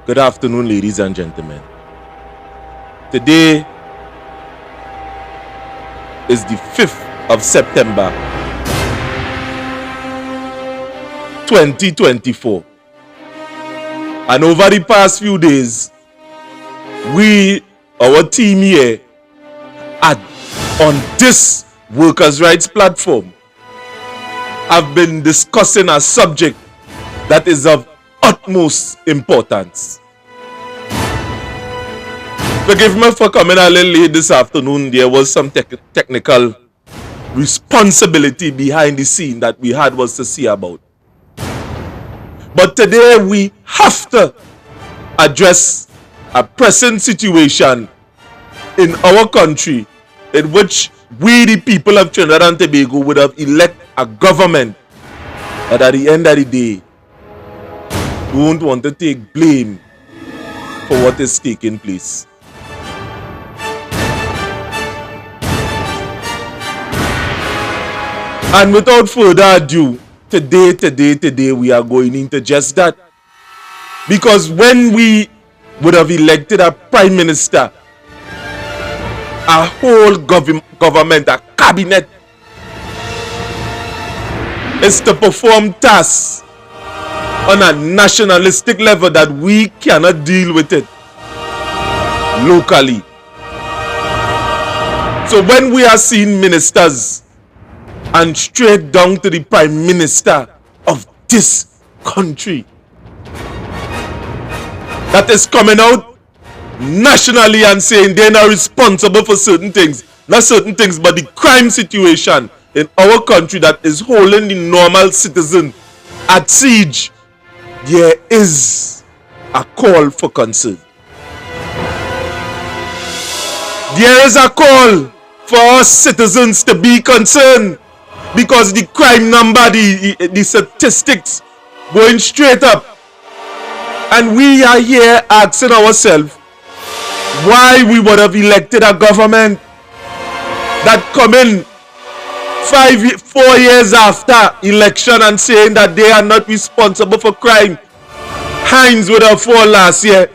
Good afternoon, ladies and gentlemen. Today is the 5th of September, 2024. And over the past few days, our team here, on this workers' rights platform, have been discussing a subject that is of utmost importance. Forgive me for coming a little late this afternoon. There was some technical responsibility behind the scene that we had was to see about. But today we have to address a pressing situation in our country in which we, the people of Trinidad and Tobago, would have elected a government that at the end of the day don't want to take blame for what is taking place. And without further ado, today we are going into just that. Because when we would have elected a prime minister, a whole government, a cabinet, is to perform tasks on a nationalistic level that we cannot deal with it locally. So when we are seeing ministers and straight down to the prime minister of this country that is coming out nationally and saying they're not responsible for certain things, not certain things, but the crime situation in our country that is holding the normal citizen at siege, there is a call for concern. There is a call for us citizens to be concerned because the crime number, the statistics going straight up. And we are here asking ourselves why we would have elected a government that come in 4 years after election and saying that they are not responsible for crime. Hinds would have fallen last year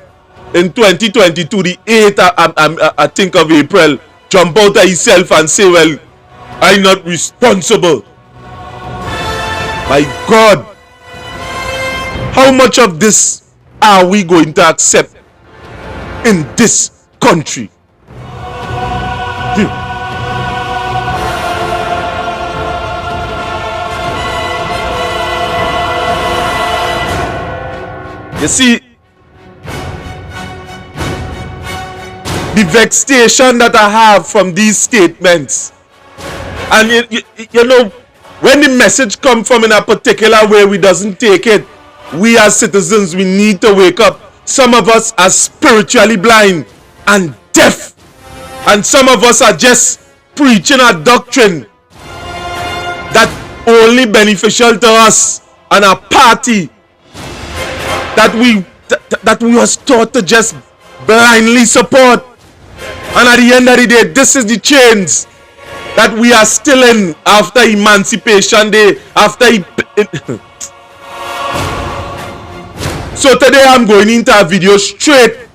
in 2022, the 8th, I think, of April, jump out of himself and say, well, I'm not responsible. My God, how much of this are we going to accept in this country? You see, the vexation that I have from these statements, and you know, when the message comes from in a particular way, we doesn't take it. We as citizens, we need to wake up. Some of us are spiritually blind and deaf, and some of us are just preaching a doctrine that only beneficial to us and a party that we was taught to just blindly support. And at the end of the day, this is the chains that we are still in after Emancipation Day, So today I'm going into a video straight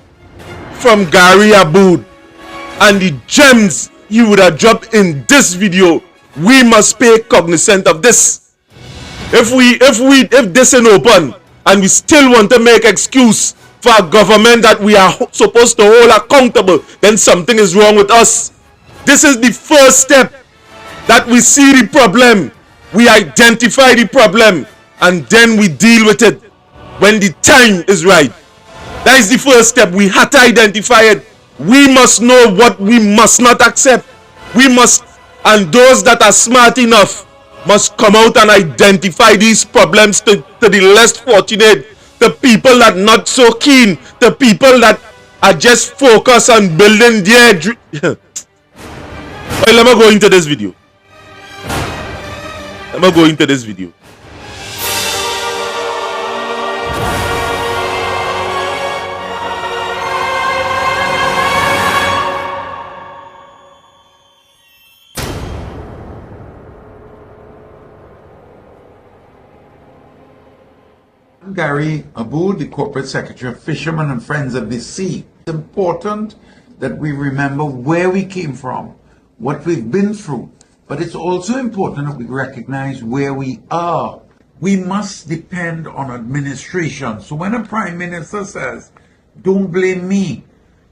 from Gary Aboud, and the gems he would have dropped in this video, we must pay cognizant of this. If this is open and we still want to make excuse for a government that we are supposed to hold accountable, then something is wrong with us. This is the first step, that we see the problem, we identify the problem, and then we deal with it when the time is right. That is the first step. We have to identify it. We must know what we must not accept. We must, and those that are smart enough must come out and identify these problems to the less fortunate, the people that not so keen, the people that are just focused on building their dream. Well, let me go into this video. Gary Aboud, the Corporate Secretary of Fishermen and Friends of the Sea. It's important that we remember where we came from, what we've been through, but it's also important that we recognize where we are. We must depend on administration. So when a Prime Minister says, "Don't blame me,"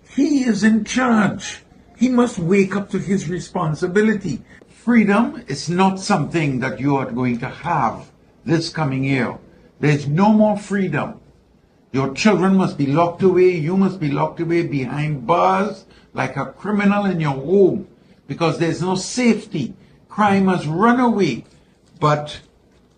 he is in charge. He must wake up to his responsibility. Freedom is not something that you are going to have this coming year. There's no more freedom. Your children must be locked away. You must be locked away behind bars like a criminal in your home because there's no safety. Crime has run away. But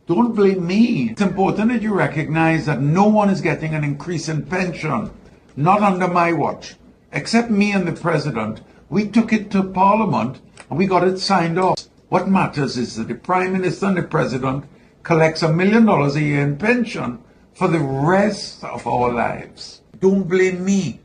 don't blame me. It's important that you recognize that no one is getting an increase in pension. Not under my watch. Except me and the President. We took it to Parliament and we got it signed off. What matters is that the Prime Minister and the President collects $1 million a year in pension for the rest of our lives. Don't blame me.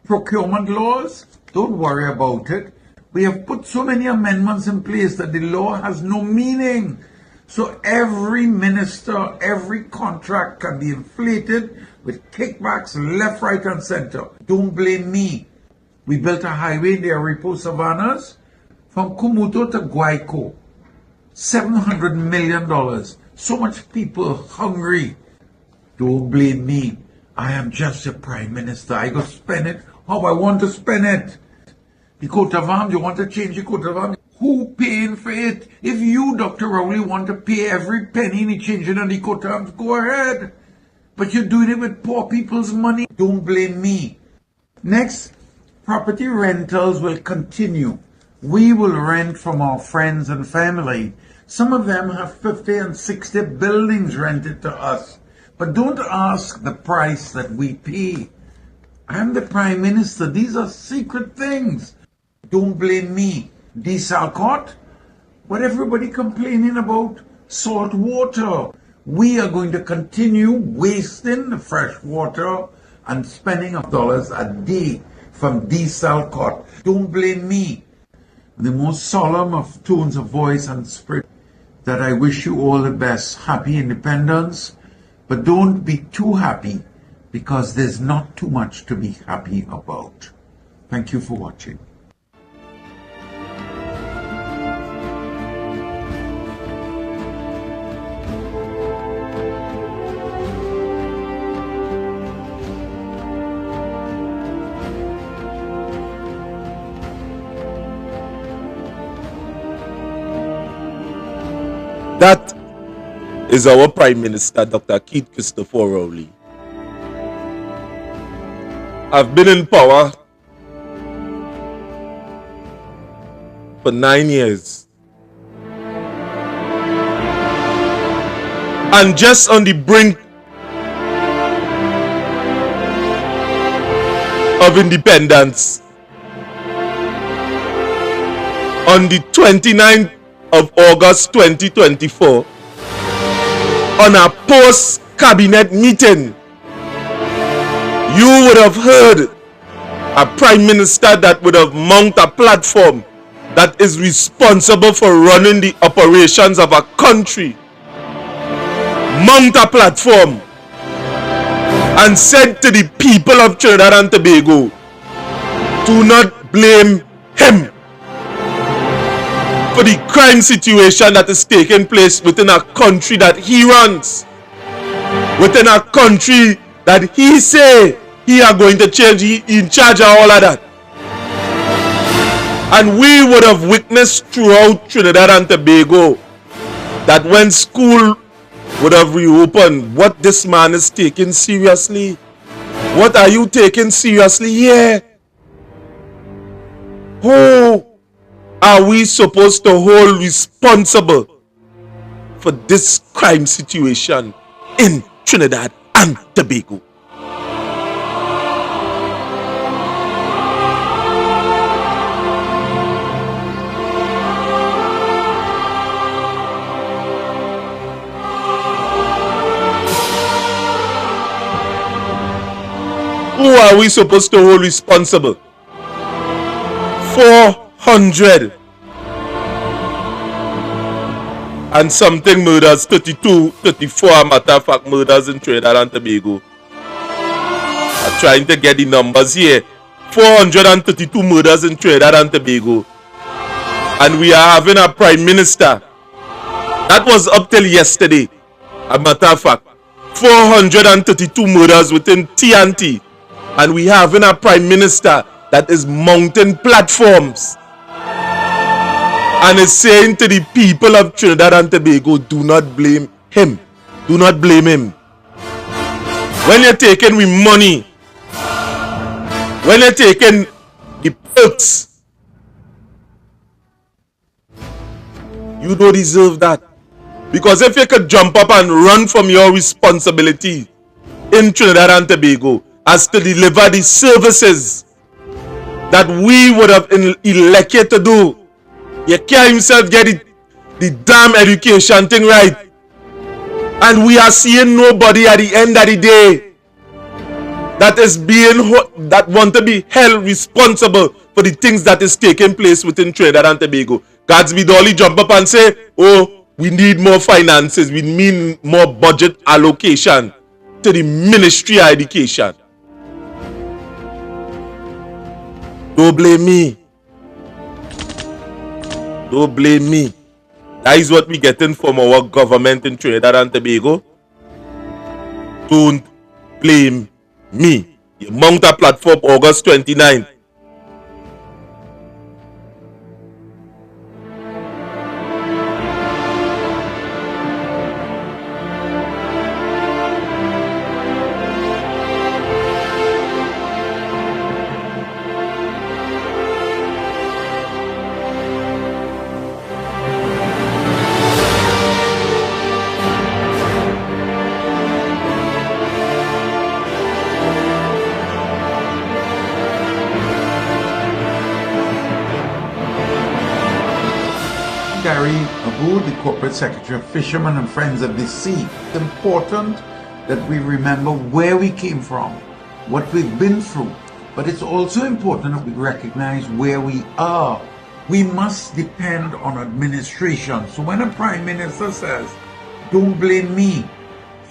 Procurement laws, don't worry about it. We have put so many amendments in place that the law has no meaning. So every minister, every contract can be inflated with kickbacks left, right, and center. Don't blame me. We built a highway in the Aripo Savannas from Kumuto to Guayco. $700 million. So much people hungry. Don't blame me. I am just a Prime Minister. I go spend it how I want to spend it. The coat of arms, you want to change the coat of arms? Who paying for it? If you, Dr. Rowley, want to pay every penny in the changing of the coat of arms, go ahead. But you're doing it with poor people's money. Don't blame me. Next, property rentals will continue. We will rent from our friends and family. Some of them have 50 and 60 buildings rented to us. But don't ask the price that we pay. I'm the Prime Minister. These are secret things. Don't blame me. Desalcott? What everybody complaining about? Salt water. We are going to continue wasting the fresh water and spending of dollars a day from desalcott. Don't blame me. The most solemn of tones of voice and spirit that I wish you all the best. Happy independence. But don't be too happy because there's not too much to be happy about. Thank you for watching. That is our Prime Minister, Dr. Keith Christopher Rowley. I've been in power for 9 years. And just on the brink of independence, on the 29th of August 2024, on a post-cabinet meeting, you would have heard a Prime Minister that would have mounted a platform that is responsible for running the operations of a country, mount a platform and said to the people of Trinidad and Tobago, do not blame him for the crime situation that is taking place within a country that he runs, within a country that he say he are going to change, he in charge of all of that. And we would have witnessed throughout Trinidad and Tobago that when school would have reopened, what this man is taking seriously. What are you taking seriously here? Who are we supposed to hold responsible for this crime situation in Trinidad and Tobago? Who are we supposed to hold responsible? 400 and something murders, 32, 34, matter of fact, murders in Trinidad and Tobago. I'm trying to get the numbers here. 432 murders in Trinidad and Tobago. And we are having a prime minister. That was up till yesterday. A matter of fact, 432 murders within TNT. And we are having a prime minister that is mounting platforms and is saying to the people of Trinidad and Tobago, do not blame him. Do not blame him. When you're taking with money, when you're taking the perks, you don't deserve that. Because if you could jump up and run from your responsibility in Trinidad and Tobago as to deliver the services that we would have elected to do, you can't himself get the damn education thing right. And we are seeing nobody at the end of the day that want to be held responsible for the things that is taking place within Trinidad and Tobago. Gadsby Dolly jump up and say, oh, we need more finances, we need more budget allocation to the Ministry of Education. Don't blame me. Don't blame me. That is what we're getting from our government in Trinidad and Tobago. Don't blame me. You mount a platform August 29th. Gary Aboud, the Corporate Secretary of Fishermen and Friends of the Sea. It's important that we remember where we came from, what we've been through, but it's also important that we recognize where we are. We must depend on administration. So when a Prime Minister says, don't blame me,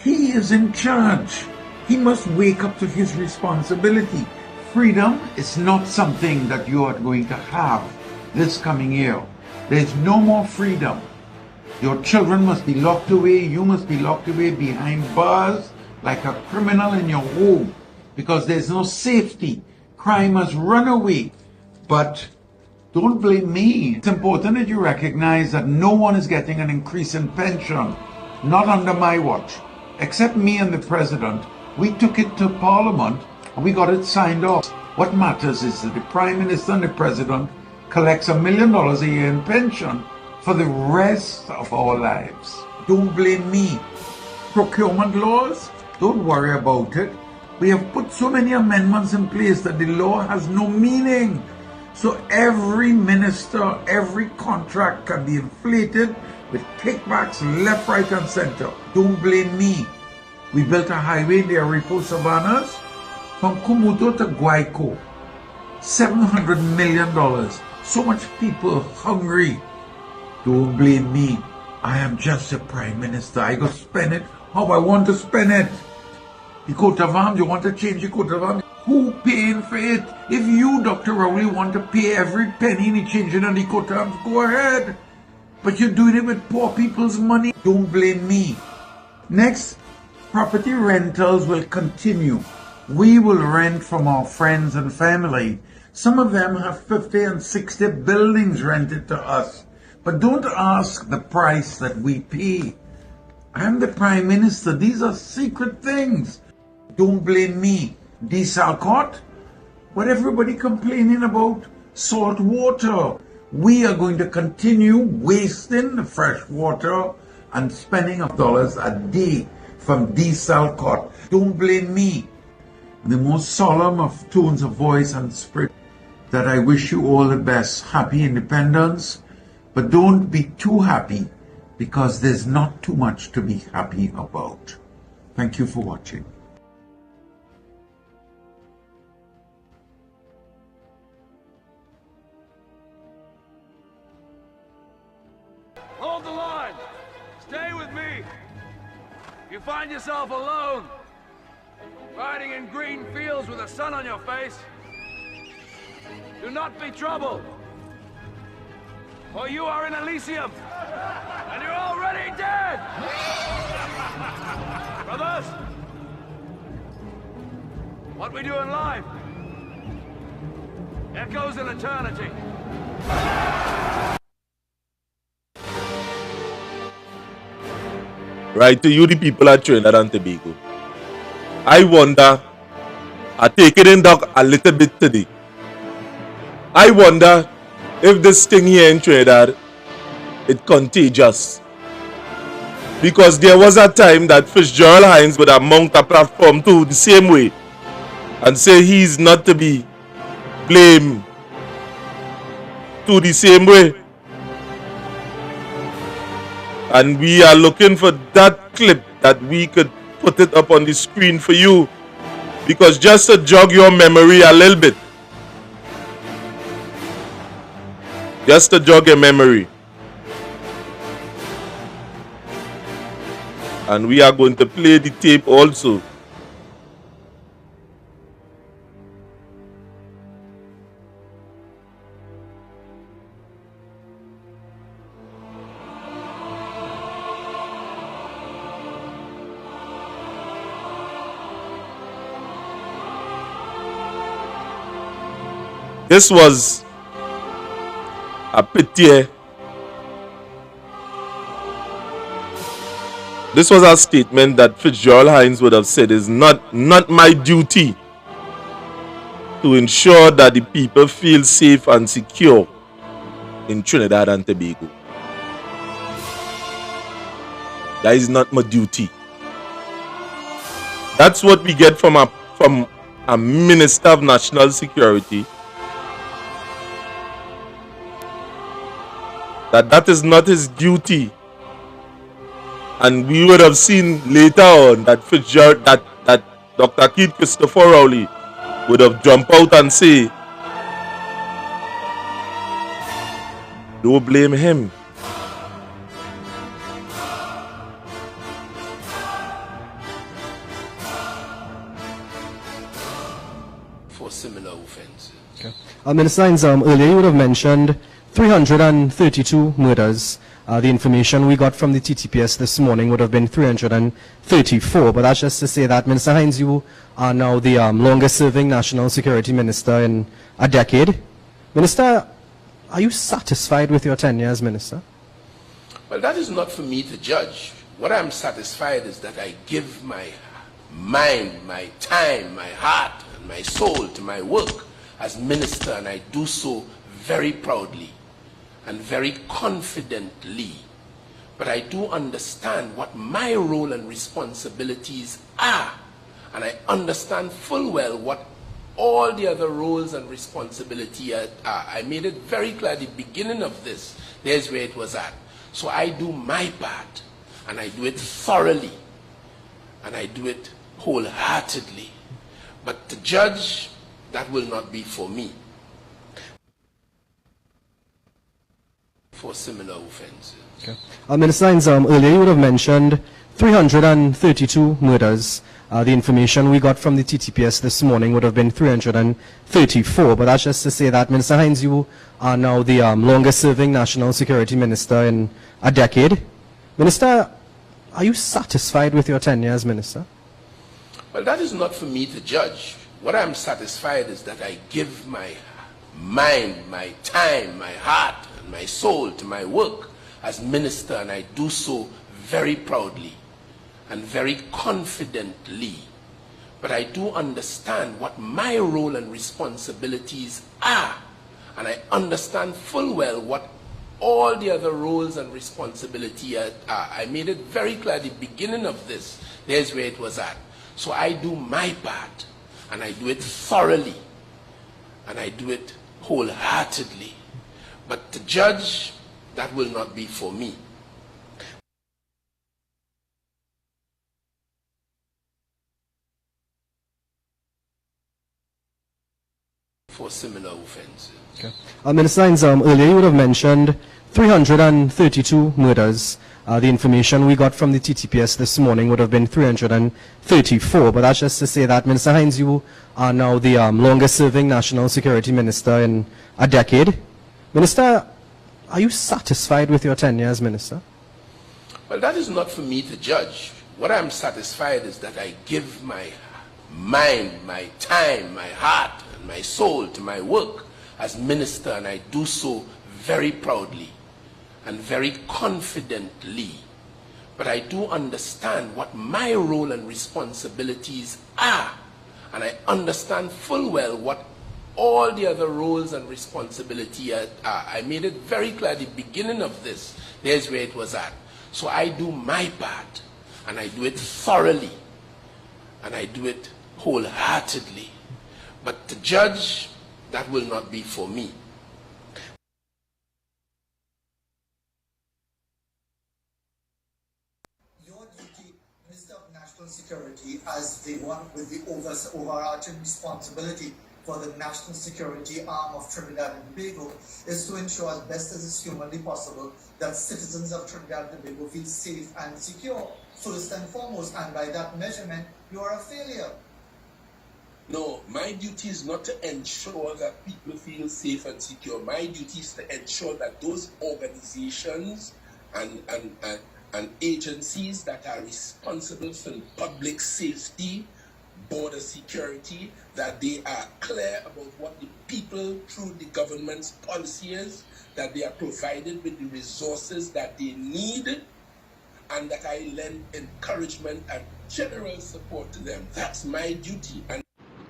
he is in charge. He must wake up to his responsibility. Freedom is not something that you are going to have this coming year. There's no more freedom. Your children must be locked away. You must be locked away behind bars like a criminal in your home because there's no safety. Crime has run away. But don't blame me. It's important that you recognize that no one is getting an increase in pension. Not under my watch. Except me and the President. We took it to Parliament and we got it signed off. What matters is that the Prime Minister and the President collects $1 million a year in pension for the rest of our lives. Don't blame me. Procurement laws, don't worry about it. We have put so many amendments in place that the law has no meaning. So every minister, every contract can be inflated with kickbacks left, right and center. Don't blame me. We built a highway in the Aripo Savannas from Kumuto to Guayco. $700 million. So much people hungry. Don't blame me. I am just a Prime Minister. I go spend it how I want to spend it. The coat of arms, you want to change the coat of arms? Who paying for it? If you, Dr. Rowley, want to pay every penny in the changing of the coat of arms, go ahead. But you're doing it with poor people's money. Don't blame me. Next, property rentals will continue. We will rent from our friends and family. Some of them have 50 and 60 buildings rented to us. But don't ask the price that we pay. I'm the Prime Minister. These are secret things. Don't blame me. Desal court? What everybody complaining about? Salt water. We are going to continue wasting the fresh water and spending of dollars a day from desal court. Don't blame me. The most solemn of tones of voice and spirit that I wish you all the best. Happy independence, but don't be too happy because there's not too much to be happy about. Thank you for watching. Hold the line! Stay with me. If you find yourself alone, riding in green fields with the sun on your face, do not be troubled. For you are in Elysium, and you're already dead! Brothers, what we do in life echoes in eternity. Right to you, the people at Trinidad and Tobago. I wonder, I take it in dog a little bit today. I wonder if this thing here in Trinidad is contagious. Because there was a time that Fitzgerald Hinds would have mount a platform too the same way and say he's not to be blamed to the same way. And we are looking for that clip that we could put it up on the screen for you. Because just to jog your memory a little bit. Just to jog your memory. And we are going to play the tape also. This was a pity. This was a statement that Fitzgerald Hinds would have said is not my duty to ensure that the people feel safe and secure in Trinidad and Tobago. That is not my duty. That's what we get from a Minister of National Security. That is not his duty. And we would have seen later on that Fitzgerald, that Dr. Keith Christopher Rowley would have jumped out and say, don't blame him. For similar offenses. Okay. Minister Hinds, earlier you would have mentioned 332 murders. The information we got from the TTPS this morning would have been 334, but that's just to say that, Minister Hinds, you are now the longest serving National Security Minister in a decade. Minister, are you satisfied with your tenure as Minister? Well, that is not for me to judge. What I'm satisfied is that I give my mind, my time, my heart, and my soul to my work as Minister, and I do so very proudly and very confidently. But I do understand what my role and responsibilities are, and I understand full well what all the other roles and responsibilities are. I made it very clear at the beginning of this. There's where it was at. So I do my part, and I do it thoroughly, and I do it wholeheartedly. But to judge, that will not be for me. For similar offenses. Okay. Minister Hinds, earlier you would have mentioned 332 murders. The information we got from the TTPS this morning would have been 334, but that's just to say that, Minister Hinds, you are now the longest serving National Security Minister in a decade. Minister, are you satisfied with your tenure as Minister? Well, that is not for me to judge. What I'm satisfied is that I give my mind, my time, my heart, and my soul to my work as Minister, and I do so very proudly and very confidently. But I do understand what my role and responsibilities are, and I understand full well what all the other roles and responsibilities are. I made it very clear at the beginning of this. There's where it was at. So I do my part, and I do it thoroughly, and I do it wholeheartedly. But to judge, that will not be for me. For similar offenses. Okay. Minister Hinds, earlier you would have mentioned 332 murders. The information we got from the TTPS this morning would have been 334, but that's just to say that, Minister Hinds, you are now the longest-serving National Security Minister in a decade. Minister, are you satisfied with your tenure as Minister? Well, that is not for me to judge. What I'm satisfied is that I give my mind, my time, my heart, and my soul to my work as minister, and I do so very proudly and very confidently. But I do understand what my role and responsibilities are, and I understand full well what all the other roles and responsibilities are. I made it very clear at the beginning of this. There's where it was at. So I do my part, and I do it thoroughly, and I do it wholeheartedly. But to judge, that will not be for me. Your duty, Minister of National Security, as the one with the overarching responsibility for the national security arm of Trinidad and Tobago, is to ensure as best as is humanly possible that citizens of Trinidad and Tobago feel safe and secure, first and foremost, and by that measurement, you are a failure. No, my duty is not to ensure that people feel safe and secure. My duty is to ensure that those organizations and agencies that are responsible for public safety, border security, that they are clear about what the people through the government's policy is, that they are provided with the resources that they need, and that I lend encouragement and general support to them. That's my duty. And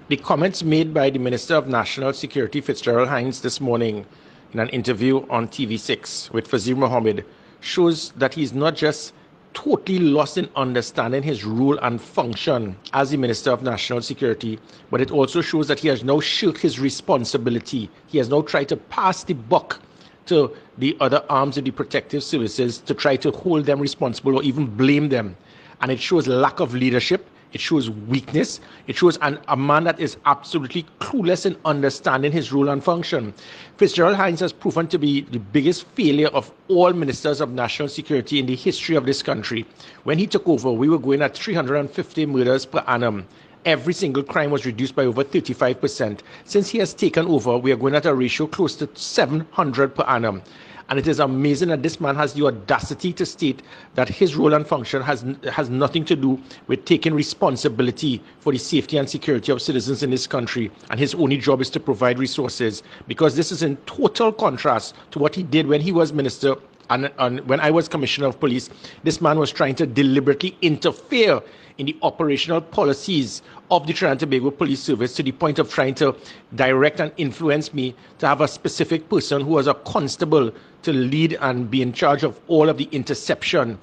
the comments made by the Minister of National Security, Fitzgerald Hinds, this morning in an interview on TV6 with Fazir Mohammed shows that he's not just totally lost in understanding his role and function as the Minister of National Security, but it also shows that he has now shirked his responsibility. He has now tried to pass the buck to the other arms of the protective services to try to hold them responsible or even blame them. And it shows lack of leadership. It shows weakness. It shows a man that is absolutely clueless in understanding his role and function. Fitzgerald Hinds has proven to be the biggest failure of all ministers of national security in the history of this country. When he took over, we were going at 350 murders per annum. Every single crime was reduced by over 35%. Since he has taken over, we are going at a ratio close to 700 per annum. And it is amazing that this man has the audacity to state that his role and function has nothing to do with taking responsibility for the safety and security of citizens in this country. And his only job is to provide resources, because this is in total contrast to what he did when he was minister and when I was commissioner of police. This man was trying to deliberately interfere in the operational policies of the Trinidad and Tobago Police Service to the point of trying to direct and influence me to have a specific person who was a constable to lead and be in charge of all of the interception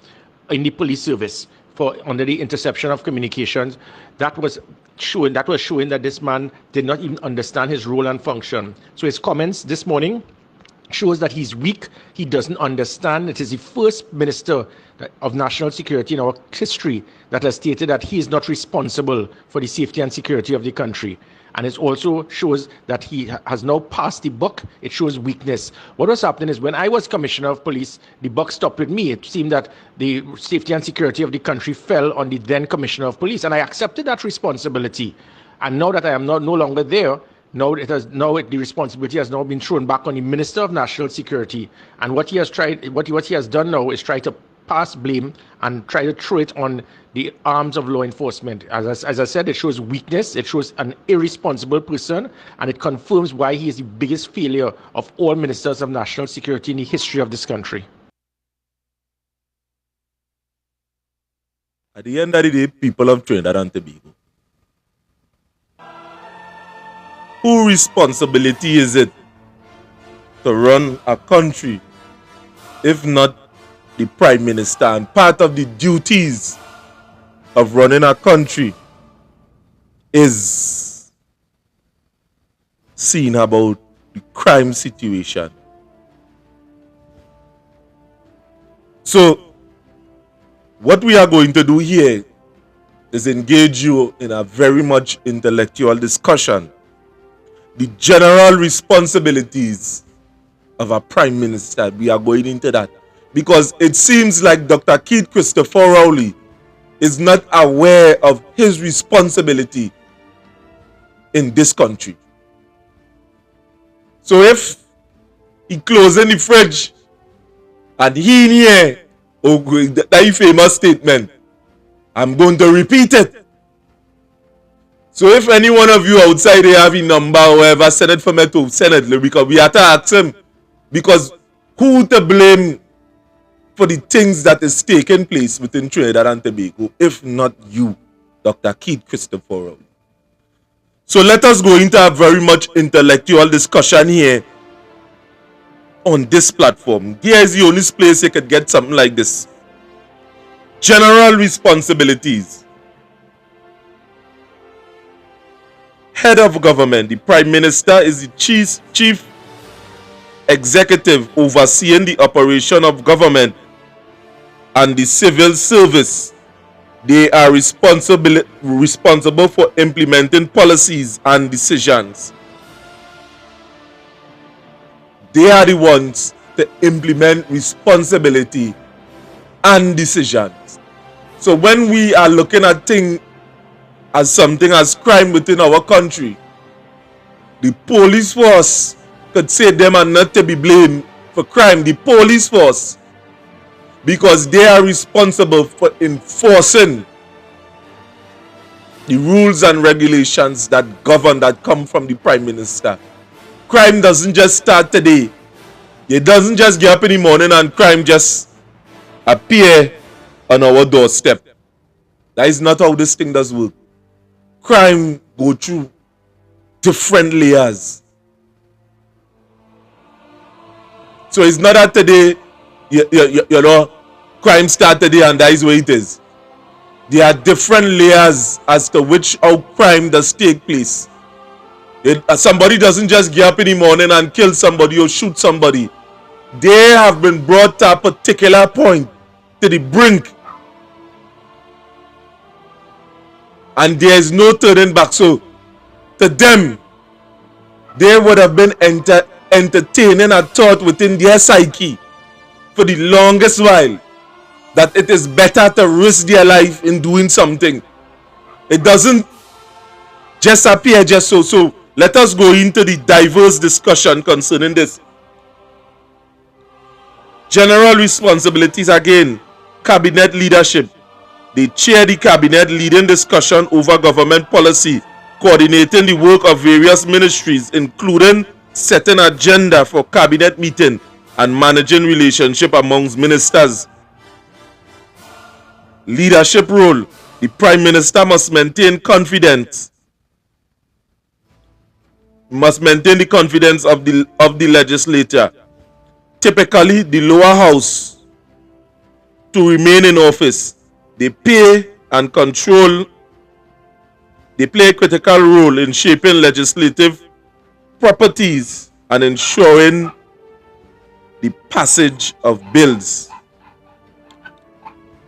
in the police service under the interception of communications. That was showing that this man did not even understand his role and function. So his comments this morning shows that he's weak. He doesn't understand. It is the first minister of national security in our history that has stated that he is not responsible for the safety and security of the country. And it also shows that he has now passed the buck. It shows weakness. What was happening is when I was commissioner of police, the buck stopped with me. It seemed that the safety and security of the country fell on the then commissioner of police, and I accepted that responsibility. And now that I am no longer there, the responsibility has now been thrown back on the Minister of National Security. And what he has done now is try to pass blame and try to throw it on the arms of law enforcement. As I said, it shows weakness, it shows an irresponsible person, and it confirms why he is the biggest failure of all ministers of national security in the history of this country. At the end of the day, people of Trinidad and Tobago, whose responsibility is it to run a country, if not the Prime Minister? And part of the duties of running a country is seeing about the crime situation. So, what we are going to do here is engage you in a very much intellectual discussion. The general responsibilities of a prime minister. We are going into that because it seems like Dr. Keith Christopher Rowley is not aware of his responsibility in this country. So if he closing the fridge and he in here, oh, that famous statement, I'm going to repeat it. So if any one of you outside there have a number or whatever, send it for me to send it, because we have to ask him. Because who to blame for the things that is taking place within Trinidad and Tobago, if not you, Dr. Keith Christopher Rowley? So let us go into a very much intellectual discussion here on this platform. Here is the only place you could get something like this. General responsibilities. Head of government. The Prime Minister is the chief executive overseeing the operation of government and the civil service. They are responsible for implementing policies and decisions. They are the ones to implement responsibility and decisions. So when we are looking at things as something as crime within our country, the police force could say them are not to be blamed for crime. The police force, because they are responsible for enforcing the rules and regulations that govern, that come from the Prime Minister. Crime doesn't just start today. It doesn't just get up in the morning and crime just appear on our doorstep. That is not how this thing does work. Crime go through different layers. So it's not that today, you know, crime start today and that is where it is. There are different layers as to which how crime does take place. Somebody doesn't just get up in the morning and kill somebody or shoot somebody. They have been brought to a particular point, to the brink, and there is no turning back. So to them, they would have been entertaining a thought within their psyche for the longest while that it is better to risk their life in doing something. It doesn't just appear just so. So let us go into the diverse discussion concerning this. General responsibilities again. Cabinet leadership. They chair the cabinet, leading discussion over government policy, coordinating the work of various ministries, including setting agenda for cabinet meeting and managing relationship amongst ministers. Leadership role. The Prime Minister must maintain confidence. Must maintain the confidence of the legislature. Typically, the lower house to remain in office. They pay and control. They play a critical role in shaping legislative properties and ensuring the passage of bills.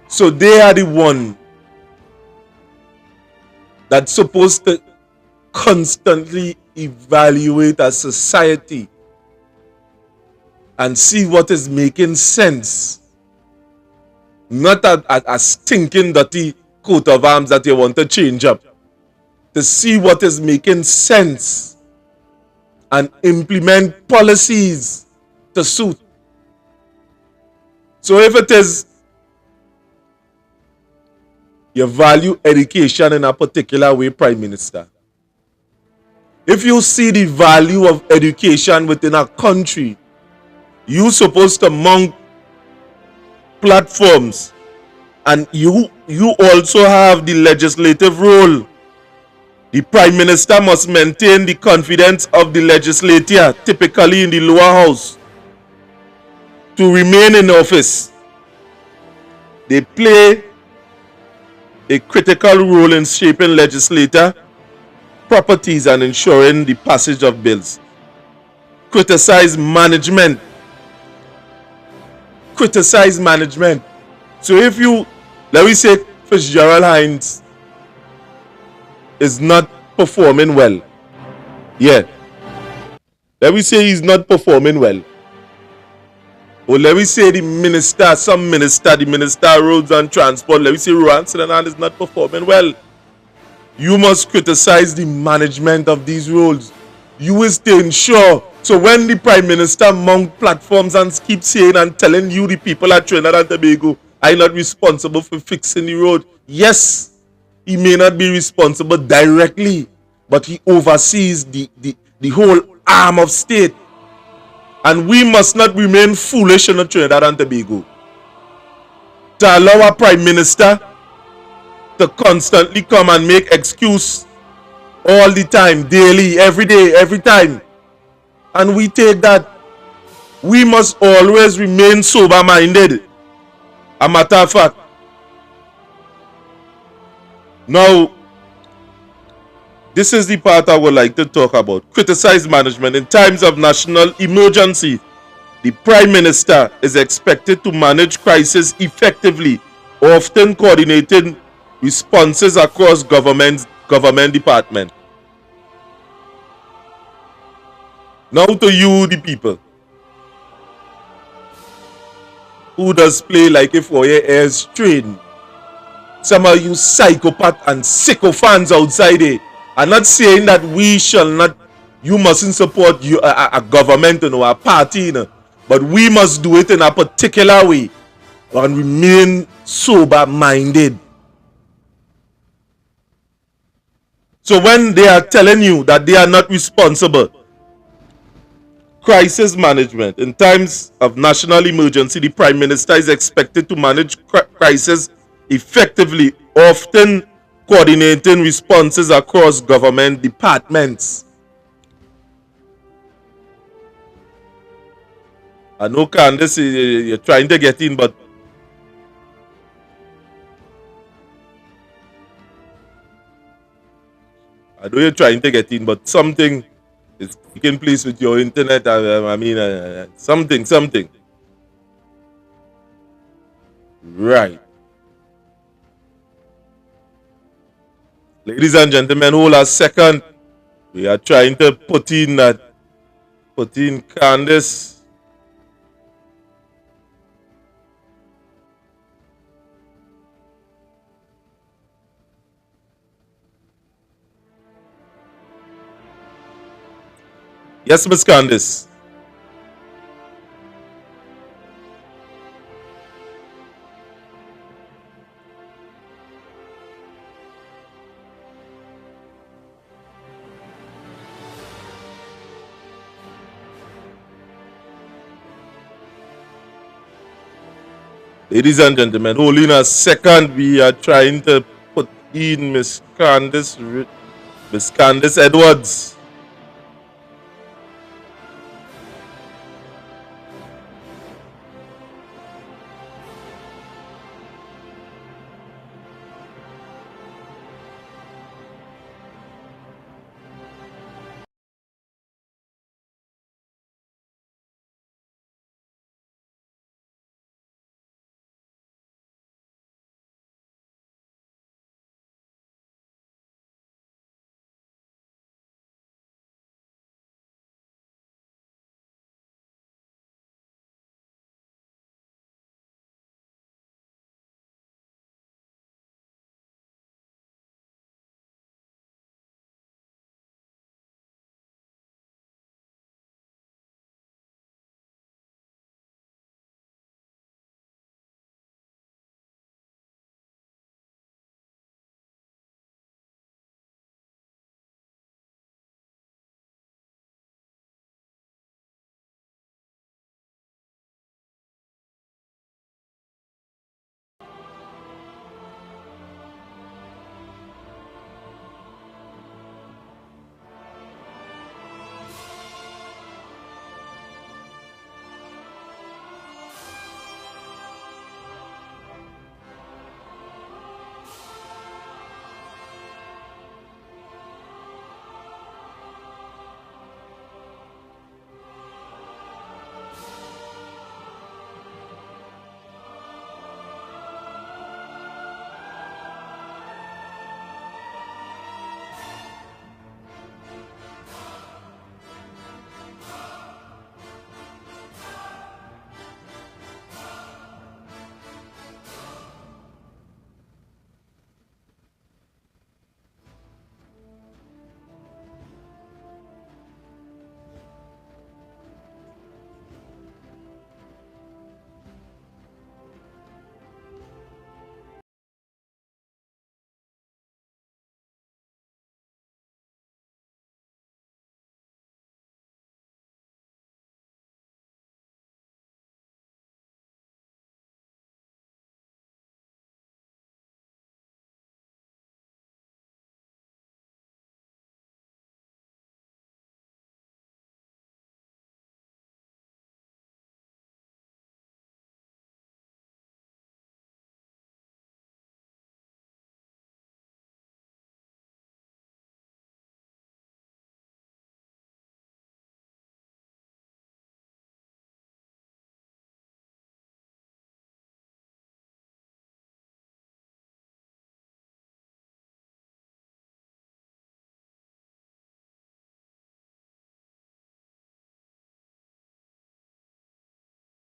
So they are the one that's supposed to constantly evaluate a society and see what is making sense. Not a stinking dirty coat of arms that you want to change up. To see what is making sense and implement policies to suit. So if it is you value education in a particular way, Prime Minister, if you see the value of education within a country, you're supposed to mount platforms, and you also have the legislative role. The Prime Minister must maintain the confidence of the legislature, typically in the lower house, to remain in office. They play a critical role in shaping legislature properties and ensuring the passage of bills. Criticize management. Criticize management. So if you, let me say, Fitzgerald Hinds is not performing well. Yeah. Let me say he's not performing well. Or let me say the minister, some minister, the minister of roads and transport, let me say Rowan Sidanan is not performing well. You must criticize the management of these roads. You is to ensure. So when the Prime Minister mount platforms and keep saying and telling you the people at Trinidad and Tobago are not responsible for fixing the road. Yes, he may not be responsible directly, but he oversees the whole arm of state. And we must not remain foolish in Trinidad and Tobago to allow our Prime Minister to constantly come and make excuse all the time, daily, every day, every time. And we take that. We must always remain sober-minded. A matter of fact. Now, this is the part I would like to talk about. Criticize management. In times of national emergency, the Prime Minister is expected to manage crisis effectively, often coordinating responses across government departments. Now to you, the people, who does play like if for your ears trained. Some of you psychopath and sycophants outside there. I'm not saying that we shall not, you mustn't support you, a government or a party, you know, but we must do it in a particular way and remain sober-minded. So when they are telling you that they are not responsible, crisis management. In times of national emergency, the Prime Minister is expected to manage crisis effectively, often coordinating responses across government departments. I know, Candice, you're trying to get in, but I know you're trying to get in, but something is taking place with your internet. I mean, something. Right. Ladies and gentlemen, hold a second. We are trying to put in Candice. Yes, Miss Candice. Ladies and gentlemen, hold in a second. We are trying to put in Miss Candice Edwards.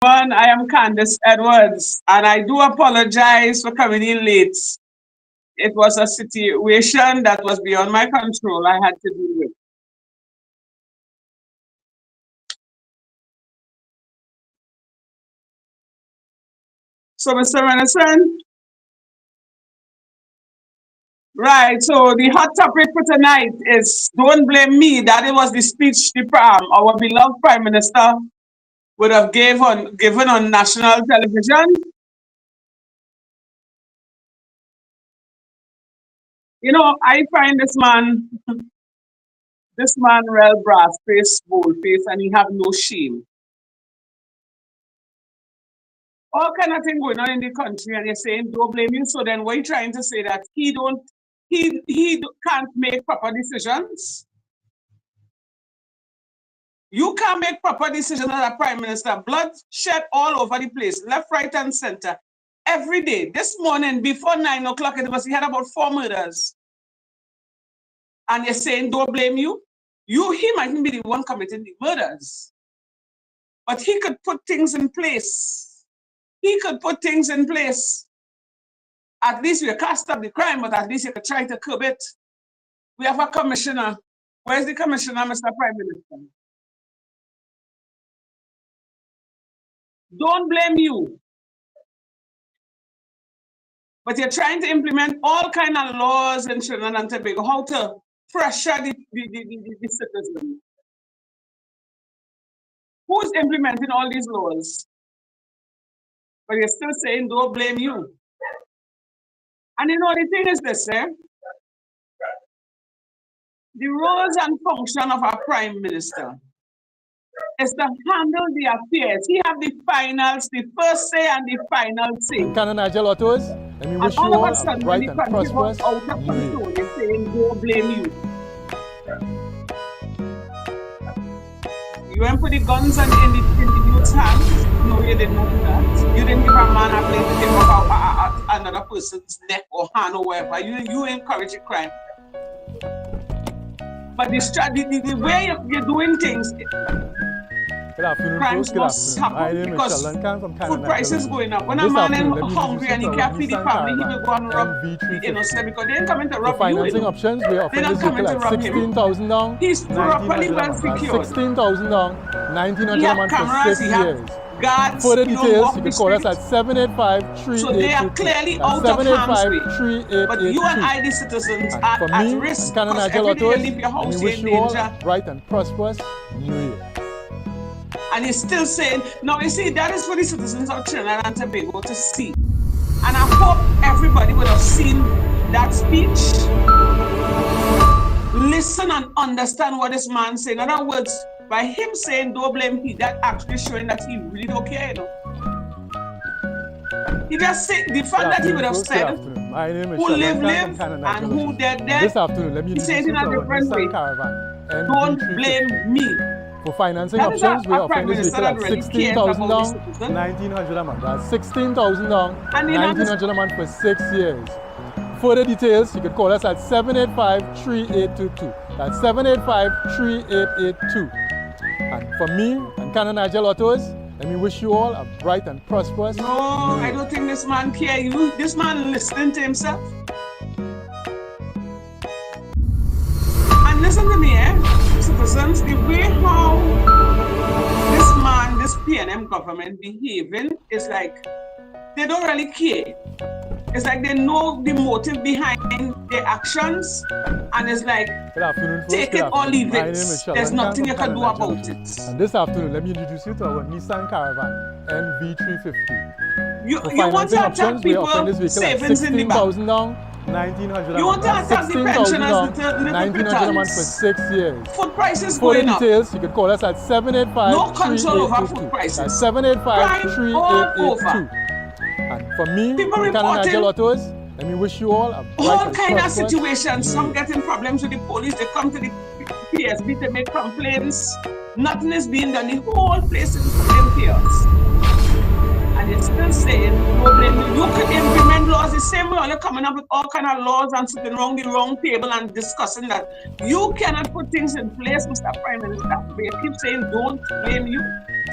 I am Candice Edwards, and I do apologize for coming in late. It was a situation that was beyond my control I had to deal with. So, Mr. Renison, right, so the hot topic for tonight is don't blame me that it was the speech our beloved Prime Minister would have given on national television. You know, I find this man real brass face, bold face, and he have no shame. All kind of thing going on in the country, and you're saying don't blame you. So then, what are you trying to say, that he can't make proper decisions? You can't make proper decisions as a Prime Minister. Blood shed all over the place, left, right, and center, every day. This morning, before 9 o'clock, he had about 4 murders. And you're saying don't blame you? He mightn't be the one committing the murders, but he could put things in place. At least we can't stop the crime, but at least you could try to curb it. We have a commissioner. Where's the commissioner, Mr. Prime Minister? Don't blame you. But you're trying to implement all kind of laws in Trinidad and Tobago, how to pressure the citizens. Who's implementing all these laws? But you're still saying don't blame you. And you know, the thing is this, the roles and function of our Prime Minister is to handle the affairs. He have the first say and the final say. Let me wish you all a bright and prosperous New Year. You're saying don't blame you. You went for the guns and in the youth's hands. No, you didn't do that. You didn't give a man a place to take off another person's neck or hand or whatever. You encourage a crime. But the way you're doing things, Good afternoon, crimes must happen because food prices going up. When a man is hungry and he can't feed the family, he will go and rob the innocent because they ain't coming to rob you. Financing options, we are offering this vehicle at $16,000. He's properly well secured. $16,000, $1,900 a month for 6 years. Guards, further details, you can call us at 785-3822. So they are clearly out of harm's way. But you and I, the citizens, are at risk because every day you leave your house, you're in danger. Bright and prosperous New Year. And he's still saying, now you see, that is for the citizens of Trinidad and Tobago to see. And I hope everybody would have seen that speech, listen and understand what this man said. In other words, by him saying don't blame he, that actually showing that he really don't care, you know. He just said, the fact that he would have said, who live, and who dead. This afternoon, let me he said in a different way, don't blame me. For financing options, we are offering this vehicle at $16,000, $1,900 a month. That's $16,000, $1,900 a month for 6 years. Further details, you can call us at 785-3822. That's 785-3882. And for me and Canon Nigel Autos, let me wish you all a bright and prosperous. No, I don't think this man cares you. This man listening to himself. And listen to me, citizens, the way how this PNM government behaving is like they don't really care. It's like they know the motive behind their actions, and it's like, take it or leave it. There's nothing you can do about it. And this afternoon, let me introduce you to our Nissan Caravan NV350. You want to attack people savings in the bank. $1,900. You want to attack the pensioners, the $1,900 a month for 6 years. Food prices For going up. details, you can call us at 785-3822. No control over food prices. That's 785-3882. And for me, Nigel Autos, let me wish you all a bright all and kind of prosperous situations. Some getting problems with the police. They come to the PSB to make complaints. Nothing is being done. The whole place is in chaos. And you're still saying, no blame you. You could implement laws the same way. You're coming up with all kind of laws and sitting around the wrong table and discussing that. You cannot put things in place, Mr. Prime Minister. But you keep saying, don't blame you.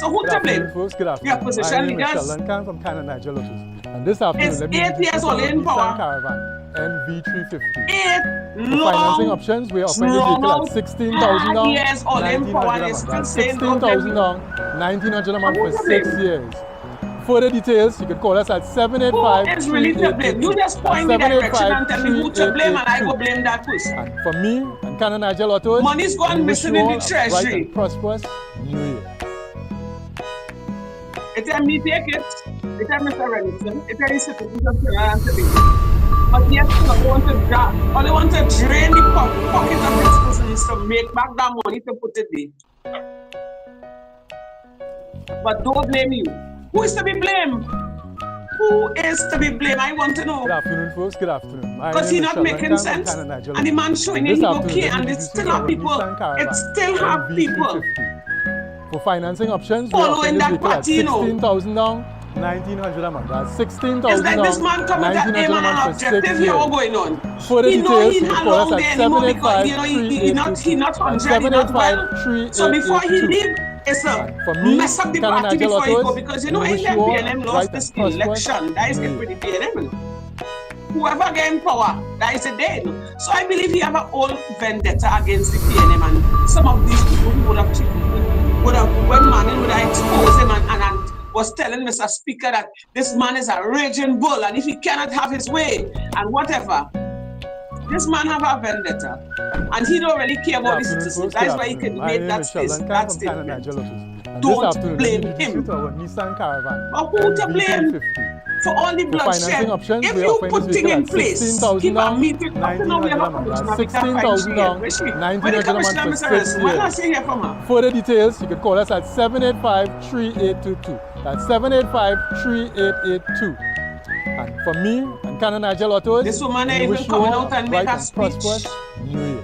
So who to blame? Folks, good afternoon. Your opposition leaders. I'm from Canada, Nigeria. And this afternoon, let me 8 years old in power. Caravan, NV350. 8 For financing options, we are offering this vehicle at $16,000 years old in power. You're still saying, don't blame you. $16,000, $1,900 a month for 6 years. Further details, you can call us at 785. Who is really to blame? You just point me direction and tell me who to blame, and I go blame that person. And for me and Canada Nigeria Autos, money's gone missing in the treasury. Prosperous New Year. It's a me take it. It's a Mr. Renison. It's a citizens of Canada and Tobago. But yet, they want to drop, or they want to drain the pocket of the citizens to make back that money to put it there. But don't blame you. Who is to be blamed? Who is to be blamed? I want to know. Good afternoon, folks. Good afternoon. Because he's not making sense. And the man showing it, okay, and it still have people. It still have people. For financing options, following that party, you know. $16,000, $1,900 a month. That's $16,000. It's like this man coming at him and an objective here going on. For the details, he not long there anymore because he not 100, he not well. So before he leave, it's a mess up the party before he go, because you know PNM lost this election. That is it with the PNM. Whoever get in power, that is a day. So I believe he have an old vendetta against the PNM, and some of these people who would have when Manning would have exposed him and was telling Mr. Speaker that this man is a raging bull, and if he cannot have his way and whatever. This man have a vendetta, and he don't really care about the citizens. That's why he can make that statement. Don't blame him. But who to blame for all the bloodshed? If you put things in place, keep a meeting. Further details, you can call us at 785-3822. That's 785-3882. And for me and Canada Nigeria Autos, this woman is even coming out and make a speech. New Year.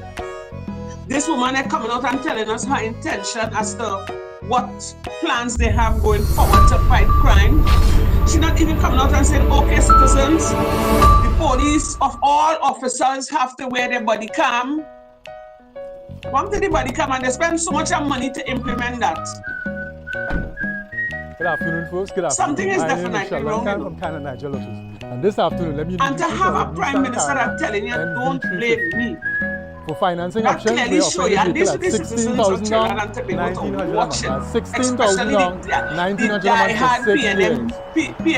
This woman is coming out and telling us her intention as to what plans they have going forward to fight crime. She's not even coming out and saying, okay, citizens, the police of all officers have to wear their body cam. One to the body cam, and they spend so much money to implement that. Good afternoon, folks. Good afternoon. Something is definitely wrong. I'm from Canada Nigeria. And this afternoon, let me and to have a prime minister that telling you, don't blame me. For financing options, we offer you at $16,000, $1,900 for 6 years.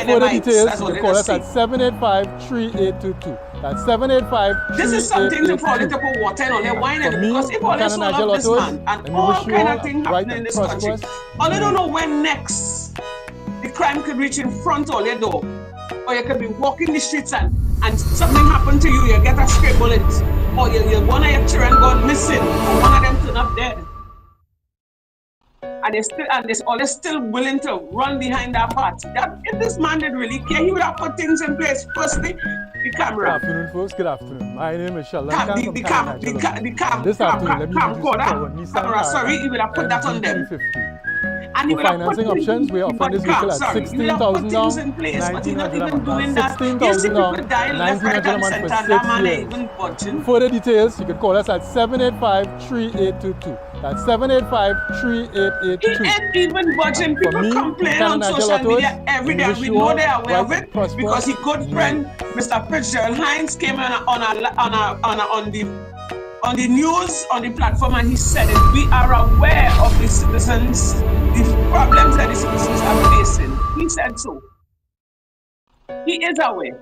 For the details, you can call us at 785-3822. That's 785-3822. This is something to pour it up with water and all that wine, because if all this all of this man and all kind of things happening in this country, all they don't know when next the crime could reach in front of your door, or you could be walking the streets and something happened to you, you get a stray bullet, or one of your children gone missing, or one of them turn up dead. And they're still willing to run behind that party. That if this man did really care, he would have put things in place. Firstly, the camera. Good afternoon, folks. Good afternoon. My name is Sheldon. The camera. Sorry, he would have put that on them. And for financing options, we offer this vehicle at $16,000, $1,900 for 6 years. Further details, you can call us at 785-3822. That's 785-3882. He ain't even budging. People complain on social media every day. We know they are aware of it because his good friend, Mr. Fitzgerald Hinds, came on the news, on the platform, and he said it. We are aware of the citizens, the problems that the citizens are facing. He said so. He is aware.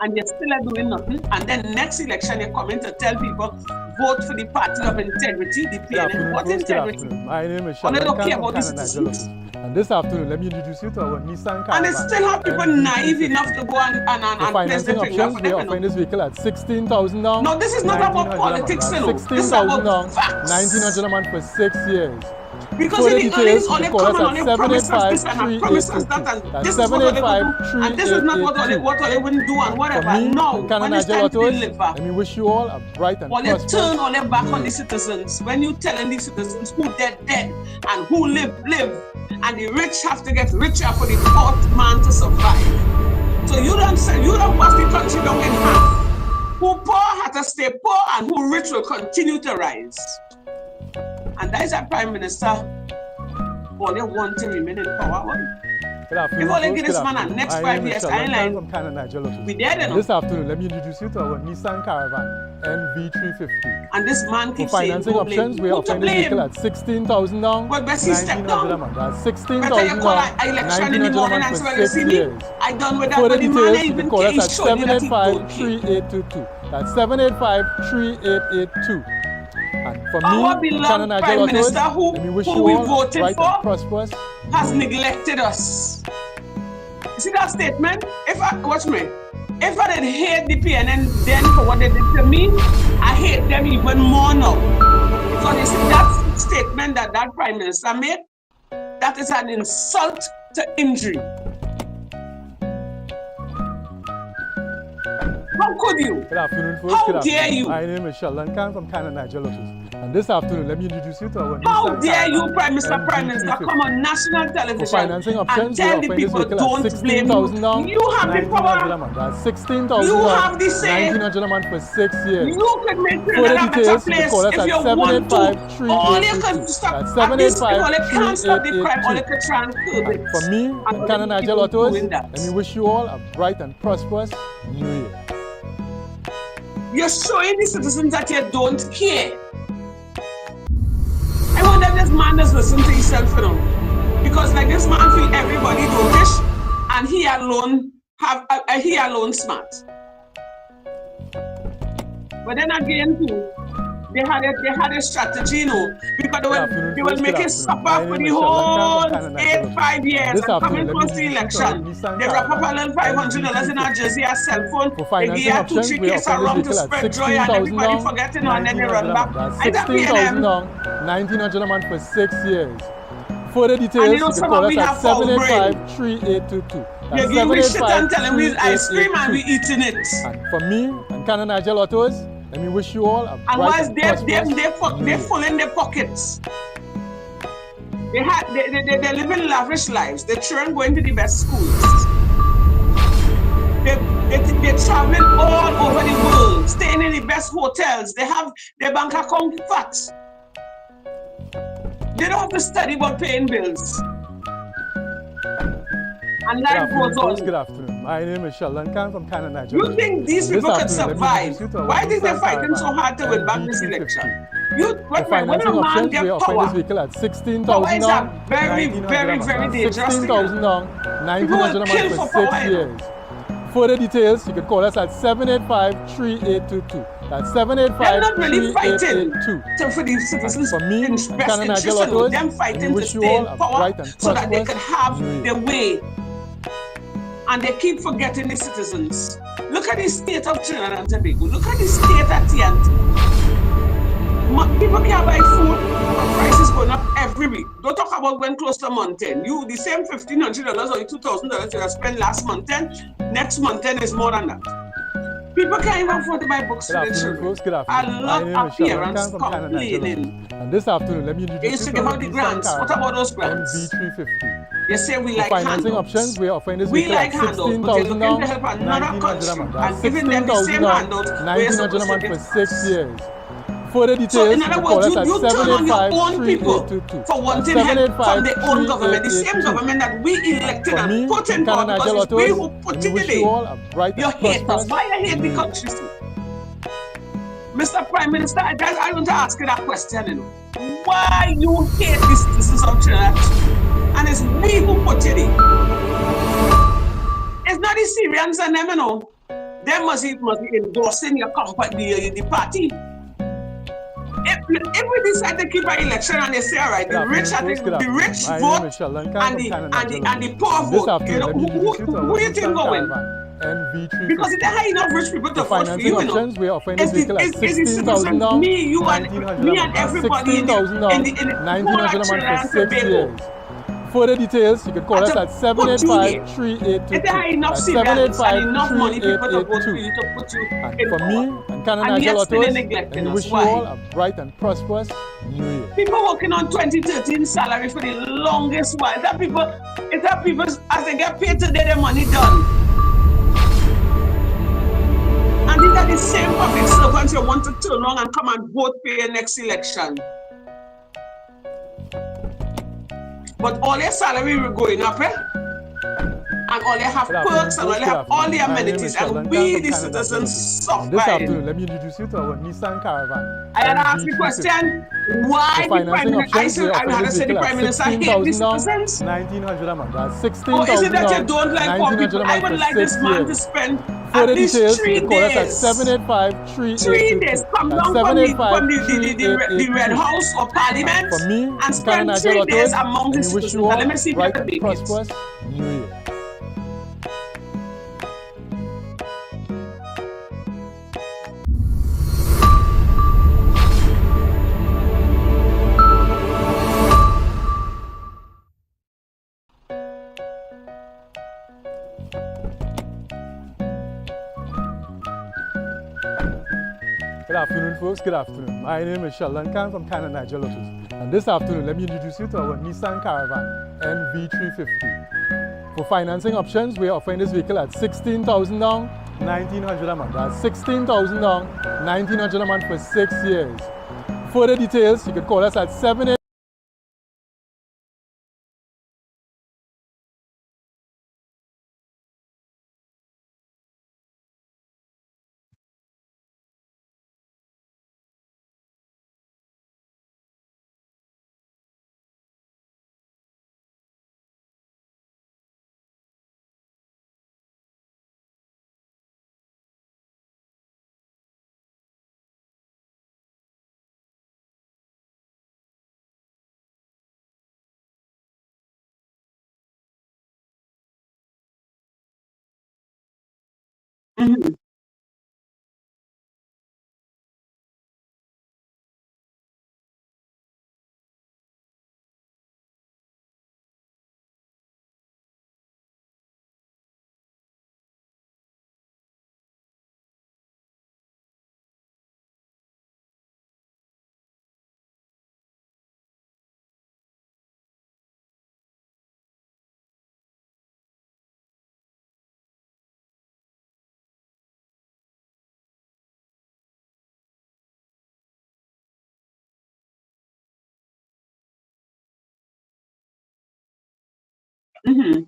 And you're still doing nothing. And then next election, you're coming to tell people, vote for the party of integrity, the PNM. What integrity? My name is Sheldon. They don't care about the citizens. And this afternoon, let me introduce you to our Nissan Caravan. And they still have people naive enough to go and place the finger for them. We are offering this vehicle at $16,000. No, this is not about politics, you know. This is about facts. $1,900 a month for 6 years. Because in the earnings, only come and only promises this and promises that, and this is what they would do, and this is not what they wouldn't do, and whatever. No, when it's time to deliver, let me wish you all a bright and prosperous. Or they turn all their back on the citizens. When you telling the citizens who dead, and who live. and the rich have to get richer for the poor man to survive. So you don't bust the country down in half. Who poor had to stay poor and who rich will continue to rise. And that is our Prime Minister. All they want to remain in power. If only give this man a next 5 years timeline, we there then. This afternoon, let me introduce you to our Nissan Caravan NV350. And this man keeps for financing saying, options, we are offering this vehicle at 16,000 down, but best he step down. 16,000 down, election in the morning and for you 6 see me. years. I done with that, For the but the man details, ain't you can even call care. us He at showed you that he don't care. 785-3822. That's 785-3882. And for Our me, beloved Prime Minister, who we voted for, prosperous has neglected us. You see that statement? Watch me. If I didn't hate the PNN then for what they did to me, I hate them even more now. Because you see that statement that Prime Minister made, that is an insult to injury. How could you? Good afternoon, folks. How dare you? My name is Sheldon Khan from Canada, Nigeria. And this afternoon, let me introduce you to our How dare you, Prime Minister, come on national television for financing options, and tell the people don't blame you. You have the power. That's 16,000. You have the say. 1,900 for 6 years. You can make Trinidad a better place if you want to. All you can stop, these people can't stop the crime, all you can try and curb it. For me, and Canada, Nigeria Autos, let me wish you all a bright and prosperous New Year. You're showing the citizens that you don't care. I wonder if this man does listen to himself, you know. Because like this man feel everybody dotish and he alone smart. But then again too, they had a strategy, you know, because they will make it suffer for the whole 5 years and coming close to the election. They wrap up a little $500 in our jersey, a cell phone, they give you 2-3 cases around to spread joy and everybody forgetting and then they run back. I don't pay them. 1,900 a month for 6 years. For the details, you can call us at 785-3822. You give me shit and tell them we ice cream and we eating it. And for me and Canada, Nigeria Autos, let me wish you all a bright and once they're full in their pockets. They live in lavish lives. Their children going to the best schools. They're traveling all over the world, staying in the best hotels. They have their bank account fat. They don't have to study about paying bills. And life goes on. Good afternoon. My name is Sheldon Khan from Canada, Nigeria. You think these people can survive? Why think they're fighting so hard to win back this election? When a man gets power, at 16,000 power is a very, very, very dangerous thing. 16,000 down, 1,900 for 6 years. For the details, you can call us at 785-3822. That's 785-3822. They're not really fighting for the citizens for me, in best interest. They're fighting to stay in power so that they can have their way. And they keep forgetting the citizens. Look at the state of Trinidad and Tobago. Look at the state at TNT. People can't buy food, and prices going up every week. Don't talk about when close to month end. The same $1,500 or $2,000 you spent last month end, next month end is more than that. People can't even afford to buy books for their children. I love our parents complaining. And this afternoon, let me introduce you to give out the grants. What about those grants? NV350. You say we like financing handouts. options, we are offering this we like at handouts, but you're looking to help another country and giving them the same handouts. 1,900 for 6 years. For the details, so in other words, you turn on your own people for wanting help from their own government, the same government that we elected and put in power because it's we who put it in there. You hate us. Why you hate the country? Mr. Prime Minister, I want to ask you that question. You know. Why you hate the citizens of Trinidad? And it's we who put it in. It's not the Syrians and them, you know. They must be endorsing your company, the party. If we decide to keep our election and they say, all right, the rich vote and the poor vote, you know, who do you think going? Because if there are enough rich people to vote for you, you know, it's the citizens, me, you and everybody in the For the details, you can call us at 785-3822. If there are enough Syrians and enough money people to vote for you to put you in for me and Canada, Nigeria Autos, and we wish you all a bright and prosperous New Year. People working on 2013 salary for the longest while. It's that people, as they get paid today, their money done. And these are the same public servants you want to turn around and come and vote for your next election. But all their salary will going up, eh? And all they have perks and all they have all the amenities, and we, the citizens, suffer. This afternoon, let me introduce you to our Nissan Caravan. I had asked the question, why the Prime Minister, I had to say the Prime Minister hate the citizens? 1,900 a month. That's 16,000. Oh, is it that you don't like poor people? I would like this man to spend at least 3 days. 785 3 days. Come down from the Red House or Parliament for me, and spend 3 days among the wish citizens. you all Let me see if you can bright, prosperous New Year. Good afternoon, folks. Good afternoon. My name is Sheldon Khan from Candice Edwards. And this afternoon, let me introduce you to our Nissan Caravan NV350. For financing options, we are offering this vehicle at 16,000 down, 1,900 a month. That's 16,000 down, 1,900 a month for 6 years. Further details, you can call us at 78. Mm-hmm. Mm-hmm.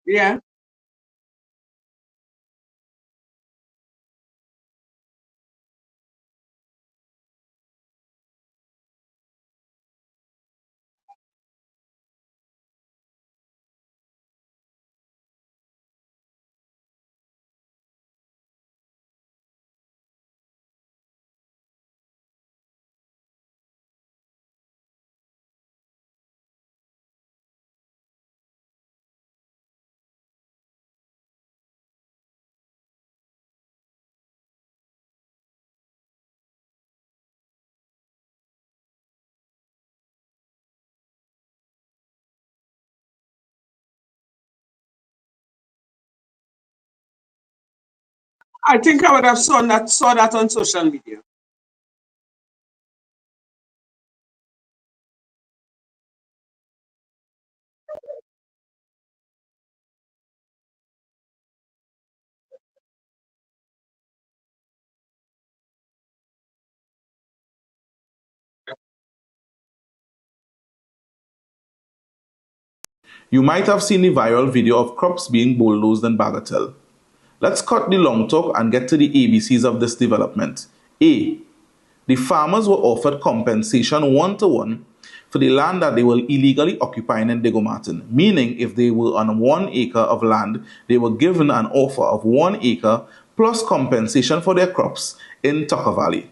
Yeah. I think I would have saw that on social media. You might have seen the viral video of crops being bulldozed in Bagatelle. Let's cut the long talk and get to the ABCs of this development. A. The farmers were offered compensation one-to-one for the land that they were illegally occupying in Digomartin, meaning if they were on 1 acre of land, they were given an offer of 1 acre plus compensation for their crops in Tucker Valley.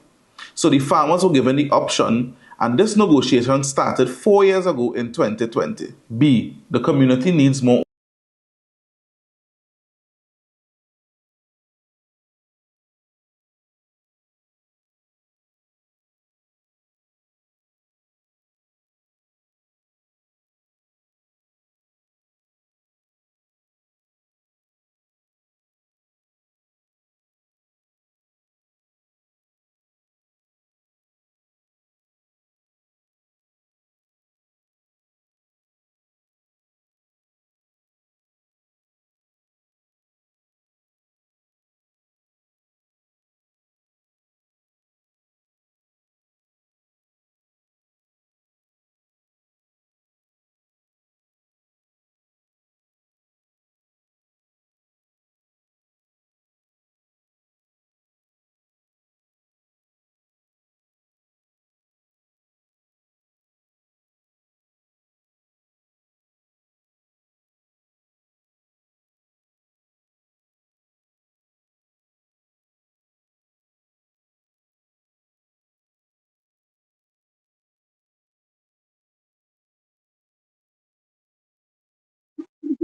So the farmers were given the option, and this negotiation started 4 years ago in 2020. B. The community needs more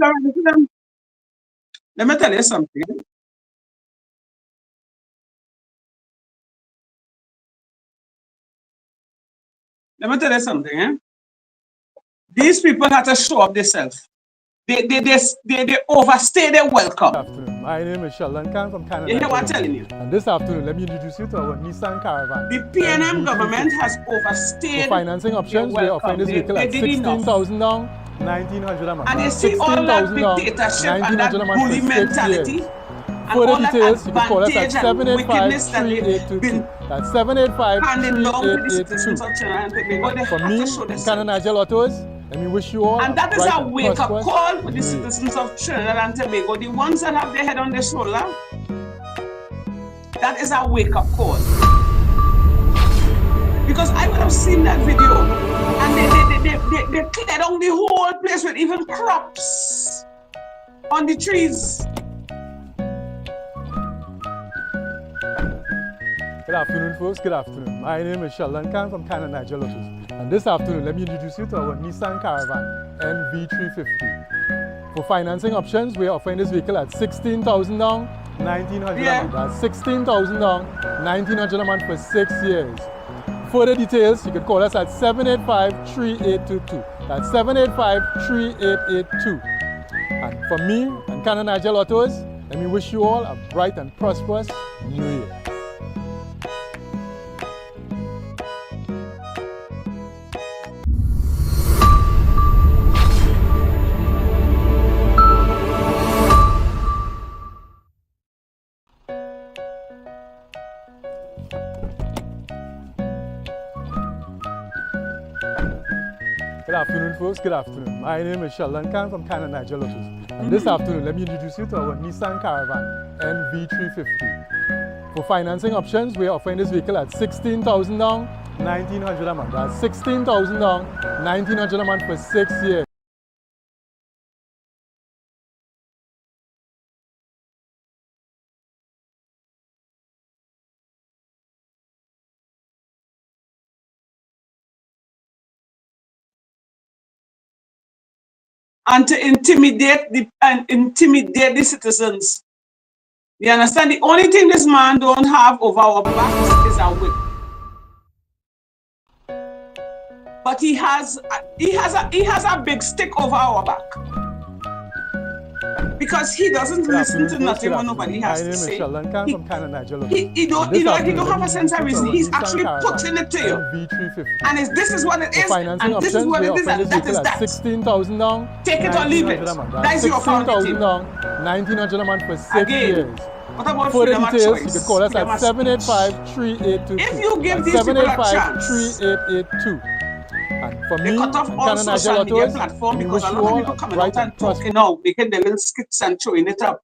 Let me tell you something. Let me tell you something. These people have to show up themselves. They overstay their welcome. Good afternoon. My name is Sheldon Khan from Canada. You hear what I'm telling you? And this afternoon, let me introduce you to our Nissan Caravan. The PNM government has overstayed. For financing options, we are offering this vehicle at $16,000 down, $1,900 a month. And you see all that dictatorship and that bully mentality. For the details, you can call us at 785-3822. That's 785-3882. For me, Canada Nigel Autos, let me wish you all. And that is a wake-up call for the citizens of Trinidad and Tobago, the ones that have their head on their shoulder. That is a wake-up call. Because I would have seen that video, and they cleared down the whole place with even crops on the trees. Good afternoon, folks. Good afternoon. My name is Sheldon Khan from Canada Nigel Autos. And this afternoon, let me introduce you to our Nissan Caravan NV350. For financing options, we are offering this vehicle at $16,000 down, $1,900 a month. That's $16,000 down, $1,900 a month for 6 years. Further details, you can call us at 785-3822. That's 785-3882. And from me and Canada Nigel Autos, let me wish you all a bright and prosperous New Year. Good afternoon, folks. Good afternoon. My name is Sheldon Khan from Canada Nigel Autos. And this afternoon, let me introduce you to our Nissan Caravan NV350. For financing options, we are offering this vehicle at $16,000 down, $1,900 a month. That's $16,000 down, $1,900 a month for 6 years. And to intimidate the citizens. You understand? The only thing this man don't have over our backs is a whip. But he has a big stick over our back. Because he doesn't listen to nothing what nobody has to say. He don't have a sense of reason. He's actually putting it to you. And this is what it is, and this is what it is, and that is that. $16,000 down, take it or leave it. That is your authority. $1,900 a month for 6 years. What about For the freedom of details, choice? you can call us at 785-3822. If you give these people a chance, 785-3882. And for they me, cut off all social media platform because a lot of people coming out and talking now, making their little skits and showing it up.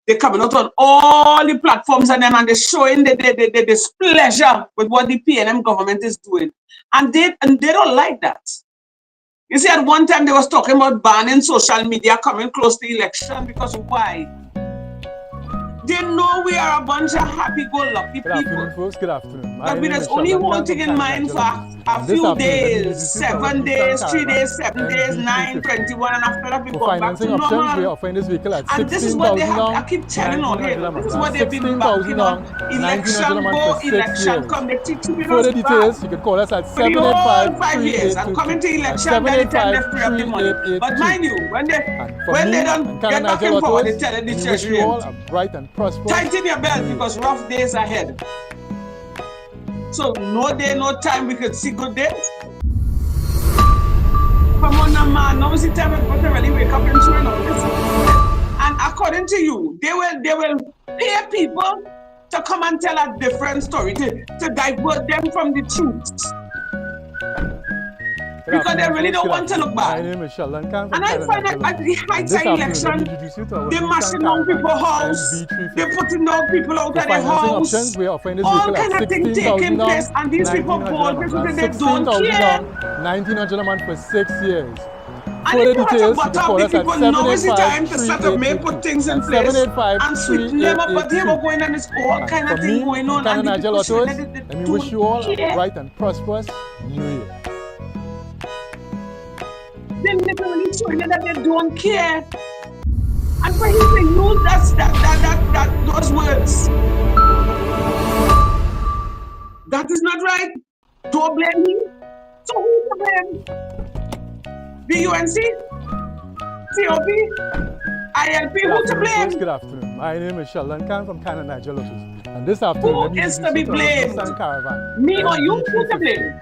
They're coming out on all the platforms and they're showing the displeasure with what the PNM government is doing. And they don't like that. You see, at one time they was talking about banning social media coming close to election because why? They know we are a bunch of happy-go-lucky people. Good afternoon, folks. Good afternoon. But we just only one thing in mind for a few days, 7 days, 3 days, 7 days, 9, 21, and after that we go back to normal. We are offering this vehicle at and this is what they have, I keep telling all here, this is what they've been backing on. Election go, election come, they teach you for the details, you can call us at 785 5 years. I'm coming to election, by the time they free up the money. But mind you, when they don't get back in power, they tell the treasury. Tighten your belt because rough days ahead. So no day, no time we could see good days. Come on now, man. Now is the time we to really wake up and turn on this. And according to you, they will pay people to come and tell a different story, to divert them from the truth. Because they really don't want to look bad. And I find that at the heights of election, they're mashing down people's house, they're putting down people out of their house, all kind of things taking place, and these people bold because they don't care. $1,900 a month for 6 years. And if you have to butt up the people, now is the time to set up, may put things in place and sweeten them up, but they were going on this all kind of thing going on. And the people should let it do. Let me wish you all a bright and prosperous New Year. They're literally showing you that they don't care. And for him to use those words, that is not right. Don't blame him. So who to blame? The UNC? COP? ILP? Who to blame? Good afternoon. My name is Sheldon Khan from Canada, Nigeria. And this afternoon, who is to be blamed? Me or you? Who to blame?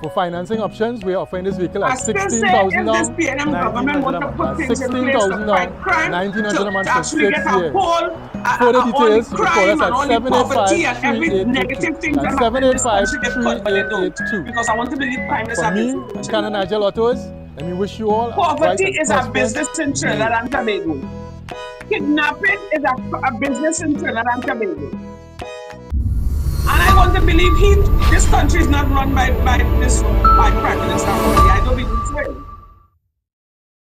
For financing options, we are offering this vehicle at $16,000, $19,000 a month for 6 years. For the details, you can call us at 785-3822. That's 785-3882. Because I want to believe crime is for me and Canada Nigeria Autos, let me wish you all poverty is a business in Trinidad and Tobago. Kidnapping is a business in Trinidad and Tobago. And I want to believe this country is not run by Prime Minister Rowley. I don't believe so.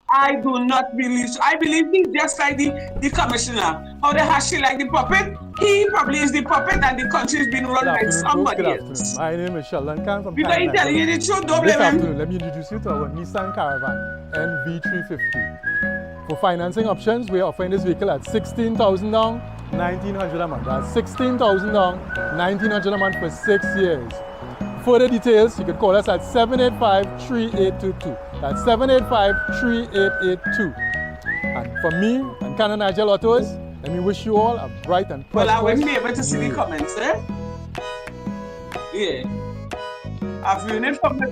I do not believe so. I believe he's just like the commissioner. How the hashi like the puppet? He probably is the puppet and the country is being run by somebody else. My name is Sheldon Khan from Canada. Because telling you the truth, don't this blame afternoon, let me introduce you to our Nissan Caravan NV350. For financing options, we are offering this vehicle at $16,000 down, $1,900 a month. That's $16,000 down, $1,900 a month for 6 years. Further details, you can call us at 785-3822. That's 785-3882. And for me and Canada Nigeria Autos, let me wish you all a bright and prosperous. Well, I wouldn't be able to see the comments, eh? Yeah. I've viewed it from the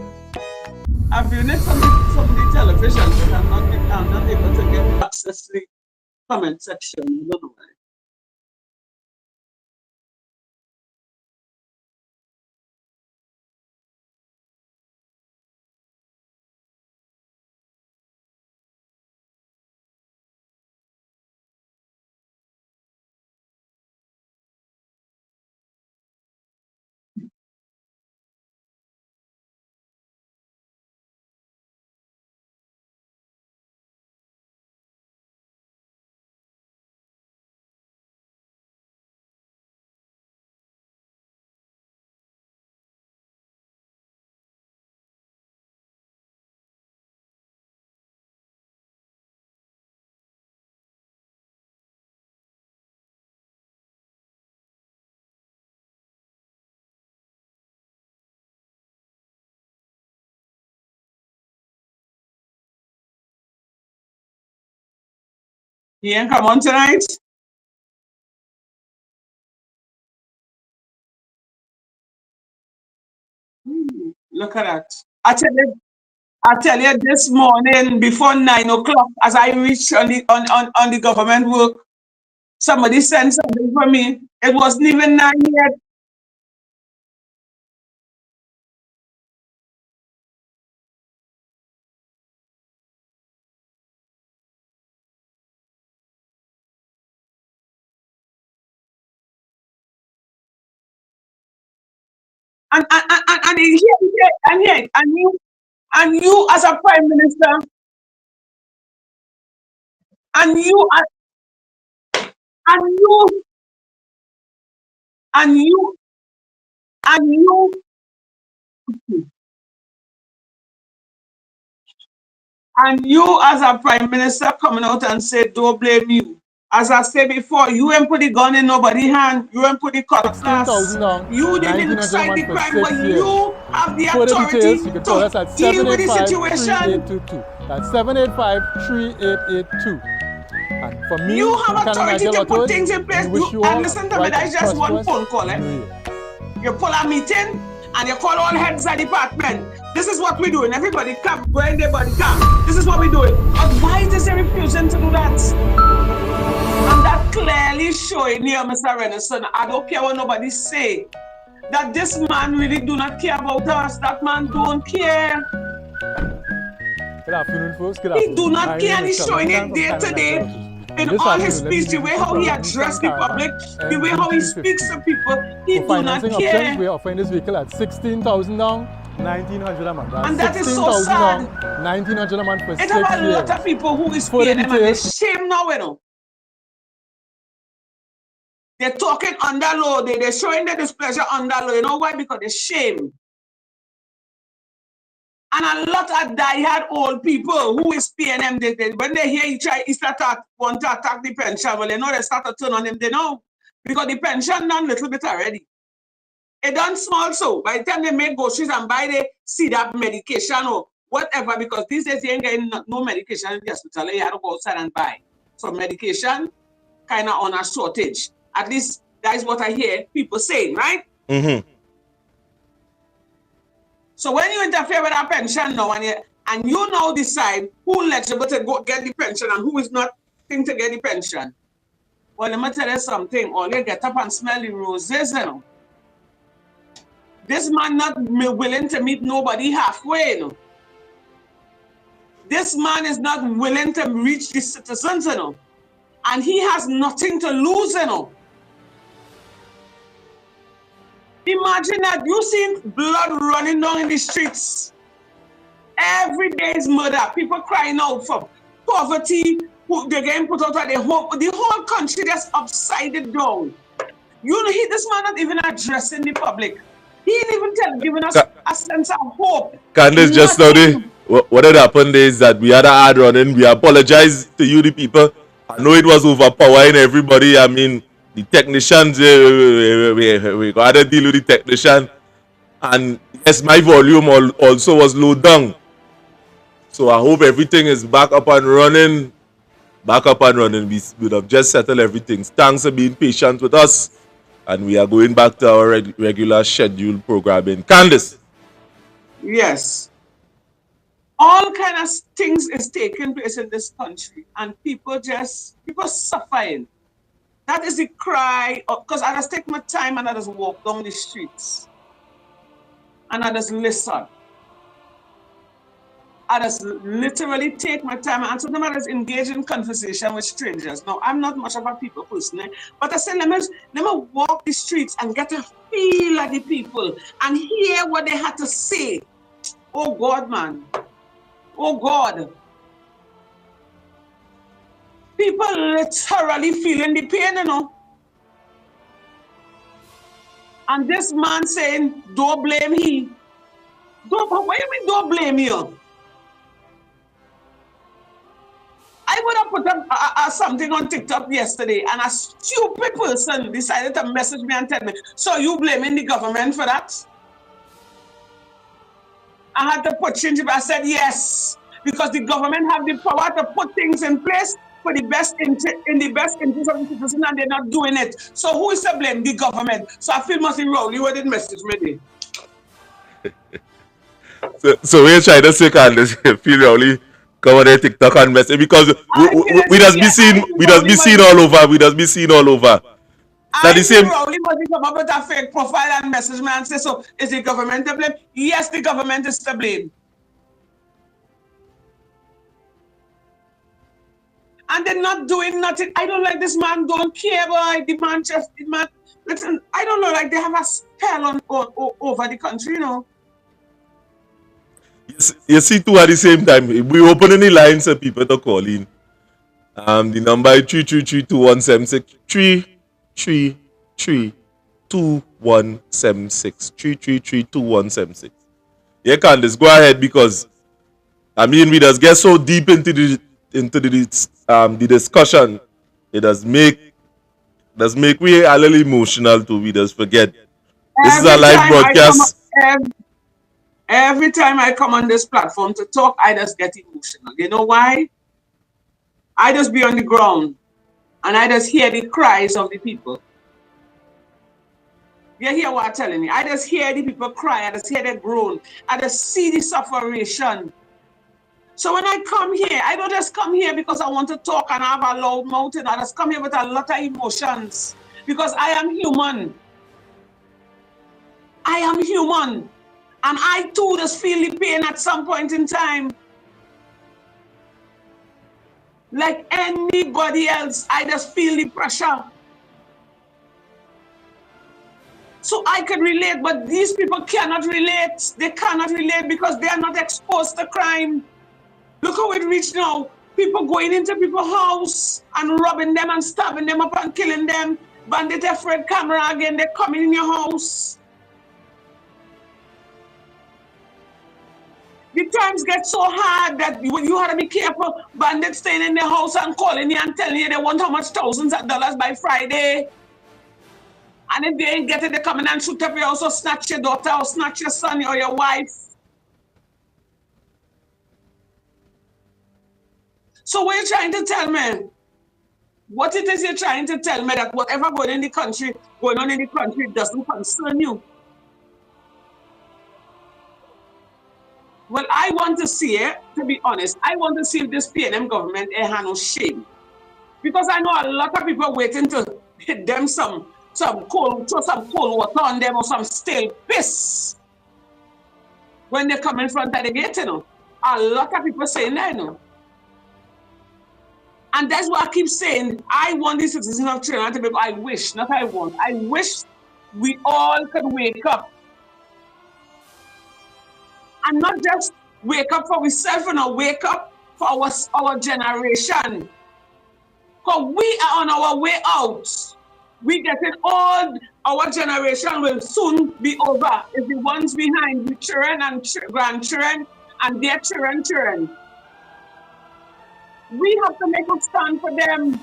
television, but I'm not able to get access to the comment section. I don't know why. He ain't come on tonight? Look at that. I tell you this morning before 9 o'clock, as I reached on the government work, somebody sent something for me. It wasn't even 9 yet. And you as a prime minister, and you as a prime minister coming out and say, don't blame you. As I said before, you ain't put the gun in nobody's hand. You ain't put the cutlass. You didn't incite the crime, but you have the authority to deal with the situation. That's 785-3882. And for me, you have authority to put things in place. And listen to me, that's just one phone call. You pull a meeting and you call all heads of department. This is what we're doing. Everybody come, bring everybody come. This is what we're doing. But why is they refusing to do that? And that clearly showing here, Mr. Renison, I don't care what nobody say, that this man really do not care about us. That man don't care. Good afternoon, folks. Good afternoon. He do not care, and he's showing it day to day. In all his speech, the way how he addresses the public, the way how he speaks to people, he do not care. We are offering this vehicle at $16,000 down, $1,900 a month. And that is so sad. $1,900 a month for 6 years. It's about a lot of people who is paying them, and they're shame now, you know. They're talking under law. They're showing their displeasure under law. You know why? Because they're shame. And a lot of diehard old people who is paying them, when they hear he want to attack the pension, well, they know they start to turn on him, they know. Because the pension done little bit already. It done small so. By the time they make groceries and buy the CDAP medication or whatever, because these days you ain't getting no medication in the hospital, you have to go outside and buy. So medication kind of on a shortage. At least that is what I hear people saying, right? Mm-hmm. So when you interfere with our pension now and you now decide who eligible to go get the pension and who is not think to get the pension, well, let me tell you something. All you get up and smell the roses, you know. This man not willing to meet nobody halfway, you know. This man is not willing to reach the citizens, you know. And he has nothing to lose, you know. Imagine that you see blood running down in the streets. Every day is murder. People crying out for poverty. They're getting put out of their home. The whole country just upside down. This man not even addressing the public. He didn't even giving us a sense of hope. Candice, just now, what had happened is that we had a hard running. We apologize to you, the people. I know it was overpowering everybody. I mean, the technicians, we got to deal with the technician. And yes, my volume also was low down. So I hope everything is back up and running. We would have just settled everything. Thanks for being patient with us. And we are going back to our regular scheduled programming. Candice. Yes. All kind of things is taking place in this country. And people suffering. That is the cry. Because I just take my time and I just walk down the streets. And I just listen. I just literally take my time and sometimes I just engage in conversation with strangers. Now, I'm not much of a people person, but I say, let me walk the streets and get a feel of the people and hear what they had to say. Oh God, man. Oh God. People literally feeling the pain, you know. And this man saying, don't blame he. Why you mean don't blame you? I would have put up something on TikTok yesterday and a stupid person decided to message me and tell me, so you blaming the government for that? I had to change it. I said yes, because the government have the power to put things in place for the best interest of the citizen and they're not doing it. So who is to blame? The government. So I feel must be Rowley who didn't message me. So we're trying to say, Candice, feel Rowley come on their TikTok and message because we just be seen all over. We just be seen all over. I the same. Rowley must come up with a fake profile and message me and say, so is the government to blame? Yes, the government is to blame. And they're not doing nothing. I don't like this man, don't care, boy. The man, listen, I don't know, like they have a spell over the country, you know. You see, two at the same time. We open any lines for people to call in. The number is 333-2176. 333-2176. 333-2176. Yeah, Candice, go ahead because I mean we just get so deep into the discussion. It does make we a little emotional too. We just forget. This is a live broadcast. Every time I come on this platform to talk, I just get emotional. You know why? I just be on the ground and I just hear the cries of the people. You hear what I'm telling you? I just hear the people cry. I just hear them groan. I just see the suffering. So when I come here, I don't just come here because I want to talk and have a loud mouth. I just come here with a lot of emotions because I am human. I am human. And I too just feel the pain at some point in time. Like anybody else, I just feel the pressure. So I can relate, but these people cannot relate. They cannot relate because they are not exposed to crime. Look how it reached now. People going into people's house and robbing them and stabbing them up and killing them. Bandit afraid camera again, they're coming in your house. The times get so hard that you have to be careful. Bandits staying in their house and calling you and telling you they want how much thousands of dollars by Friday. And if they ain't get it, they come in and shoot up your house or snatch your daughter or snatch your son or your wife. So what are you trying to tell me? What it is you're trying to tell me that whatever going on in the country doesn't concern you? Well, I want to see it, to be honest. I want to see if this PNM government has no shame. Because I know a lot of people waiting to hit them some cold water on them or some stale piss when they come in front of the gate, you know. A lot of people saying that, you know. And that's what I keep saying. I want the citizens of Trinidad to be, I wish, not I want. I wish we all could wake up. And not just wake up for ourselves, and wake up for our generation. Because we are on our way out. We getting old. Our generation will soon be over. It's the ones behind, the children and grandchildren and their children. We have to make a stand for them.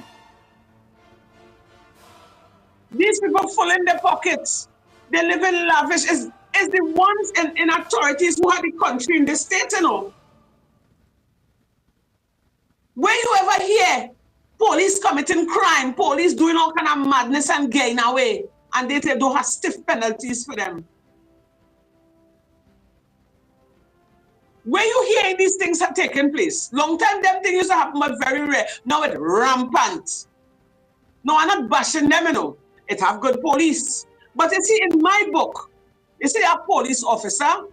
These people full in their pockets. They live in lavish. Is the ones in authorities who have the country in the state, you know. When you ever hear police committing crime, police doing all kind of madness and getting away, and they don't have stiff penalties for them. When you hear these things have taken place, long time them things used to happen, but very rare. Now it's rampant. No, I'm not bashing them, you know. It have good police. But you see, in my book, you see a police officer,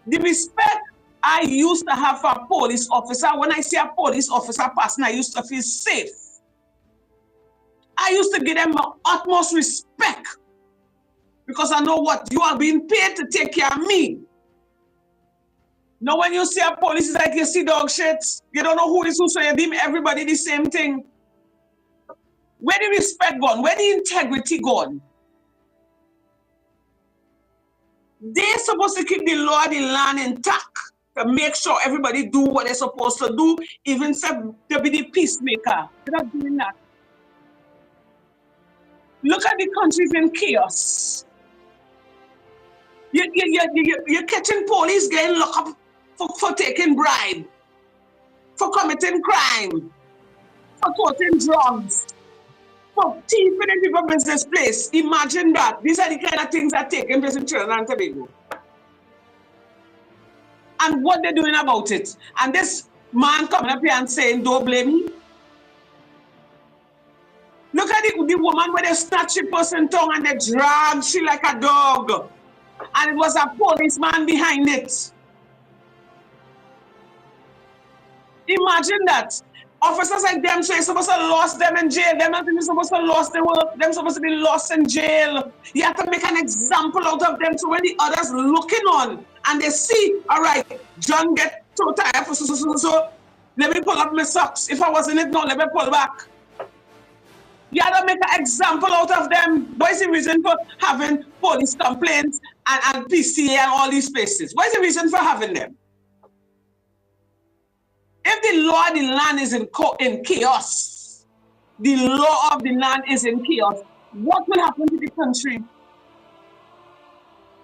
the respect I used to have for a police officer, when I see a police officer passing, I used to feel safe. I used to give them my utmost respect because I know what, you are being paid to take care of me. Now when you see a police, it's like you see dog shit. You don't know who is who, so you deem everybody the same thing. Where the respect gone? Where the integrity gone? They're supposed to keep the law and the land intact to make sure everybody do what they're supposed to do, even if they be the peacemaker. They're not doing that. Look at the countries in chaos. You're catching police getting locked up for taking bribe, for committing crime, for toting drugs, for thieving in people's business place. Imagine that. These are the kind of things that are taking place in Trinidad and Tobago. And what they're doing about it. And this man coming up here and saying, don't blame me. Look at the woman where they snatch a person tongue and they drag she like a dog. And it was a policeman behind it. Imagine that. Officers like them, so you're supposed to lost them in jail. Them not even supposed to lost their work. Them supposed to be lost in jail. You have to make an example out of them so when the others looking on and they see, all right, John get so tired for so let me pull up my socks. If I was in it, no, let me pull back. You have to make an example out of them. What is the reason for having police complaints and PCA and all these places? What is the reason for having them? If the law of the land is in chaos, the law of the land is in chaos, what will happen to the country?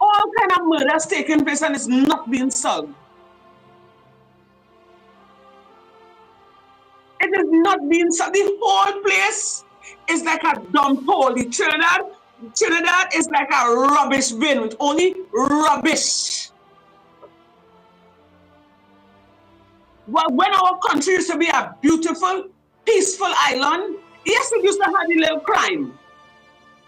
All kind of murders taking place and it's not being solved. It is not being solved. The whole place is like a dump hole. The Trinidad is like a rubbish bin with only rubbish. Well, when our country used to be a beautiful, peaceful island, yes, it used to have a little crime.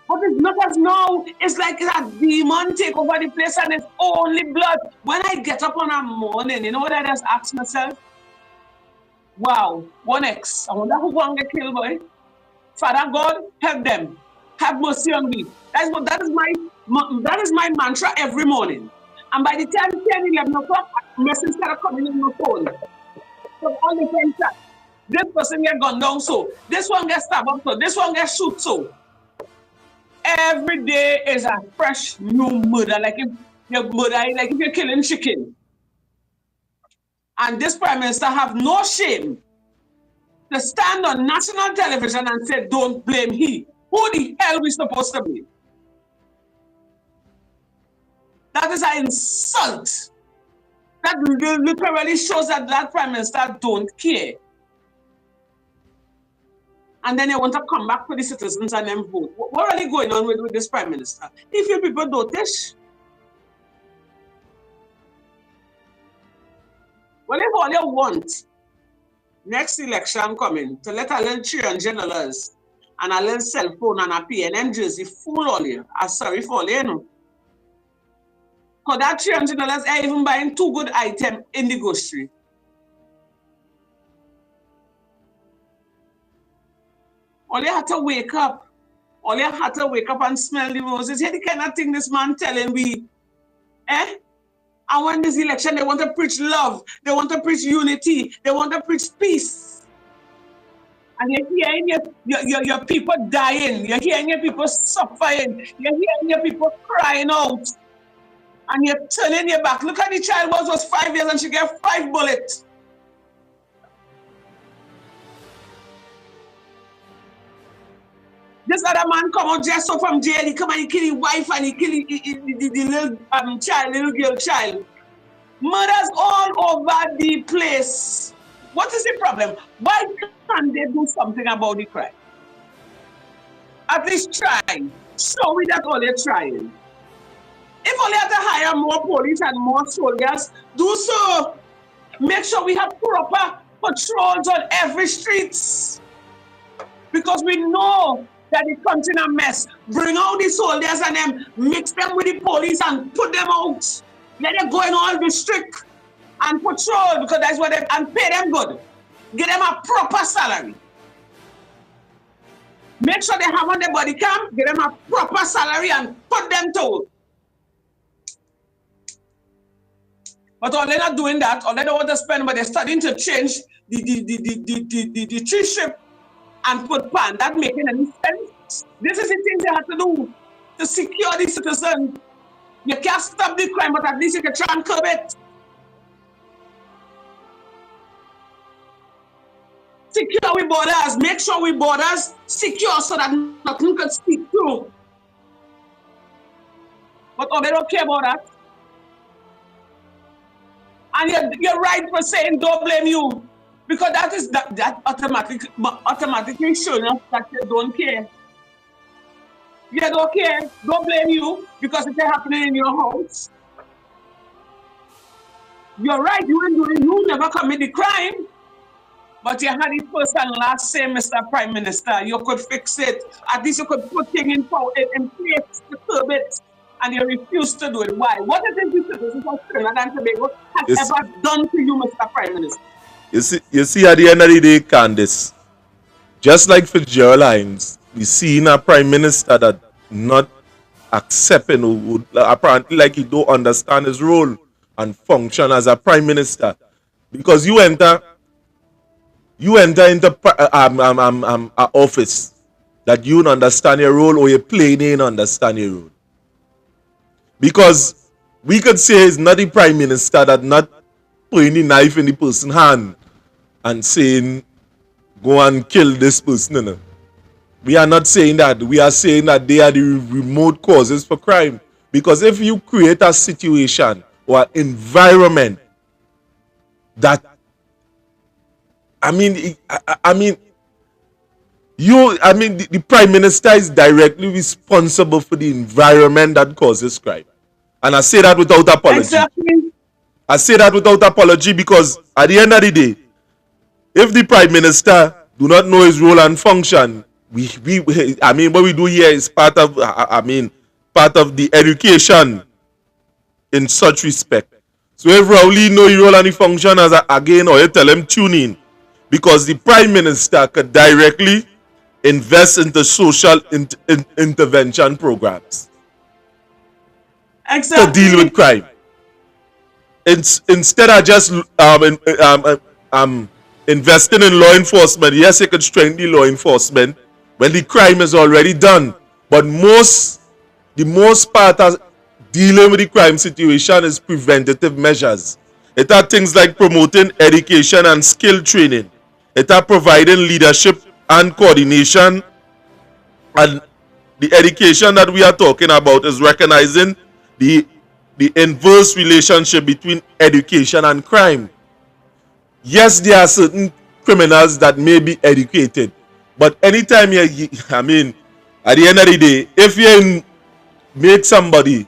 But it's not as now. It's like a demon take over the place and it's only blood. When I get up on a morning, you know what I just ask myself? Wow, 1X. I wonder who won't get killed, boy. Father God, help them. Have mercy on me. That is my mantra every morning. And by the time 10, 11 o'clock, messages start coming in my phone. So all the time, this person get gunned down so. This one gets stabbed up so. This one gets shoot so. Every day is a fresh new murder. Like if you're killing chicken. And this Prime Minister have no shame to stand on national television and say, don't blame he. Who the hell we supposed to blame? That is an insult. That literally shows that that Prime Minister don't care. And then they want to come back to the citizens and then vote. What really going on with this Prime Minister? If you people notice, well, if all you want, next election coming, to let a little $300 and a little cell phone and a PNN jersey fool all you, I'm sorry for all you know. Because that $300 are even buying 2 good items in the grocery. All you had to wake up. All you had to wake up and smell the roses. Hear the kind of thing this man telling we. And when this election, they want to preach love. They want to preach unity. They want to preach peace. And you're hearing your people dying. You're hearing your people suffering. You're hearing your people crying out. And you're turning your back. Look at the child was 5 years and she got 5 bullets. This other man come out just so from jail. He come and he kill his wife and he kill the little child, little girl child. Murders all over the place. What is the problem? Why can't they do something about the crime? At least try. Show me that all they're trying. If only have to hire more police and more soldiers, do so. Make sure we have proper patrols on every street. Because we know that the country is a mess. Bring out the soldiers and then mix them with the police and put them out. Let them go in all district and patrol because that's what they and pay them good. Give them a proper salary. Make sure they have on their body cam, give them a proper salary and put them to work. But all they're not doing that, all they don't want to spend, but they're starting to change the tree strip and put pan. That making any sense? This is the thing they have to do to secure the citizen. You can't stop the crime, but at least you can try and curb it. Secure we borders. Make sure we borders secure so that nothing can speak through. But they don't care about that. And you're right for saying don't blame you. Because that automatically shows us that you don't care. You don't care, don't blame you because it's happening in your house. You're right, you never commit the crime. But you had the first and last say, Mr. Prime Minister, you could fix it. At least you could put things in place to curb it. And you refuse to do it. Why? What is the citizens of Trinidad and Tobago has ever done to you, Mr. Prime Minister? You see, at the end of the day, Candice, just like Fitzgerald Hinds, we see a Prime Minister that not accepting or apparently like he don't understand his role and function as a Prime Minister. Because you enter into an office that you don't understand your role or you plain ain't understand your role. Because we could say it's not the Prime Minister that not putting the knife in the person's hand and saying, go and kill this person. No. We are not saying that. We are saying that they are the remote causes for crime. Because if you create a situation or an environment that, the Prime Minister is directly responsible for the environment that causes crime. And I say that without apology. Exactly. I say that without apology because at the end of the day, if the Prime Minister do not know his role and function, what we do here is part of the education in such respect. So if Rowley know his role and his function as again, or you tell him tune in, because the Prime Minister could directly invest into social intervention programs. Exactly. To deal with crime. Instead of just investing in law enforcement, yes, it could strengthen the law enforcement when the crime is already done. But the most part of dealing with the crime situation is preventative measures. It are things like promoting education and skill training. It are providing leadership and coordination. And the education that we are talking about is recognizing the inverse relationship between education and crime. Yes, there are certain criminals that may be educated, but anytime at the end of the day, if you make somebody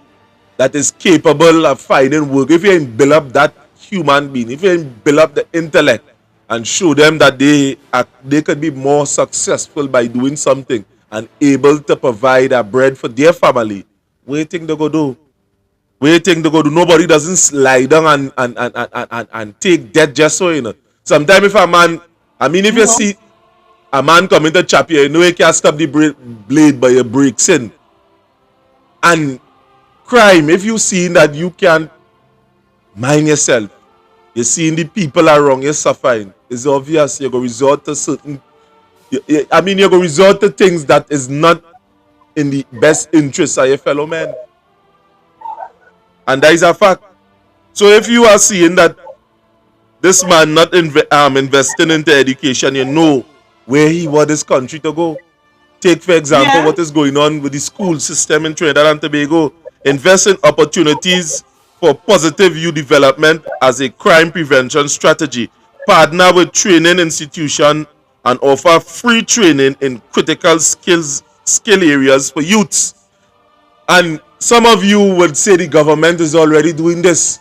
that is capable of finding work, if you build up that human being, if you build up the intellect and show them that they could be more successful by doing something and able to provide a bread for their family, what do you think they go do? What do you think they go do? Nobody doesn't lie down and take debt just so, you know. Sometimes if a man, if you see a man coming to chop you, you know you can't stop the blade by your breaks in. And crime, if you see that you can't mind yourself, you're seeing the people around you suffering, it's obvious you're going to resort to certain, you're going to resort to things that is not in the best interest of your fellow men. And that is a fact. So if you are seeing that this man not investing into education, you know where he want this country to go. Take, for example, what is going on with the school system in Trinidad and Tobago. Invest in opportunities for positive youth development as a crime prevention strategy. Partner with training institutions and offer free training in critical skill areas for youths. And some of you would say the government is already doing this.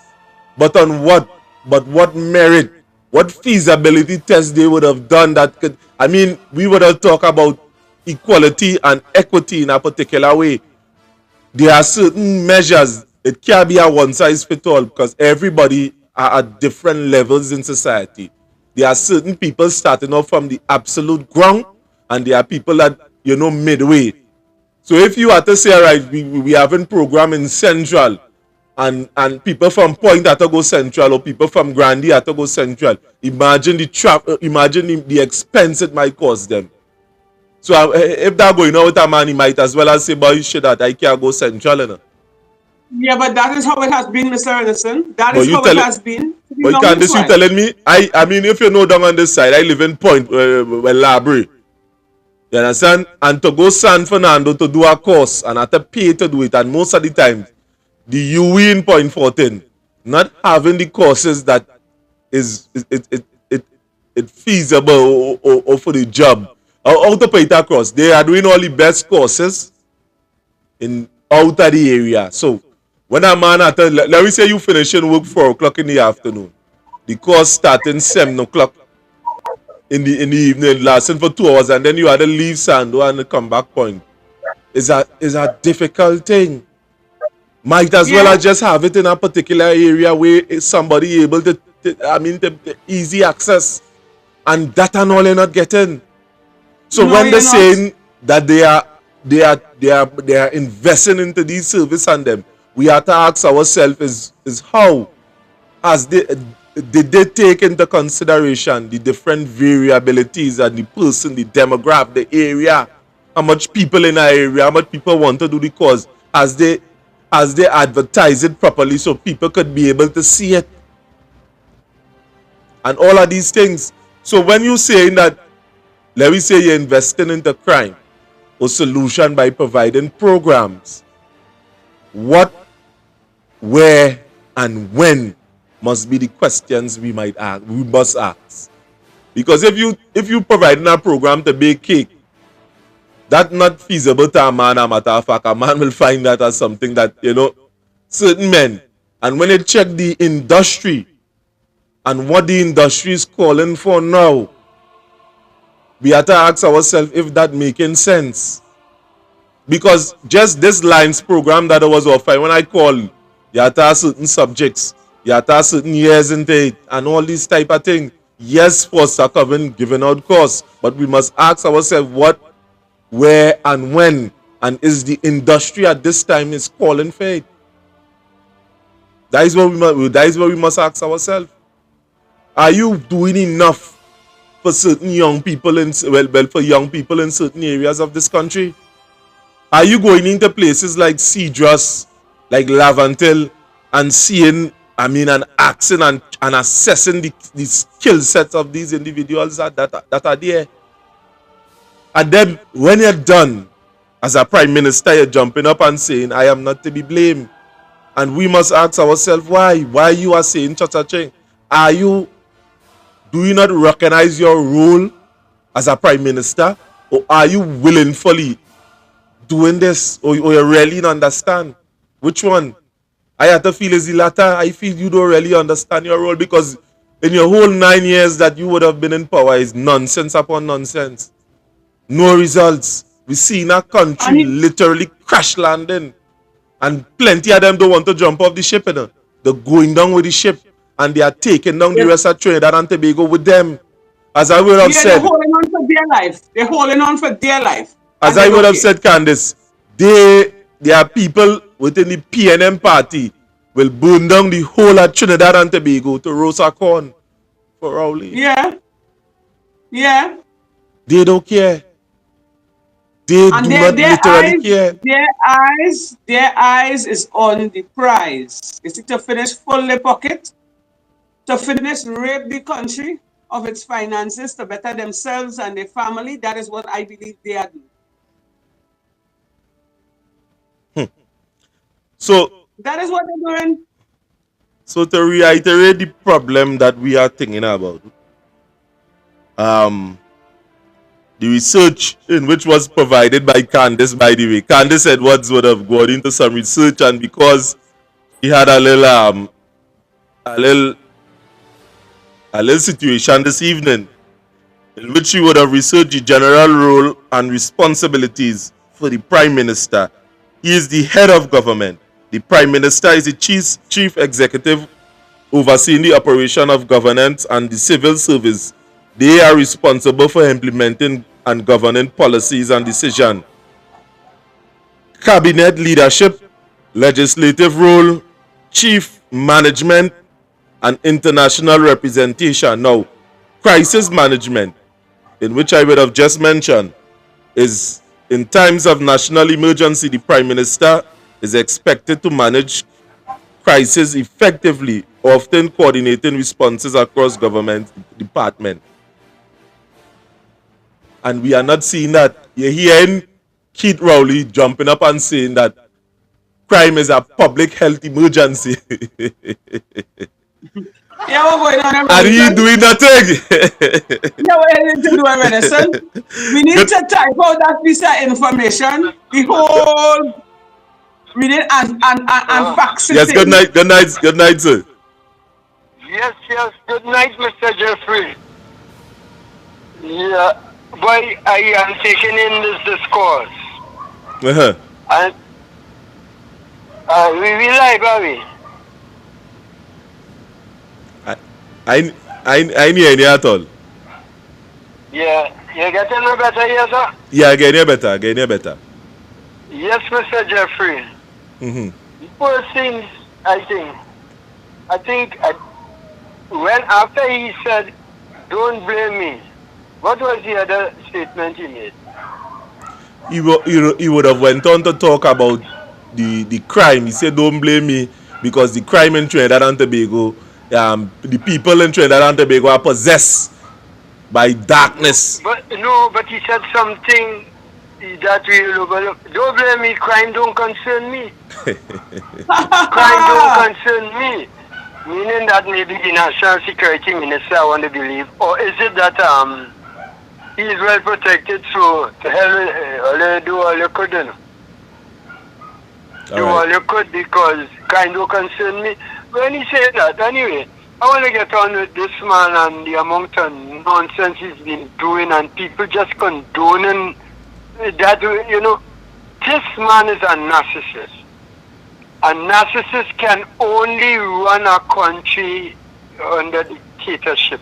But on what? But what merit? What feasibility test they would have done that could, we would have talked about equality and equity in a particular way. There are certain measures. It can't be a one size fits all because everybody are at different levels in society. There are certain people starting off from the absolute ground and there are people that, midway. So if you are to say, all right, we having program in Central and people from Point have to go Central or people from Grandy have to go Central, imagine the expense it might cost them. So if they're going out with a man, he might as well as say, boy, shit, that I can't go Central. You know? Yeah, but that is how it has been, Mr. Anderson. That is how it has been. But Candice, you telling me, if you know down on this side, I live in Point, Labrie. You understand? And to go San Fernando to do a course and have to pay to do it, and most of the time, the UE in Point 14, not having the courses that is feasible or for the job. How to pay it across? They are doing all the best courses out of the area. So when a man let me say you finishing work 4 o'clock in the afternoon, the course starting 7 o'clock in the evening, lasting for 2 hours, and then you had to leave Sando and come back Point. Is a difficult thing. Might as well as just have it in a particular area where somebody able to the easy access, and that and all you're not getting. So no, when they're saying that they are investing into these services and them, we have to ask ourselves is how did they take into consideration the different variabilities and the person, the demographic, the area, how much people in our area, how much people want to do the course, as they advertise it properly so people could be able to see it. And all of these things. So when you're saying that, let me say you're investing into crime or solution by providing programs, what, where, and when must be the questions we must ask. Because if you providing a program to bake cake, that's not feasible to a man. A matter of fact, a man will find that as something that, certain men. And when they check the industry and what the industry is calling for now, we have to ask ourselves if that making sense. Because just this lines program that I was offering, when I called, you have to ask certain subjects, you have to ask certain years into it, and all these type of things. Yes, posts are giving out course, but we must ask ourselves what, where, and when, and is the industry at this time is calling for it. That is what we must ask ourselves. Are you doing enough for certain young people for young people in certain areas of this country? Are you going into places like Cedros, like Lavantil, and seeing I mean, and asking and assessing the skill sets of these individuals that are there. And then when you're done, as a prime minister, you're jumping up and saying, I am not to be blamed. And we must ask ourselves why. Why you are saying such a thing? Do you not recognize your role as a prime minister? Or are you willingly doing this? Or you really don't understand? Which one? I have to feel is the latter. I feel you don't really understand your role, because in your whole 9 years that you would have been in power is nonsense upon nonsense. No results. We see in our country literally crash landing. And plenty of them don't want to jump off the ship. You know? They're going down with the ship and they are taking down the rest of Trinidad and Tobago with them. As I would have said. They're holding on for their life. They're holding on for their life. As I would have said, Candice, there are people within the PNM party will burn down the whole of Trinidad and Tobago to roast a corn for Rowley. Yeah. Yeah. They don't care. They do not literally care. Their eyes is on the prize. Is it to finish full their pocket? To finish rape the country of its finances, to better themselves and their family? That is what I believe they are doing. So that is what they're doing. So to reiterate the problem that we are thinking about, the research in which was provided by Candice, by the way, Candice Edwards would have gone into some research, and because he had a little situation this evening in which he would have researched the general role and responsibilities for the Prime Minister. He is the head of government. The Prime Minister is the chief executive overseeing the operation of governance and the civil service. They are responsible for implementing and governing policies and decisions. Cabinet leadership, legislative role, chief management, and international representation. Now, crisis management, in which I would have just mentioned, is in times of national emergency, the Prime Minister is expected to manage crisis effectively, often coordinating responses across government departments. And we are not seeing that. You're hearing Keith Rowley jumping up and saying that crime is a public health emergency. Yeah, what's going on? And he doing nothing. Yeah, what is to do, medicine? We need to type out that piece of information. The whole reading and faxing. Yes, good night, sir. Yes, good night, Mr. Jeffrey. Yeah, boy, I am taking in this discourse. And we live, are we? I need any at all. Yeah, you getting no better here, sir? Yeah, getting better. Yes, Mr. Jeffrey. The first thing, I think when after he said, "Don't blame me," what was the other statement he made? He would have went on to talk about the crime. He said, "Don't blame me, because the crime in Trinidad and Tobago, the people in Trinidad and Tobago are possessed by darkness." But he said something that we overlook. Don't blame me, crime don't concern me. Crime don't concern me. Meaning that maybe the National Security Minister, I want to believe, or is it that he is well protected, so to hell, do all you could, do all you could, because crime don't concern me. When he said that, anyway, I want to get on with this man and the amount of nonsense he's been doing, and people just condoning that, this man is a narcissist. A narcissist can only run a country under dictatorship.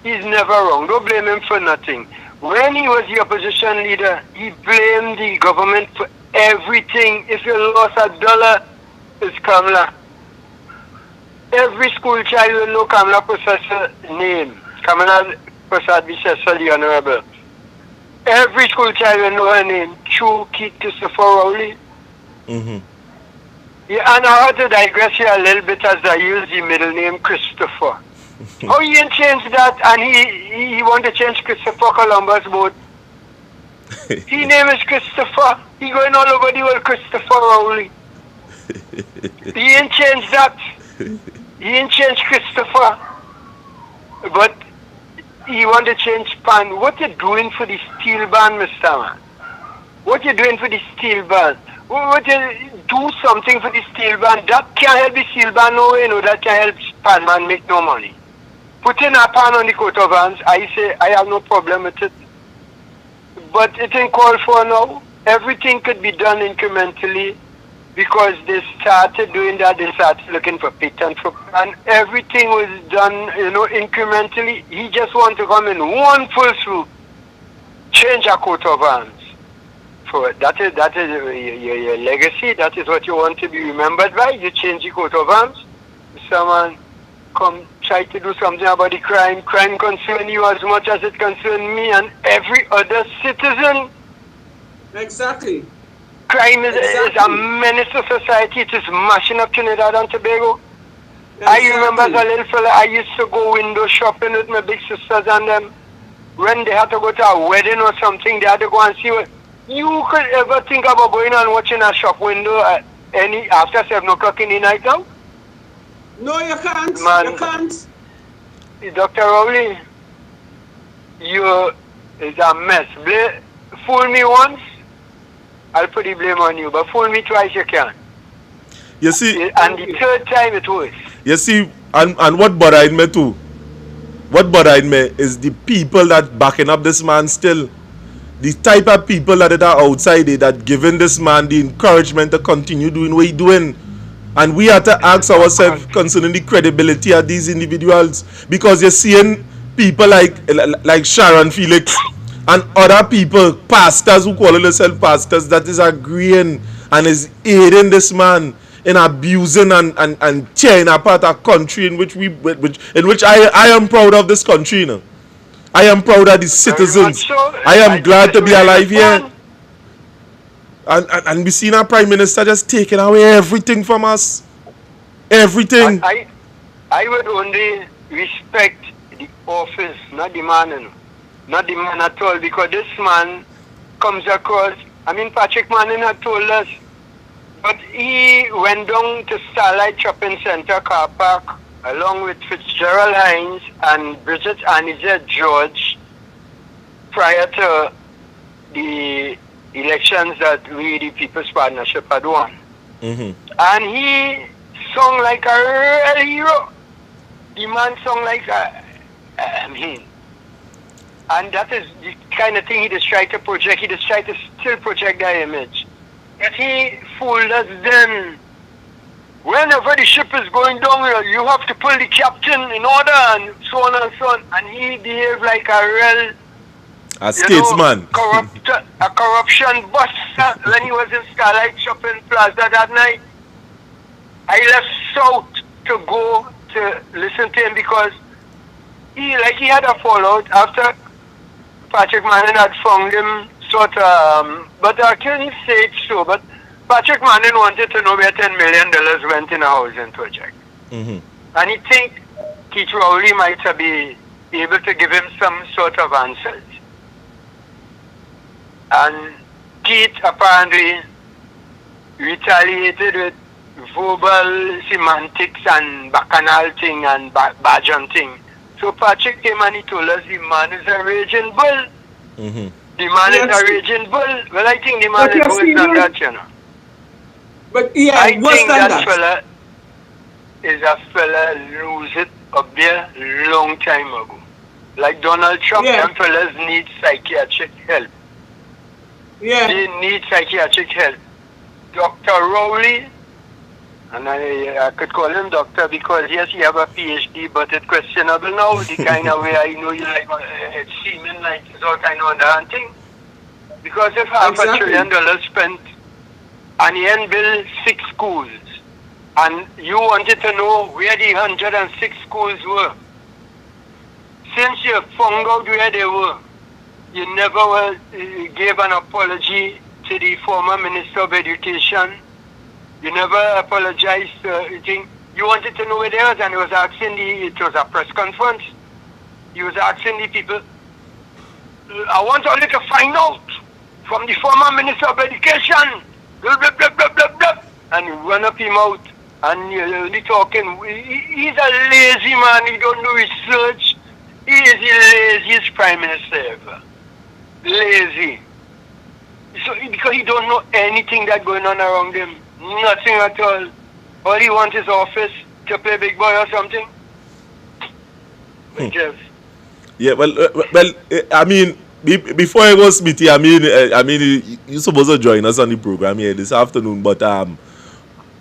He's never wrong. Don't blame him for nothing. When he was the opposition leader, he blamed the government for everything. If you lost $1, it's Kamala. Every school child will know Kamala Processor name. Kamala Prasad Visesa, the Honorable. Every school child will know her name. True Keith Christopher Rowley. Yeah, and I had to digress here a little bit as I use the middle name Christopher. How he didn't change that, and he wanted to change Christopher Columbus boat. His name is Christopher. He going all over the world, Christopher Rowley. He didn't change that. He didn't change Christopher. But he want to change Pan. What you doing for the steel band, Mr. Man? What you doing for the steel band? What you do something for the steel band? That can't help the steel band no way, no. That can help Pan man make no money. Putting a pan on the coat of arms, I say I have no problem with it. But it ain't called for now. Everything could be done incrementally because they started doing that. They started looking for patent for pan. Everything was done, incrementally. He just want to come in one full swoop, change a coat of arms. For that is your legacy. That is what you want to be remembered by. You change the coat of arms. Someone come try to do something about the crime. Crime concerns you as much as it concerns me and every other citizen. Exactly. Crime is a menace to society. It is mashing up Trinidad and Tobago. Exactly. I remember as a little fella, I used to go window shopping with my big sisters and them. When they had to go to a wedding or something, they had to go and see what. You could ever think about going and watching a shop window after 7 o'clock in the night now? No, you can't. Man, you can't. Dr. Rowley, you is a mess. Fool me once, I'll put the blame on you. But fool me twice, you can. You see, and the third time it was. You see, and what bothered me too? What bothered me is the people that backing up this man still. The type of people that are outside there that giving this man the encouragement to continue doing what he's doing. And we have to ask ourselves concerning the credibility of these individuals. Because you're seeing people like Sharon Felix and other people, pastors who call themselves pastors, that is agreeing and is aiding this man in abusing and tearing apart a country in which I am proud of this country, you know. I am proud of the citizens. I am glad to be alive here. And we seen our Prime Minister just taking away everything from us. Everything. I would only respect the office, not the man. Not the man at all. Because this man comes across, Patrick Manning had told us, but he went down to Starlight Shopping Center car park along with Fitzgerald Hinds and Bridget Anizet George prior to the elections that we, the People's Partnership, had won. And he sung like a real hero. The man sung like and that is the kind of thing he just tried to project. He just tried to still project that image. But he fooled us then. Whenever the ship is going down, you have to pull the captain in order and so on and so on. And he behaved like a real statesman. A corruption buster when he was in Starlight Shopping Plaza that night. I left south to go to listen to him because he had a fallout after Patrick Manning had found him but I can't say it so, but Patrick Manning wanted to know where $10 million went in a housing project. And he think Keith Rowley might be able to give him some sort of answers. And Keith apparently retaliated with verbal semantics and bacchanal thing and badge thing. So Patrick came and he told us the man is a raging bull. The man is a raging bull. Well, I think the man is worse than that, you know. But yeah, I think that fella is a fella lose it up there long time ago. Like Donald Trump, them fellas need psychiatric help. They need psychiatric help. Dr. Rowley, and I could call him doctor because yes, he have a PhD, but it's questionable now. The kind of way I know you like it's seeming like it's all kind of underhand thing. Because if $500 billion spent and he ain't built 6 schools, and you wanted to know where the 106 schools were, since you found out where they were, you never gave an apology to the former Minister of Education You never apologized to anything. You wanted to know where they was, and he was asking it was a press conference. He was asking the people, I want only to find out from the former Minister of Education, blah, blah, blah, blah, blah, blah. And run up him out, and you're talking. He's a lazy man, he don't do research. He is the laziest Prime Minister ever. Lazy. So, because he don't know anything that's going on around him. Nothing at all. All he wants is office to play big boy or something. Just. Yeah, well, I mean, before I go, Smithy, I mean, you're supposed to join us on the program here this afternoon, but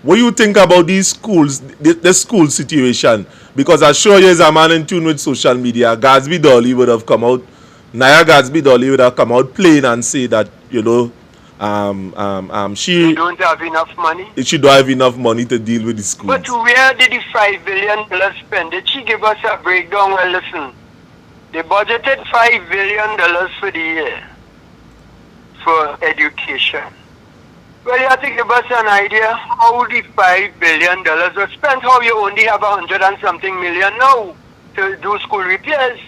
what do you think about these schools, the school situation? Because I'm sure you're a man in tune with social media. Gatsby Dolly would have come out, Naya Gatsby Dolly would have come out plain and say that, you know, she don't have enough money. She don't have enough money to deal with the schools. But where did the $5 billion spend? Did she give us a breakdown? Well, listen, they budgeted $5 billion for the year for education. Well, you have to give us an idea how the $5 billion was spent, how you only have 100 and something million now to do school repairs.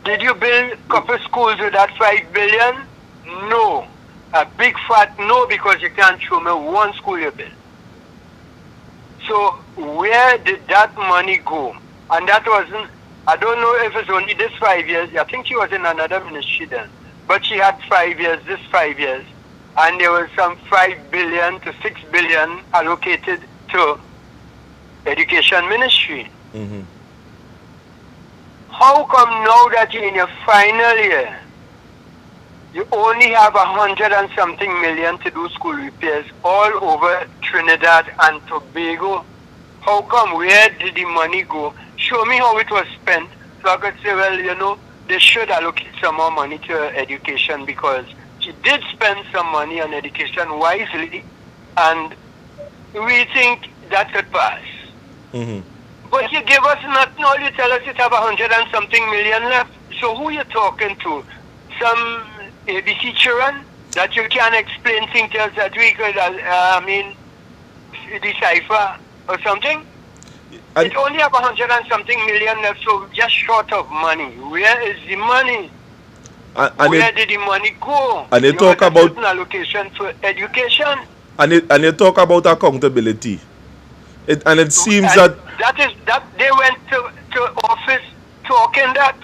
Did you build a couple schools with that $5 billion? No. A big fat no, because you can't show me one school you built. So where did that money go? And that wasn't, I don't know if it's only this 5 years. I think she was in another ministry then. But she had 5 years, this 5 years. And there was some 5 billion to 6 billion allocated to education ministry. Mm-hmm. How come now that you're in your final year, you only have 100 and something million to do school repairs all over Trinidad and Tobago? How come? Where did the money go? Show me how it was spent, so I could say, well, you know, they should allocate some more money to education, because she did spend some money on education wisely, and we think that could pass. Mm-hmm. But you give us nothing, all you tell us you have 100 and something million left. So who you talking to? Some ABC children that you can explain things to us that we could, decipher or something? It only have 100 and something million left, so just short of money. Where is the money? Where did the money go? And they talk about allocation for education. And you talk about accountability. It seems that they went to office talking that.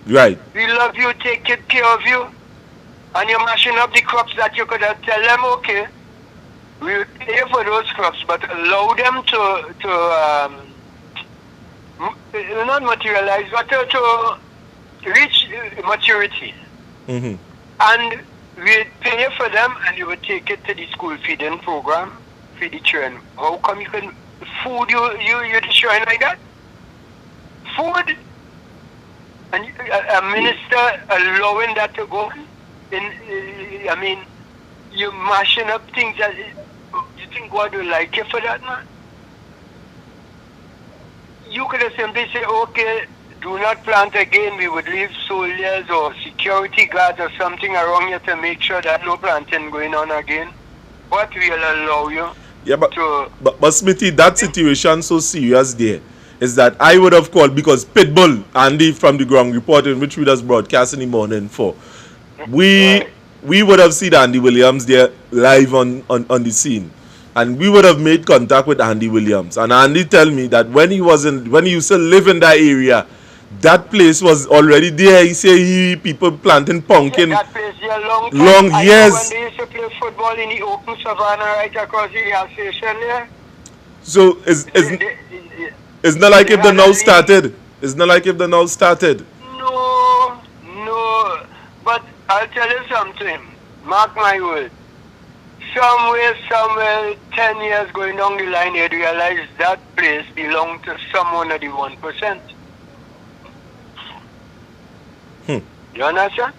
Right. We love you, take good care of you. And you're mashing up the crops that you could have tell them, okay, we'll pay for those crops, but allow them to not materialize, but to reach maturity. Mm-hmm. And we'd pay for them, and you would take it to the school feeding program, feed the children. How come you can food you destroying like that? Food, and a minister allowing that to go in? You're mashing up things that you think God will like you for that, man? You could have simply say, okay, do not plant again. We would leave soldiers or security guards or something around you to make sure that no planting going on again. But we'll allow you. Yeah, but Smithy, that situation so serious there is that I would have called, because Pitbull, Andy from the ground reporting, which we just broadcast in the morning for, we would have seen Andy Williams there live on the scene. And we would have made contact with Andy Williams. And Andy tell me that when he used to live in that area, that place was already there. He say people planting pumpkin. Yeah, that place there long years. When they used to play football in the open savannah right across the gas station there. So it's not like if the now started. It's not like if the now started. No. But I'll tell you something. Mark my word. Somewhere, 10 years going down the line, they realize that place belonged to someone of the 1%. You understand?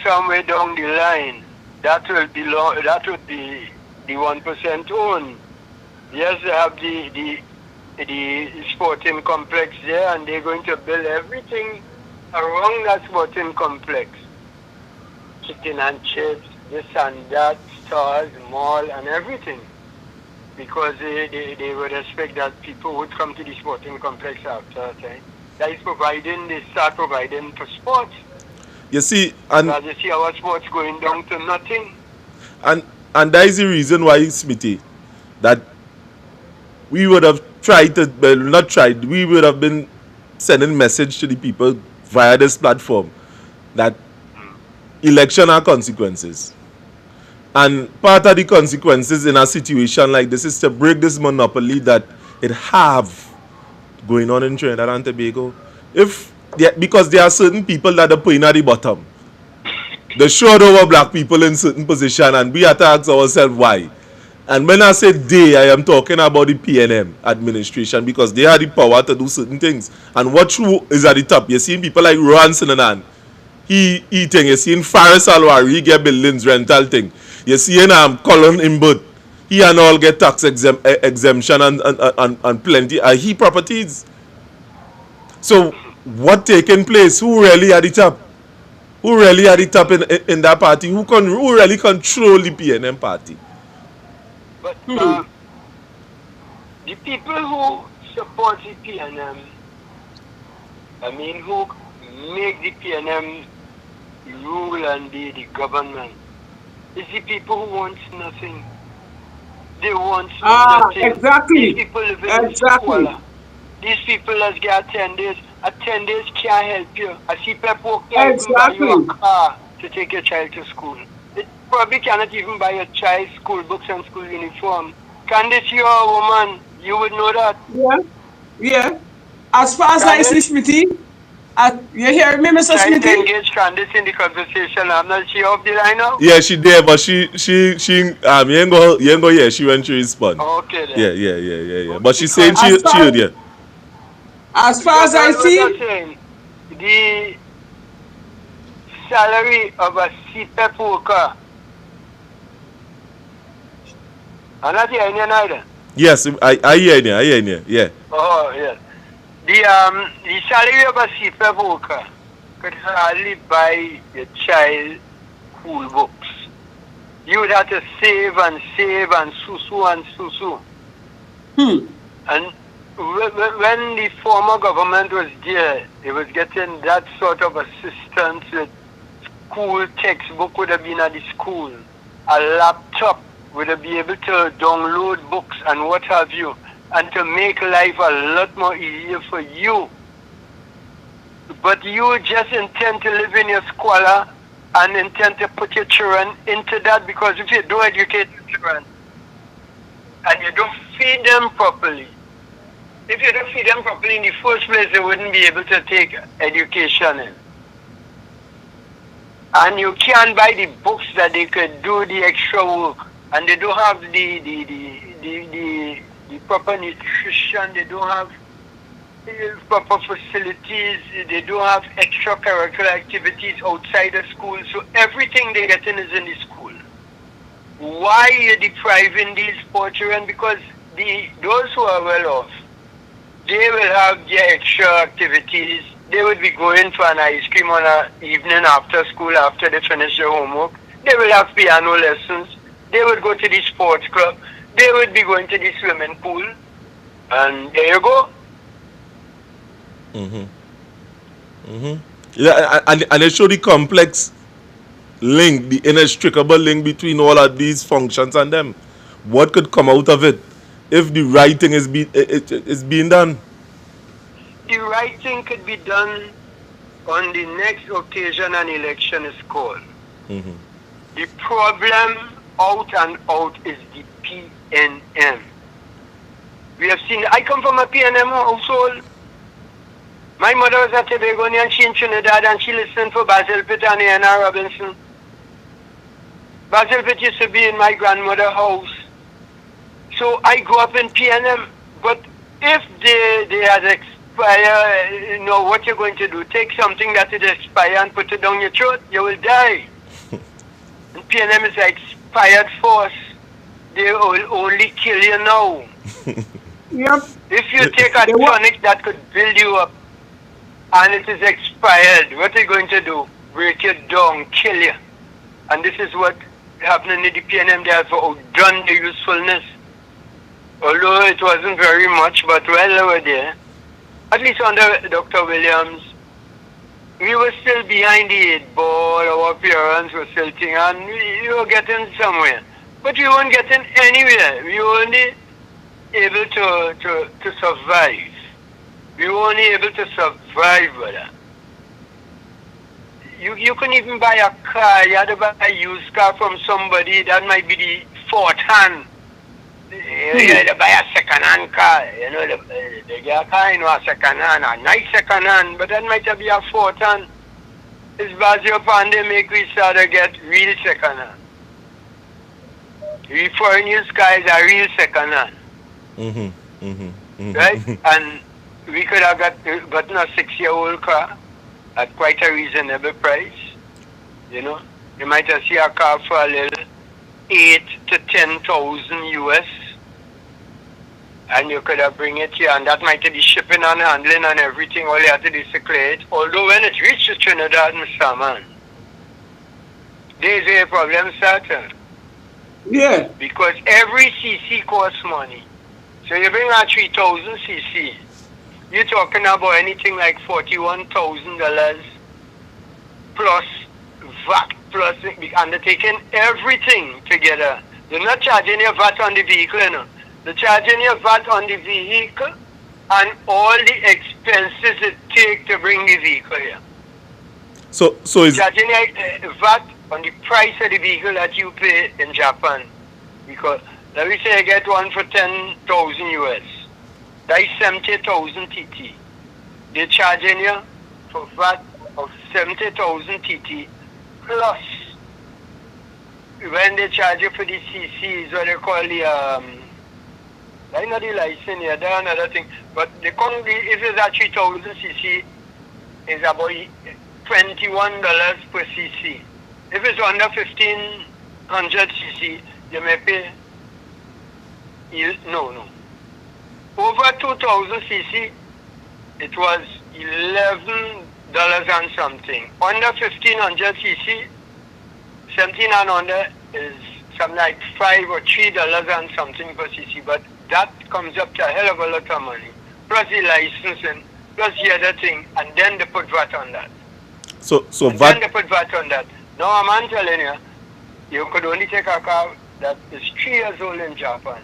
Somewhere down the line, that would be the 1% own. Yes, they have the sporting complex there, and they're going to build everything around that sporting complex. Chicken and chips, this and that, stores, mall, and everything. Because they would expect that people would come to the sporting complex after a time. That is providing, they start providing for sports. You see, and you see our sports going down to nothing. And that is the reason why, Smithy, that we would have tried to, well, not tried, we would have been sending message to the people via this platform that election are consequences. And part of the consequences in a situation like this is to break this monopoly that it have going on in Trinidad and Tobago. Because there are certain people that are playing at the bottom. They showed over black people in certain position, and we have to ask ourselves why. And when I say they, I am talking about the PNM administration, because they have the power to do certain things. And what true is at the top? You're seeing people like Ranson and he eating. You're seeing Faris Alwari, he get buildings, rental thing. You're seeing Colin Imbud, he and all get tax exemption and plenty. He properties. So what taking place? Who really at the top? Who really at the top in that party? Who really control the PNM party? But the people who support the PNM, I mean, who make the PNM rule and be the government, is the people who want nothing. They want nothing. Exactly. These people live in Squalor. These people has got 10 days. At 10 days can't help you. A CPEP can't even buy you a car to take your child to school. It probably cannot even buy your child school books and school uniform. Candice, you're a woman. You would know that. Yeah. Yeah. As far as I see, Smithy, you hear me, Mr. Smithy? Trying to engage Candice in the conversation. I'm not sure of the line now. Yeah, she did, but she you ain't go yeah, she went to respond. Okay then. Yeah. But she's saying she would, yeah. As far as I see, the salary of a CPEP worker, I'm not hearing you either. Yes, I hear you, yeah. Oh, yeah. The salary of a CPEP worker could hardly buy your child school books. You would have to save and susu. And when the former government was there, it was getting that sort of assistance with school textbook would have been at the school. A laptop would have been able to download books and what have you, and to make life a lot more easier for you. But you just intend to live in your squalor and intend to put your children into that, because if you don't educate your children and you don't feed them properly, if you don't feed them properly in the first place, they wouldn't be able to take education in. And you can't buy the books that they could do the extra work. And they don't have the proper nutrition, they don't have proper facilities, they don't have extracurricular activities outside the school. So everything they get in is in the school. Why are you depriving these poor children? Because those who are well off, they will have their extra activities. They would be going for an ice cream on an evening after school after they finish their homework. They will have piano lessons. They would go to the sports club. They would be going to the swimming pool. And there you go. Yeah, and they show the complex link, the inextricable link between all of these functions and them. What could come out of it if the right thing is being done? The right thing could be done on the next occasion an election is called. The problem out and out is the PNM. We have seen, I come from a PNM household. My mother was a Tobagonian and she in Trinidad and she listened for Basil Pitt and A.N.R. Robinson. Basil Pitt used to be in my grandmother's house. So I grew up in PNM. But if they had expired, you know what you're going to do? Take something that is expired and put it down your throat, you will die. And PNM is an expired force. They will only kill you now. Yep. If you take a tonic that could build you up and it is expired, what are you going to do? Break you down, kill you. And this is what happening in the PNM, they have outdone the usefulness. Although it wasn't very much, but well, they were there. At least under Dr. Williams, we were still behind the 8 ball, our parents were still thinking, and we were getting somewhere. But we weren't getting anywhere. We were only able to survive. We were only able to survive, brother. You couldn't even buy a car. You had to buy a used car from somebody that might be the fourth hand. You had to buy a second-hand car. You know, the car, you know, a second-hand, a nice second-hand, but that might be a fourth hand. It's bad your pandemic, we start to get real second-hand. We foreign used car is a real second-hand. Right? And we could have gotten a 6-year-old car at quite a reasonable price. You know, you might have seen a car for a little 8 to 10,000 US, and you could have bring it here, and that might be shipping and handling and everything. All you have to do is to clear it. Although when it reaches Trinidad, Mr. Man, there's a problem starting. Yeah. Because every CC costs money. So you bring a 3,000 CC, you're talking about anything like $41,000 plus VAT, plus undertaking everything together. They're not charging you VAT on the vehicle, you know. They're charging you VAT on the vehicle and all the expenses it takes to bring the vehicle here. So is charging you VAT on the price of the vehicle that you pay in Japan. Because let me say you get one for 10,000 US. That is 70,000 TT. They're charging you for VAT of 70,000 TT plus when they charge you for the CC is what they call the that's not the license here, that's another thing. But they can't be, if it's a 3,000 CC, it's about $21 per CC. If it's under 1,500 CC, you may pay no. Over 2,000 CC, it was $11 and something. Under 1,500 CC, 17 and under is something like $5 or $3 and something per CC. But that comes up to a hell of a lot of money. Plus the licensing, plus the other thing, and then they put VAT on that. So VAT. Then they put VAT on that. Now I'm telling you, you could only take a car that is 3 years old in Japan.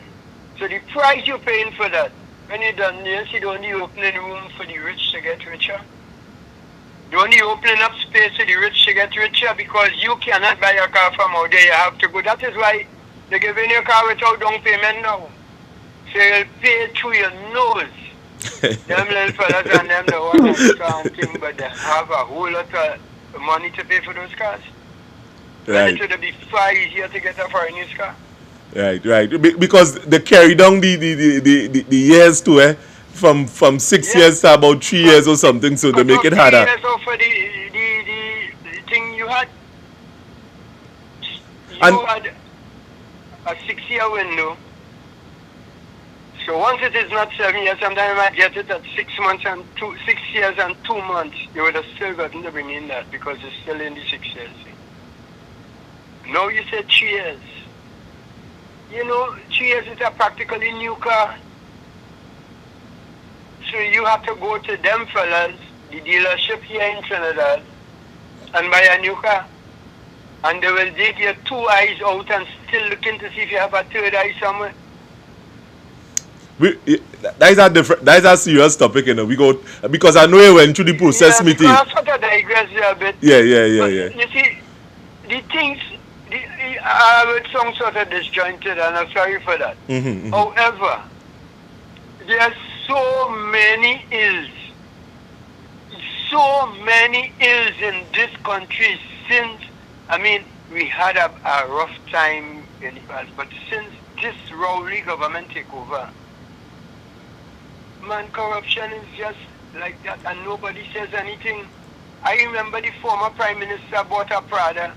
So the price you're paying for that, when you're done, you see the only opening room for the rich to get richer. The only opening up space for the rich to get richer because you cannot buy a car from out there. You have to go. That is why they're giving you a car without down payment now. So you'll pay through your nose. Them little fellas and them, the one can't think, but they have a whole lot of money to pay for those cars. Right. It would be far easier to get a foreign used car. Right. Because they carry down the years to from 6 years to about 3 years or something, so they make it harder. 3 years for the thing you had. You had a 6-year window. So once it is not 7 years, sometimes you might get it at 6 months and 6 years and 2 months. You would have still gotten to bring in that because it's still in the 6 years. Now you said 3 years. You know, 3 years is a practically new car. So you have to go to them fellas, the dealership here in Trinidad, and buy a new car. And they will dig your 2 eyes out and still looking to see if you have a third eye somewhere. That is a serious topic, you know. We go because I know you went through the process meeting. I sort of digress a bit. Yeah. You see, the things I would sound sort of disjointed, and I'm sorry for that. However, there are so many ills in this country since, I mean, we had a rough time in the past, but since this Rowley government took over, man, corruption is just like that, and nobody says anything. I remember the former Prime Minister bought a Prada.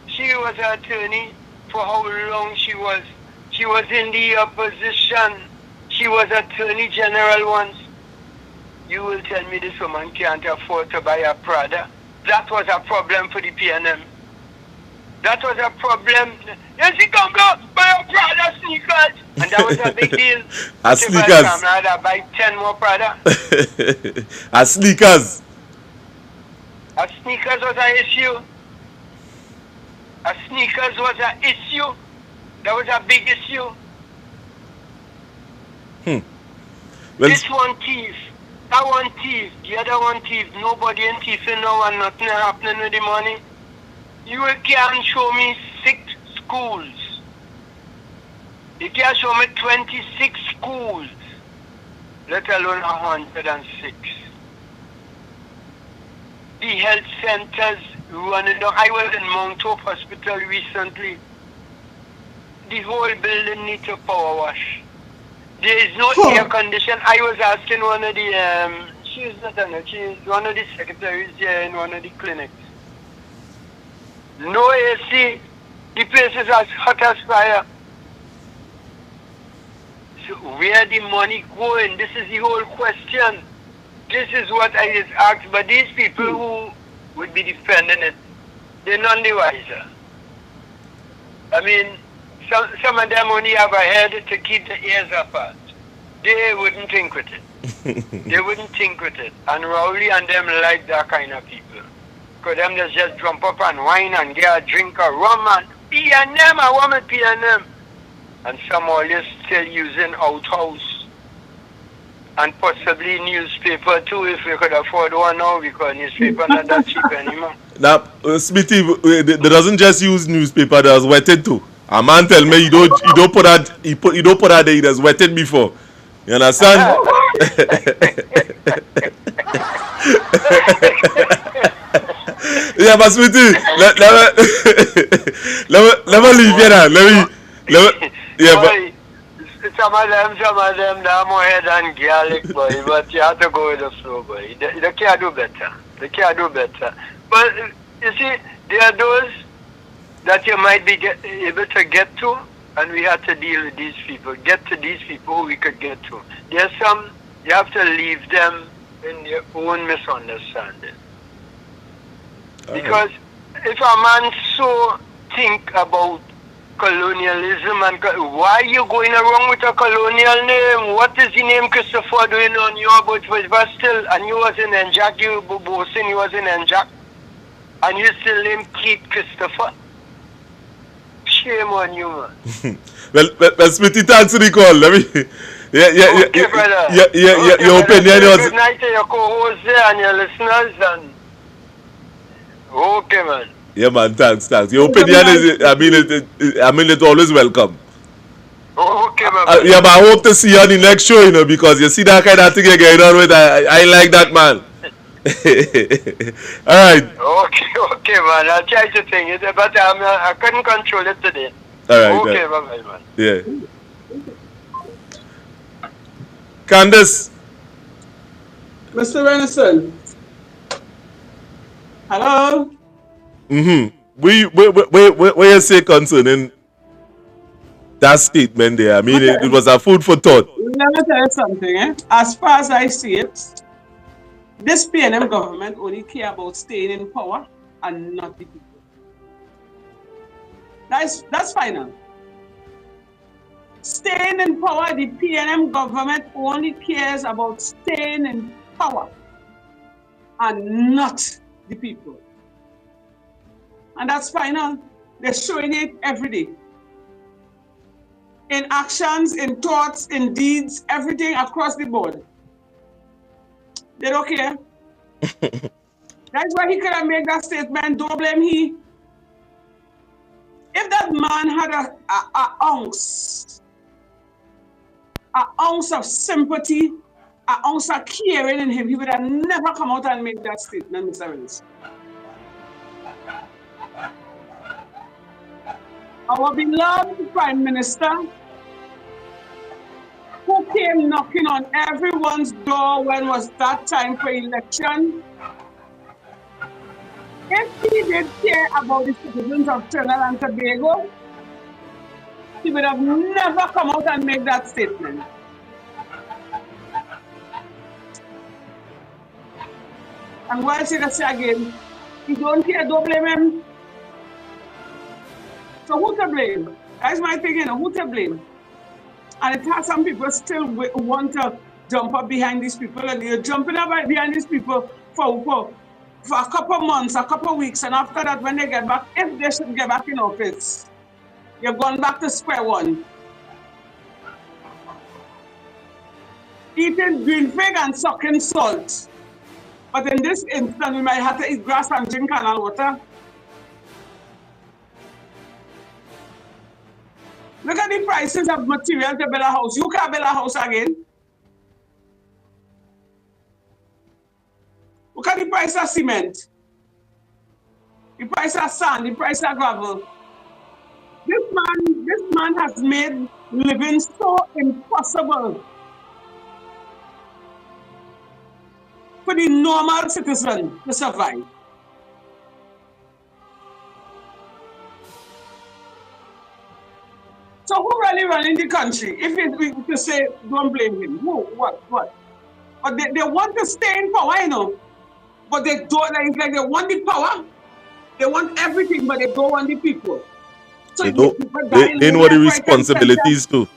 She was an attorney for how long she was. She was in the opposition. She was Attorney General once. You will tell me this woman can't afford to buy a Prada. That was a problem for the PNM. That was a problem. Yes, he come go buy a Prada sneakers. And that was a big deal. A sneakers. I buy 10 more Prada. A sneakers. A sneakers was an issue. A sneakers was an issue. That was a big issue. Well, this one thief, that one thief, the other one thief, nobody in thieving now and nothing happening with the money. You can't show me 6 schools. You can't show me 26 schools, let alone 106. The health centers running down. I was in Mount Hope Hospital recently. The whole building needs a power wash. There is no air condition. I was asking one of the, she's one of the secretaries here in one of the clinics. No AC. The place is as hot as fire. So where the money going? This is the whole question. This is what I just asked. But these people who would be defending it, they're none the wiser. I mean, some of them only have a head to keep the ears apart. They wouldn't think with it. They wouldn't think with it. And Rowley and them like that kind of people. Because them just jump up and whine and get a drink of rum and P&M, a woman P&M. And some always still using outhouse. And possibly newspaper too, if we could afford one now, because newspaper not that cheap anymore. Now, Smithy, they doesn't just use newspaper, there's wetted too. A man tell me you don't put that there, it has wetted before. You understand? Yeah, but Smithy, let me leave here now. Yeah, but some of them, they're more head and garlic, boy, but you have to go with the flow, boy. They can't do better. They can't do better. But you see, there are those that you might be able to get to, and we have to deal with these people, get to these people who we could get to. There's some, you have to leave them in their own misunderstanding. Because if a man so think about colonialism and why are you going around with a colonial name? What is the name Christopher doing on your boat? But still, and you was in Njak, you boasting you was in Njak, and you still name Keith Christopher. Shame on you, man. well, Smithy, thanks for the call. Let me. Okay, brother. Your opinion was. Good night to your co-hosts there and your listeners. And okay, man. Yeah, man. Thanks. Your opinion is. I mean, it's always welcome. Okay, man. Yeah, but I hope to see you on the next show, you know, because you see that kind of thing you're going on with. I like that, man. All right. Okay, man. I'll try to think it, but I couldn't control it today. All right. Okay, bye, man. Yeah. Candice. Mr. Renison. Hello. What you say concerning that statement there? I mean, it was a food for thought. Let me tell you something. As far as I see it, this P&M government only care about staying in power and not the people. That's final. Staying in power, the P&M government only cares about staying in power and not the people. And that's final. They're showing it every day. In actions, in thoughts, in deeds, everything across the board. They don't care. That's why he could have made that statement, don't blame he. If that man had an ounce of sympathy, an ounce of caring in him, he would have never come out and make that statement, Mr. Evans. Our beloved Prime Minister, who came knocking on everyone's door when was that time for election, if he did care about the citizens of Trinidad and Tobago, he would have never come out and make that statement. And while I say that again, he don't care, don't blame him. So who to blame? That's my thing, who to blame? And it has some people still want to jump up behind these people, and you're jumping up behind these people for a couple of months, a couple of weeks, and after that, when they get back, if they should get back in office, you're going back to square one. Eating green fig and sucking salt. But in this instance, we might have to eat grass and drink canal water. Look at the prices of material to build a house. You can't build a house again. Look at the price of cement, the price of sand, the price of gravel. This man has made living so impossible for the normal citizen to survive. So who really running the country? If we to say, don't blame him. Who? What? But they want to stay in power, But they don't, like they want the power. They want everything, but they don't want the people. So they know the responsibilities too.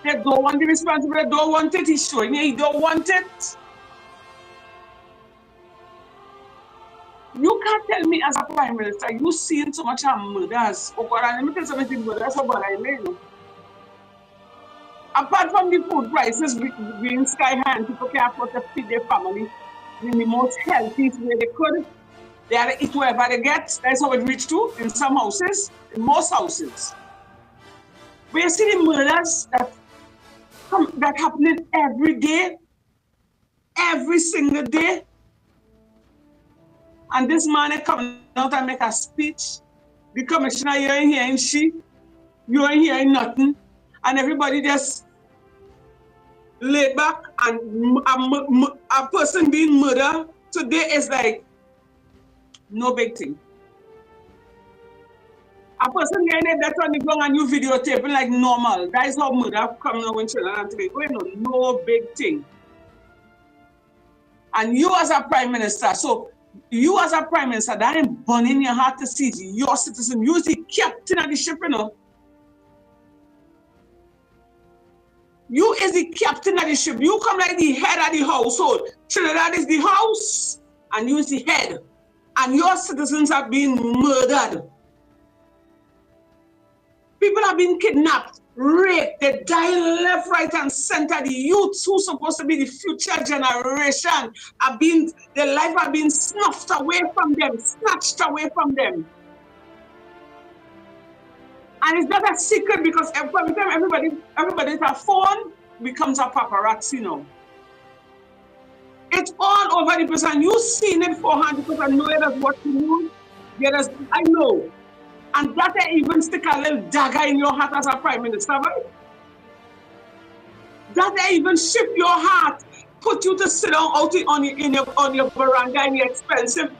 They don't want the responsibility. They don't want it. He's showing you. He don't want it. You can't tell me as a prime minister, you seen so much murders. Oh God, let me tell you something, murders for God, I know. Apart from the food prices being sky high and people can't afford to feed their family in the most healthy way they could, they have to eat whatever they get. That's how it reached to in some houses, in most houses. But you see the murders that happening every day, every single day. And this man is coming out and make a speech. The commissioner, you ain't hearing shit. You ain't hearing nothing. And everybody just lay back, and a person being murdered today is like no big thing. A person getting death on the ground and you videotaping like normal. That is how murder coming out in Trinidad today. No big thing. And you as a prime minister, so you as a prime minister, that ain't burning your heart to see your citizen. You the captain of the ship, You is the captain of the ship. You come like the head of the household. Trinidad is the house, and you is the head. And your citizens are being murdered. People are being kidnapped, raped, they die left, right, and center. The youths who are supposed to be the future generation their life are being snuffed away from them, snatched away from them. And it's not a secret because every time everybody with a phone becomes a paparazzi. It's all over the place, and you've seen it beforehand because I know it as what you do. I know. And that even stick a little dagger in your heart as a prime minister, right? That even shift your heart, put you to sit down out on your veranda in your expensive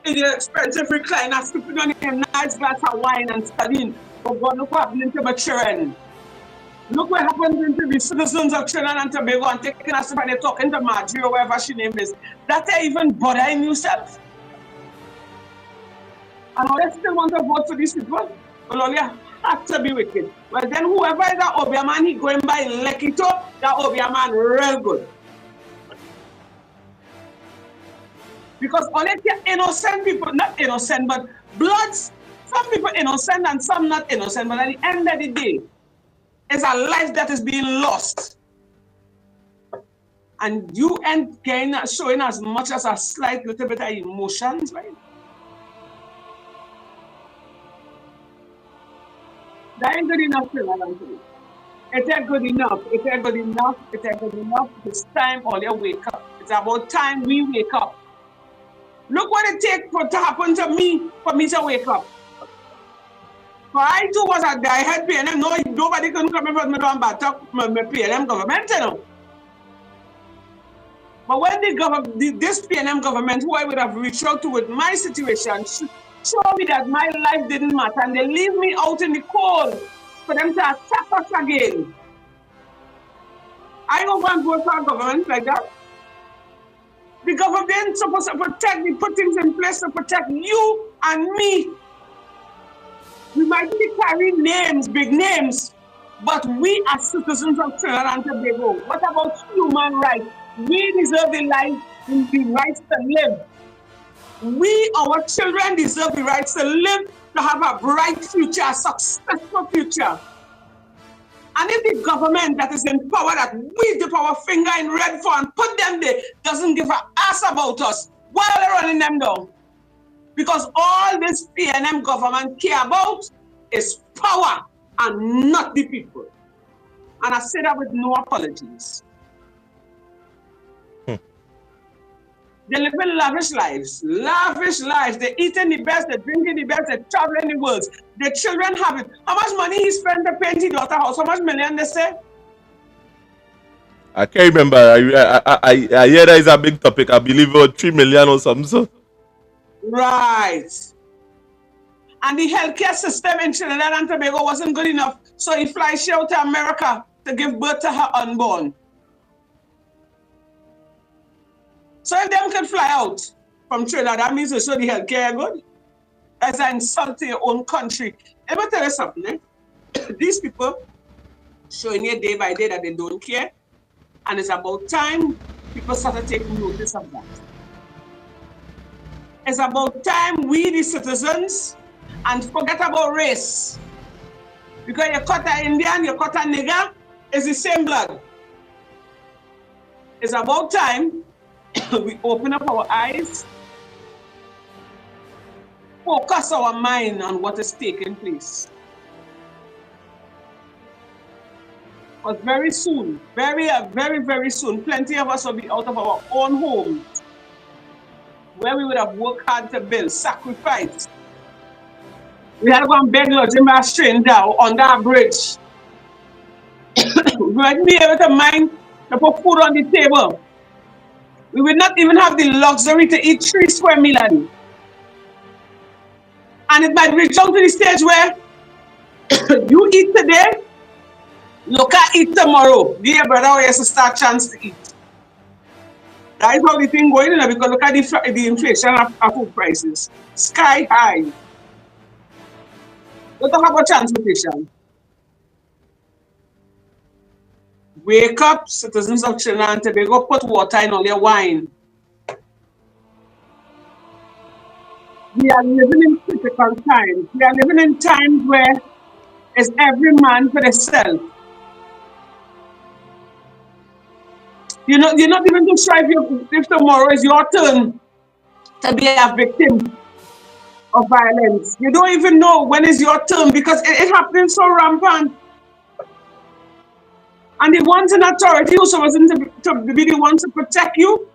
recliner, sipping on a nice glass of wine and studying. But God, look what happened to my children. Look what happened to the citizens of Trinidad and Tobago and taking us and they're talking to Marjorie or whatever she name is. That even bothering yourself. And I still want to vote for these people. Well, all you have to be wicked. Well, then whoever is that Obia man, he going by Lekito, that Obia man real good. Because only innocent people, not innocent, but bloods, some people innocent and some not innocent, but at the end of the day, it's a life that is being lost. And you ain't showing as much as a slight little bit of emotions, right? That ain't good enough for you. It ain't good enough. It ain't good enough. It ain't good enough. It's time all you wake up. It's about time we wake up. Look what it takes to happen to me for me to wake up. For I too was a guy had PNM. No, nobody couldn't come in for me to back up my PNM government, But when this PNM government, who I would have reached out to with my situation, show me that my life didn't matter, and they leave me out in the cold for them to attack us again. I don't want to go for a government like that. The government is supposed to protect me, put things in place to protect you and me. We might be carrying names, big names, but we as citizens of Trinidad and Tobago, what about human rights? We deserve the rights to live. We, our children, deserve the rights to live, to have a bright future, a successful future. And if the government that is in power, that we dip our finger in red for and put them there, doesn't give a ass about us, why are they running them down? Because all this PNM government care about is power and not the people. And I say that with no apologies. They live in lavish lives. They eat in the best, they drink in the best, they travel in the world. The children have it. How much money he spent to paint his daughter house? How much million they say? I can't remember. I hear that is a big topic. I believe it was 3 million or something. So. Right. And the healthcare system in Trinidad and Tobago wasn't good enough. So he flies she out to America to give birth to her unborn. So if them can fly out from Trinidad, that means so the healthcare good. As an insult to your own country. Let me tell you something, eh? These people showing you day by day that they don't care. And it's about time people started taking notice of that. It's about time we, the citizens, and forget about race. Because you cut an Indian, you cut a nigger, it's the same blood. It's about time we open up our eyes, focus our mind on what is taking place. But very soon, very soon, plenty of us will be out of our own homes, where we would have worked hard to build, sacrifice. We had to go and beg Lord Jim strain down on that bridge. We wouldn't be able to mind to put food on the table. We would not even have the luxury to eat 3 square meals a day. And it might reach down to the stage where you eat today, look at eat tomorrow. Dear brother, where you start chance to eat. That is how the thing going on, because look at the inflation of food prices. Sky high. Don't talk about transportation. Wake up, citizens of Trinidad and Tobago, put water in all your wine. We are living in critical times. We are living in times where it's every man for himself. You're not even too sure if tomorrow is your turn to be a victim of violence. You don't even know when is your turn, because it happens so rampant. And the ones in authority who are supposed to be the ones to protect you,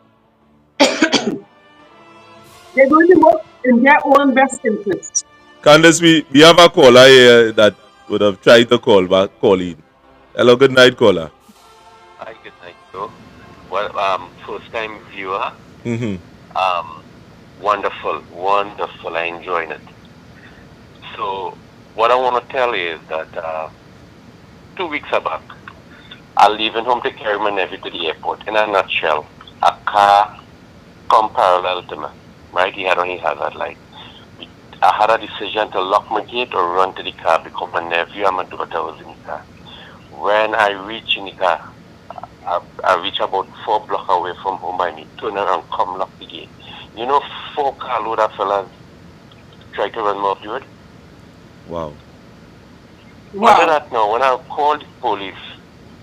they're doing the work in their own best interest. Candice, we have a caller here that would have tried to call in. Hello, good night, caller. Hi, good night, Joe. Well, first time viewer. Wonderful, I enjoyed it. So, what I want to tell you is that 2 weeks back, I leaving home to carry my nephew to the airport. In a nutshell, a car come parallel to me, right? He had on his hazard light. I had a decision to lock my gate or run to the car because my nephew and my daughter was in the car. When I reach in the car, I reach about 4 blocks away from home by me, turn around, come lock the gate. You know, 4 carload of fellas try to run me off the road. Wow. After that now, when I called the police,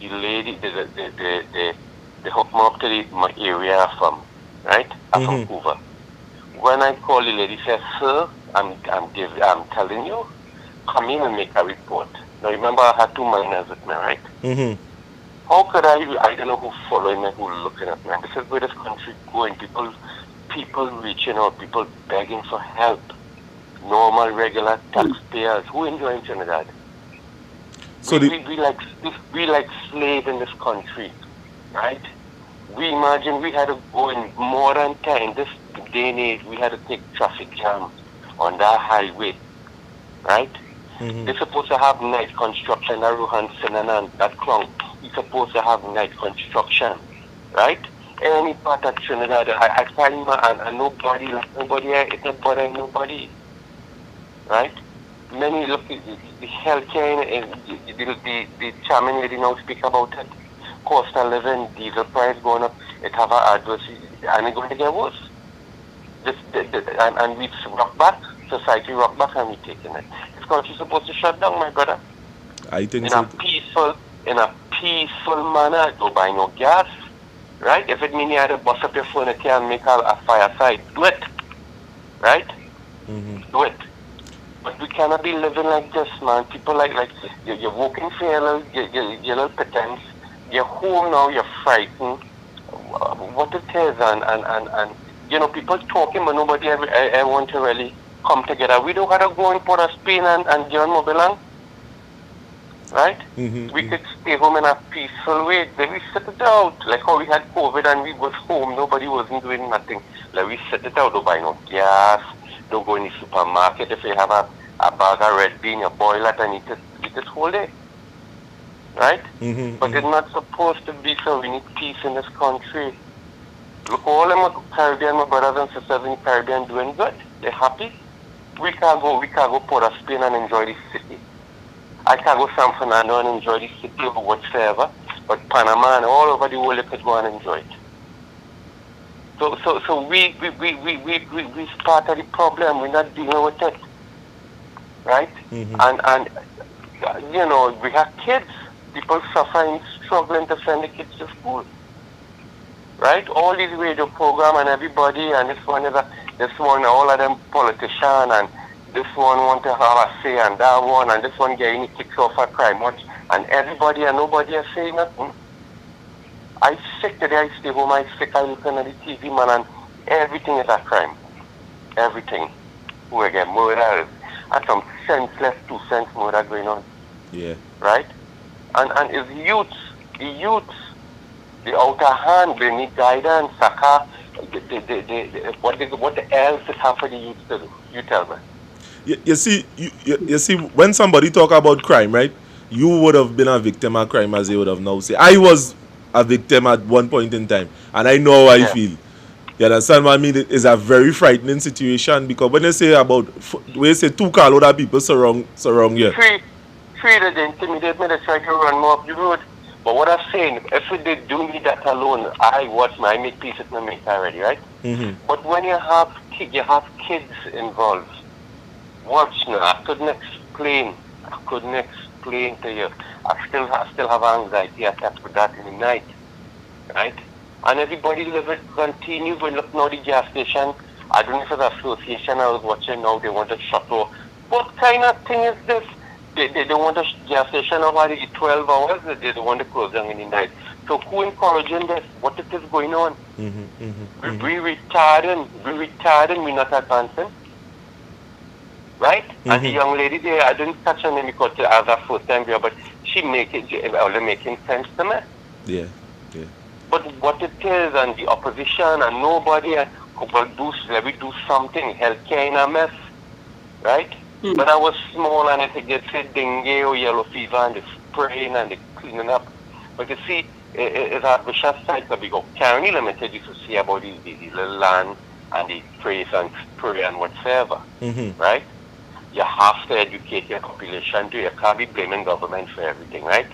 the lady, they hooked me up to my area from, right? I'm from Hoover. When I called the lady, said, sir, I'm telling you, come in and make a report. Now remember, I had 2 minors with me, right? How could I don't know who following me, who looking at me. And this is where this country going. People reaching out, people begging for help. Normal, regular taxpayers who enjoy Trinidad. So we like slaves in this country, right? We imagine we had to go in modern time, this day and age, we had to take traffic jam on that highway, right? They're supposed to have night construction, that Rohanson and that Clong. You're supposed to have night construction, right? Any part of Trinidad, I find and nobody, it's not bothering nobody, right? Many look, the healthcare, the chairman lady now speak about it. Cost of living, diesel price going up, it have an adverse, and it's going to get worse. And we rock back, society rock back, and we taking it. This country is supposed to shut down, my brother. I think in so. In a peaceful manner, don't buy no gas, right? If it means you had to bust up your furniture and make a fireside, do it, right? Do it. But we cannot be living like this, man. People like you're working for your little pittance. You're home now, you're frightened. What it is, and you know, people talking, but nobody ever want to really come together. We don't gotta go and put a Spain and John Mobilang, right? We could stay home in a peaceful way. Then we sit it out, like how we had COVID and we was home. Nobody wasn't doing nothing. Like we sit it out. Don't buy no gas. Don't go in the supermarket. If you have a bag of red bean, you boil it and eat it whole day. Right? But it's not supposed to be so. We need peace in this country. Look, all of my Caribbean, my brothers and sisters in the Caribbean doing good. They're happy. We can go Port of Spain and enjoy the city. I can go San Fernando and enjoy the city or whatsoever. But Panama and all over the world, you could go and enjoy it. So we part of the problem. We're not dealing with it. Right? And you know, we have kids. People suffering, struggling to send the kids to school. Right? All these radio program and everybody, and this one, all of them politicians, and this one want to have a say, and that one, and this one getting kicks off a crime watch, and everybody and nobody is saying nothing. I sick today, I stay home, I sick, I look at the TV, man, and everything is a crime. Everything. We get murder, and some senseless 2 cents murder going on. Yeah. Right? And it's the youths, the outer hand, they need guidance, what else is have for the youth to do? You tell me. You see, when somebody talk about crime, right, you would have been a victim of crime, as they would have now said. I was a victim at one point in time, and I know how I feel. You understand what I mean? It is a very frightening situation, because when they say about, when you say 2 carload of people surround you. Free that they intimidate me, they try to run me up the road. But what I'm saying, if they do me that alone, I make peace with my mate already, right? But when you have kids involved, watch now, I couldn't explain to you. I still have anxiety attacks with that in the night, right? And everybody continue. When look now the gas station, I don't know if it's an association I was watching now, they want to shut off. What kind of thing is this? They don't want the gas station over the 12 hours, they don't want to close down in the night. So who encouraging this? What is going on? We retarding, we're not advancing. Right? And the young lady there, I didn't catch her name because I was her first time here, but she making sense to me. Yeah. But what it is, and the opposition, and nobody will do something, healthcare in a mess. Right? But I was small and I get dengue or yellow fever and the spraying and the cleaning up. But you see, it's a vicious cycle because Carney Limited used to see about the little land and the trace and spray and whatsoever. Right? You have to educate your population too. You can't be blaming government for everything, right?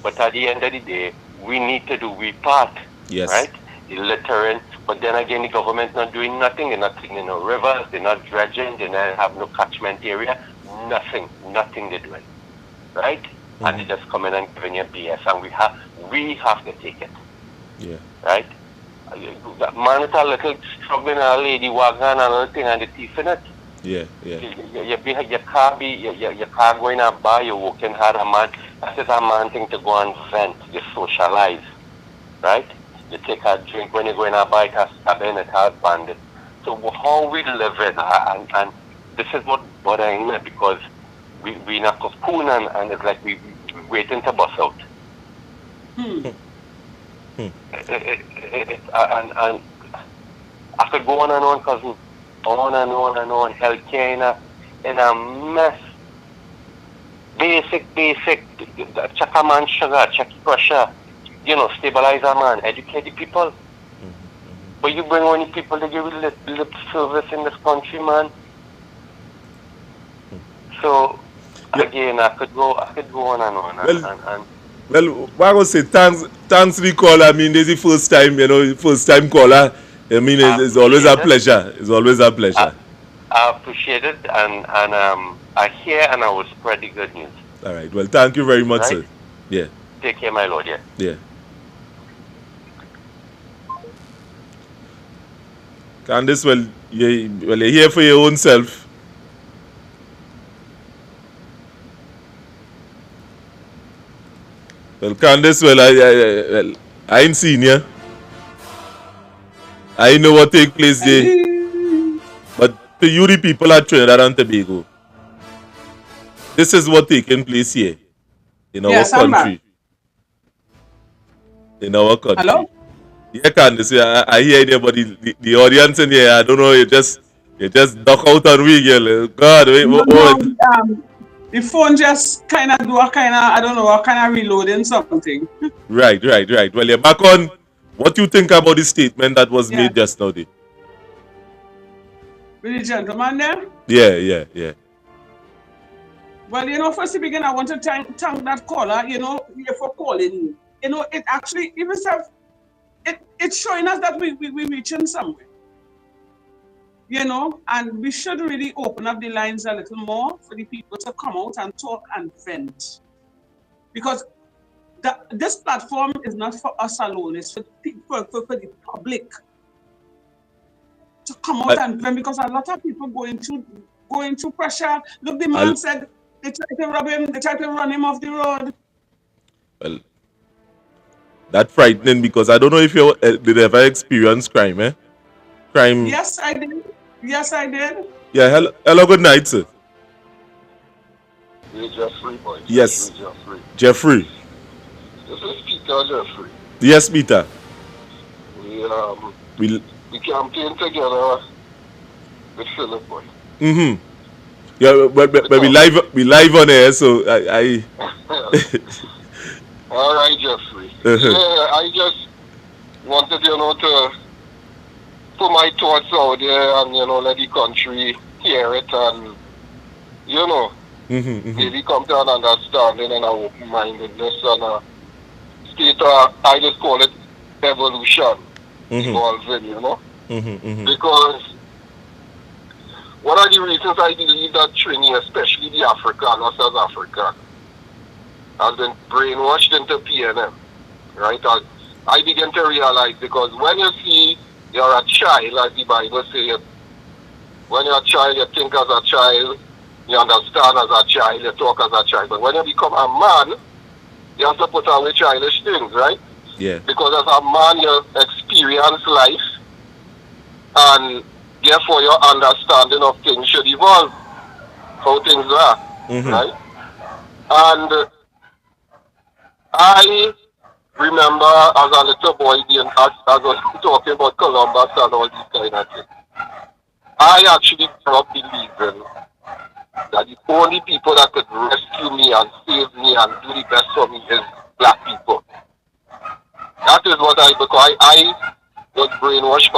But at the end of the day, we need to do our part. Yes. Right? The littering. But then again, the government not doing nothing. They're not cleaning no rivers. They're not dredging. They don't have no catchment area. Nothing they're doing, right? And they just come in and giving you BS, and we have to take it. Yeah. Right? That man with a little struggling, a lady wagon and a little thing, and the thief in it. Yeah. Your car going up by, you're working hard, a man. That is a man thing to go and vent, you socialize, right? You take a drink when you're going to buy it, a stabbing it, a bandit. So how we live in, and this is what bothering me, because we in a cocoon and it's like we waiting to bust out. And I could go on and on, cousin, on and on. Healthcare in a mess. Basic. Check a man's sugar, check your pressure. Stabilize a man, educate the people. But you bring only people to give you lip service in this country, man. So again, I could go on and on. Well, I would say thanks to the caller. I mean, this is the first time, first time caller. I mean, it's always a pleasure. It's always a pleasure. I appreciate it, and I hear and I will spread the good news. All right. Well, thank you very much, right? sir. Yeah. Take care, my lord. Yeah. Yeah. Candice, well, you're here for your own self. Well, Candice, well, I ain't seen you. I know what take place there. But to you, the people at Trinidad and Tobago, this is what taking place here in our country. In our country. Hello? Yeah, Candice, I hear you, but the audience in here, I don't know, you just duck out and we, girl. God, wait, the phone just kind of do I don't know, reloading something. Right. Well, you're back on. What do you think about the statement that was made just now? With the gentleman there? Yeah. Well, first to begin, I want to thank that caller, for calling. It actually, even it's showing us that we're reaching somewhere. And we should really open up the lines a little more for the people to come out and talk and vent. Because this platform is not for us alone, it's for the public to come out and vent, because a lot of people going through pressure. Look, the man said they tried to rob him, they tried to run him off the road. Well, that's frightening, because I don't know if you did ever experience crime, eh? Crime. Yes, I did. Yeah, hello, good night, sir. You're Jeffrey, boy. Yes. Jeffrey. This is Peter Jeffrey. Yes, Peter. We campaigned together with Philip, boy. Mm-hmm. Yeah, but we live on air, so I All right, Jeffrey. Yeah, I just wanted, to put my thoughts out there and, let the country hear it and, maybe come to an understanding and an open-mindedness and a state of, I just call it evolution evolving, Because one of the reasons I believe that Trini, especially the African or South African, has been brainwashed into PNM, right? I begin to realize, because when you see you're a child, as the Bible says, when you're a child, you think as a child, you understand as a child, you talk as a child. But when you become a man, you have to put away childish things, right? Yeah. Because as a man, you experience life, and therefore your understanding of things should evolve, how things are, right? And I remember as a little boy, as I was talking about Columbus and all these kind of things, I actually grew up believing that the only people that could rescue me and save me and do the best for me is black people. That is what because I was brainwashed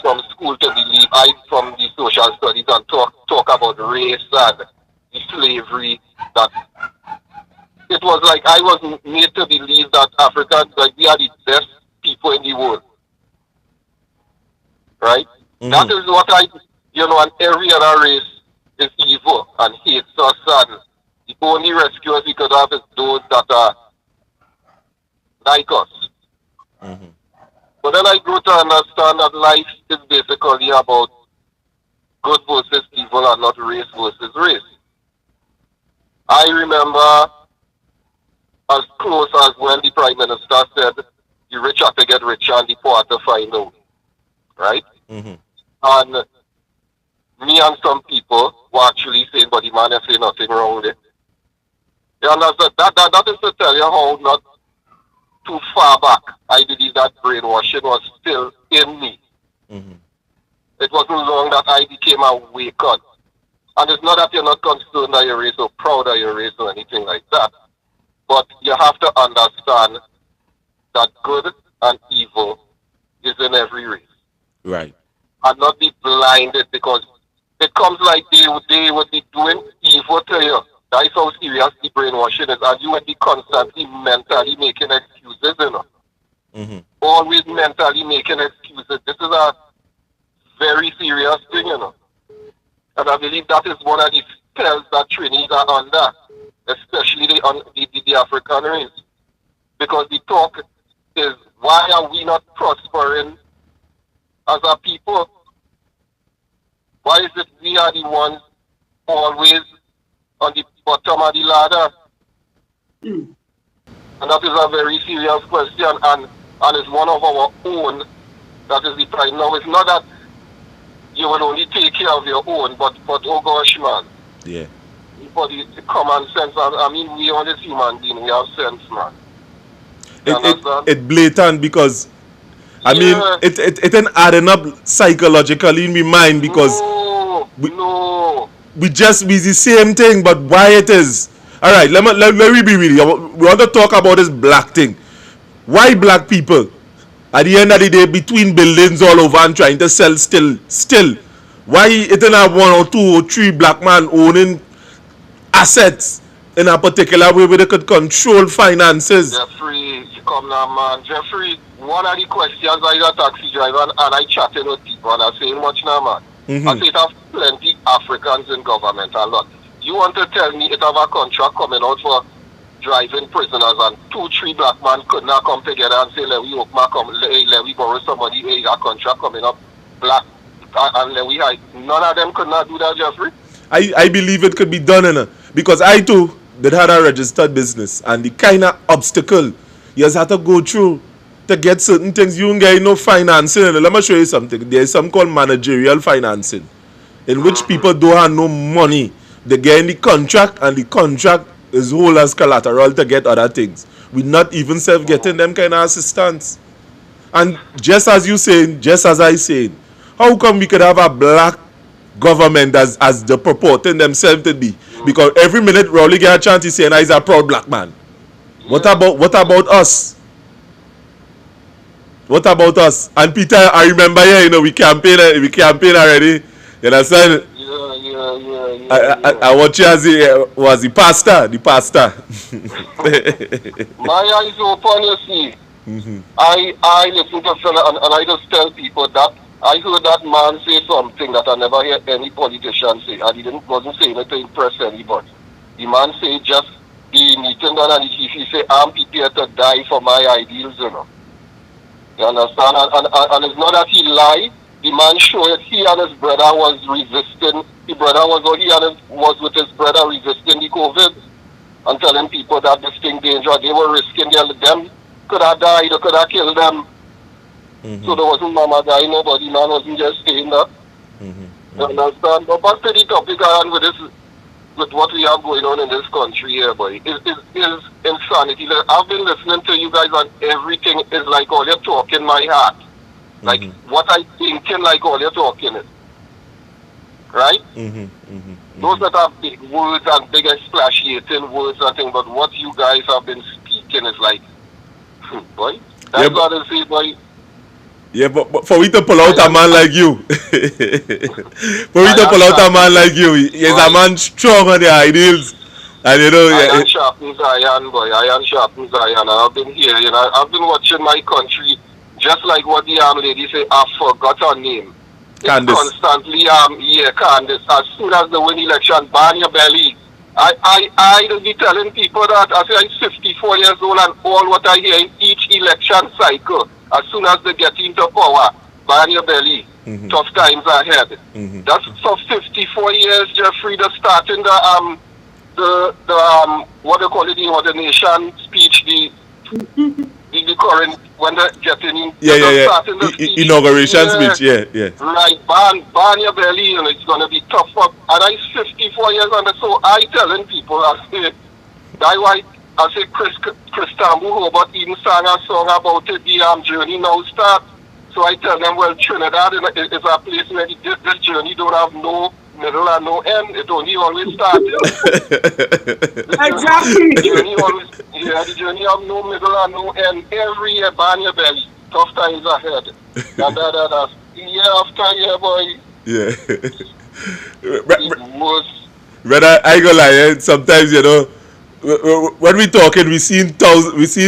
from school to believe, from the social studies and talk about race and the slavery, that it was like I was made to believe that Africans, we are the best people in the world. Right? That is what and every other race is evil and hates us, and the only rescuers we could have is those that are like us. But then I grew to understand that life is basically about good versus evil and not race versus race. I remember as close as when the Prime Minister said the rich have to get richer and the poor have to find out. Right? And me and some people were actually saying, but the man is saying nothing wrong with it. You understand? That is to tell you how not too far back I believe that brainwashing was still in me. It wasn't long that I became awakened. And it's not that you're not concerned that your race or proud of your race or anything like that. But you have to understand that good and evil is in every race. Right. And not be blinded, because it comes like they would be doing evil to you. That's how serious the brainwashing is. And you would be constantly mentally making excuses, you know. Always mentally making excuses. This is a very serious thing, you know. And I believe that is one of the spells that trainees are under, especially the African race. Because the talk is, why are we not prospering as a people? Why is it we are the ones always on the bottom of the ladder? And that is a very serious question, and it's one of our own that is the pride. Now, it's not that you will only take care of your own, but oh gosh, man. Yeah. For the common sense, I mean, we are this human being, we have sense, man. It blatant because I mean it ain't adding up psychologically in my mind because we the same thing, but why it is. Alright, let me be real. We want to talk about this black thing. Why black people at the end of the day between buildings all over and trying to sell still why it ain't have 1 or 2 or 3 black man owning assets in a particular way where they could control finances? Jeffrey, you come now, man. Jeffrey, one of the questions I got a taxi driver and I chatting with people and I saying much now, man. I say it have plenty Africans in government, a lot. You want to tell me it have a contract coming out for driving prisoners and 2-3 black men could not come together and say, let we borrow somebody, a contract coming up, black, and none of them could not do that, Jeffrey? I believe it could be done, because I too did had a registered business, and the kind of obstacle you just have to go through to get certain things, you don't get no financing. Let me show you something. There is something called managerial financing, in which people don't have no money. They get in the contract, and the contract is whole as collateral to get other things. We not even getting them kind of assistance. And just as you saying, just as I saying, how come we could have a black government as the purporting themselves to be? Because every minute Rowley get a chance to say, he's a proud black man. What about us? What about us? And Peter, I remember we campaign already. You understand? I watch you as the pastor. My eyes open, you see. I listen to fella and I just tell people that I heard that man say something that I never hear any politician say, and he wasn't saying it to impress anybody. The man say just the meeting done, and he say, I'm prepared to die for my ideals, you know. You understand? And it's not that he lied. The man showed he and his brother was resisting. He was with his brother resisting the COVID and telling people that this thing dangerous. They were risking them. Could have died or could have killed them. So there wasn't mama guy, nobody, man wasn't just saying that. You understand? But back to the topic and with what we have going on in this country here, boy, is insanity. I've been listening to you guys and everything is like all you're talking my heart. Like what I thinking, like all you're talking is. Right? Those that have big words and big explanation words and things, but what you guys have been speaking is like, boy, that's what I say, boy. Yeah, but for we to pull out a man like you, he's a man strong on the ideals, and iron sharpens iron, boy. Iron sharpens iron. And I've been here, I've been watching my country, just like what the lady say. I forgot her name. Candice. Constantly, Candice. As soon as they win election, ban your belly. I will be telling people that I say I'm 54 years old, and all what I hear in each election cycle. As soon as they get into power, ban your belly. Tough times ahead. That's for 54 years, Jeffrey. The starting the what they call it, the ordination speech, the current when they're getting in. Inauguration speech. Right, ban your belly, and it's gonna be tough. And I'm 54 years old, so I telling people, I say Chris Tambu Hobart even sang a song about it, the journey now start. So I tell them, well, Trinidad is a place where this journey don't have no middle and no end. It only always starts. Exactly. The journey have no middle and no end. Every year, ban your belly. Tough times ahead. Year after year, boy. Yeah. Brother, I ain't gonna lie, sometimes, you know, when we talking, we seen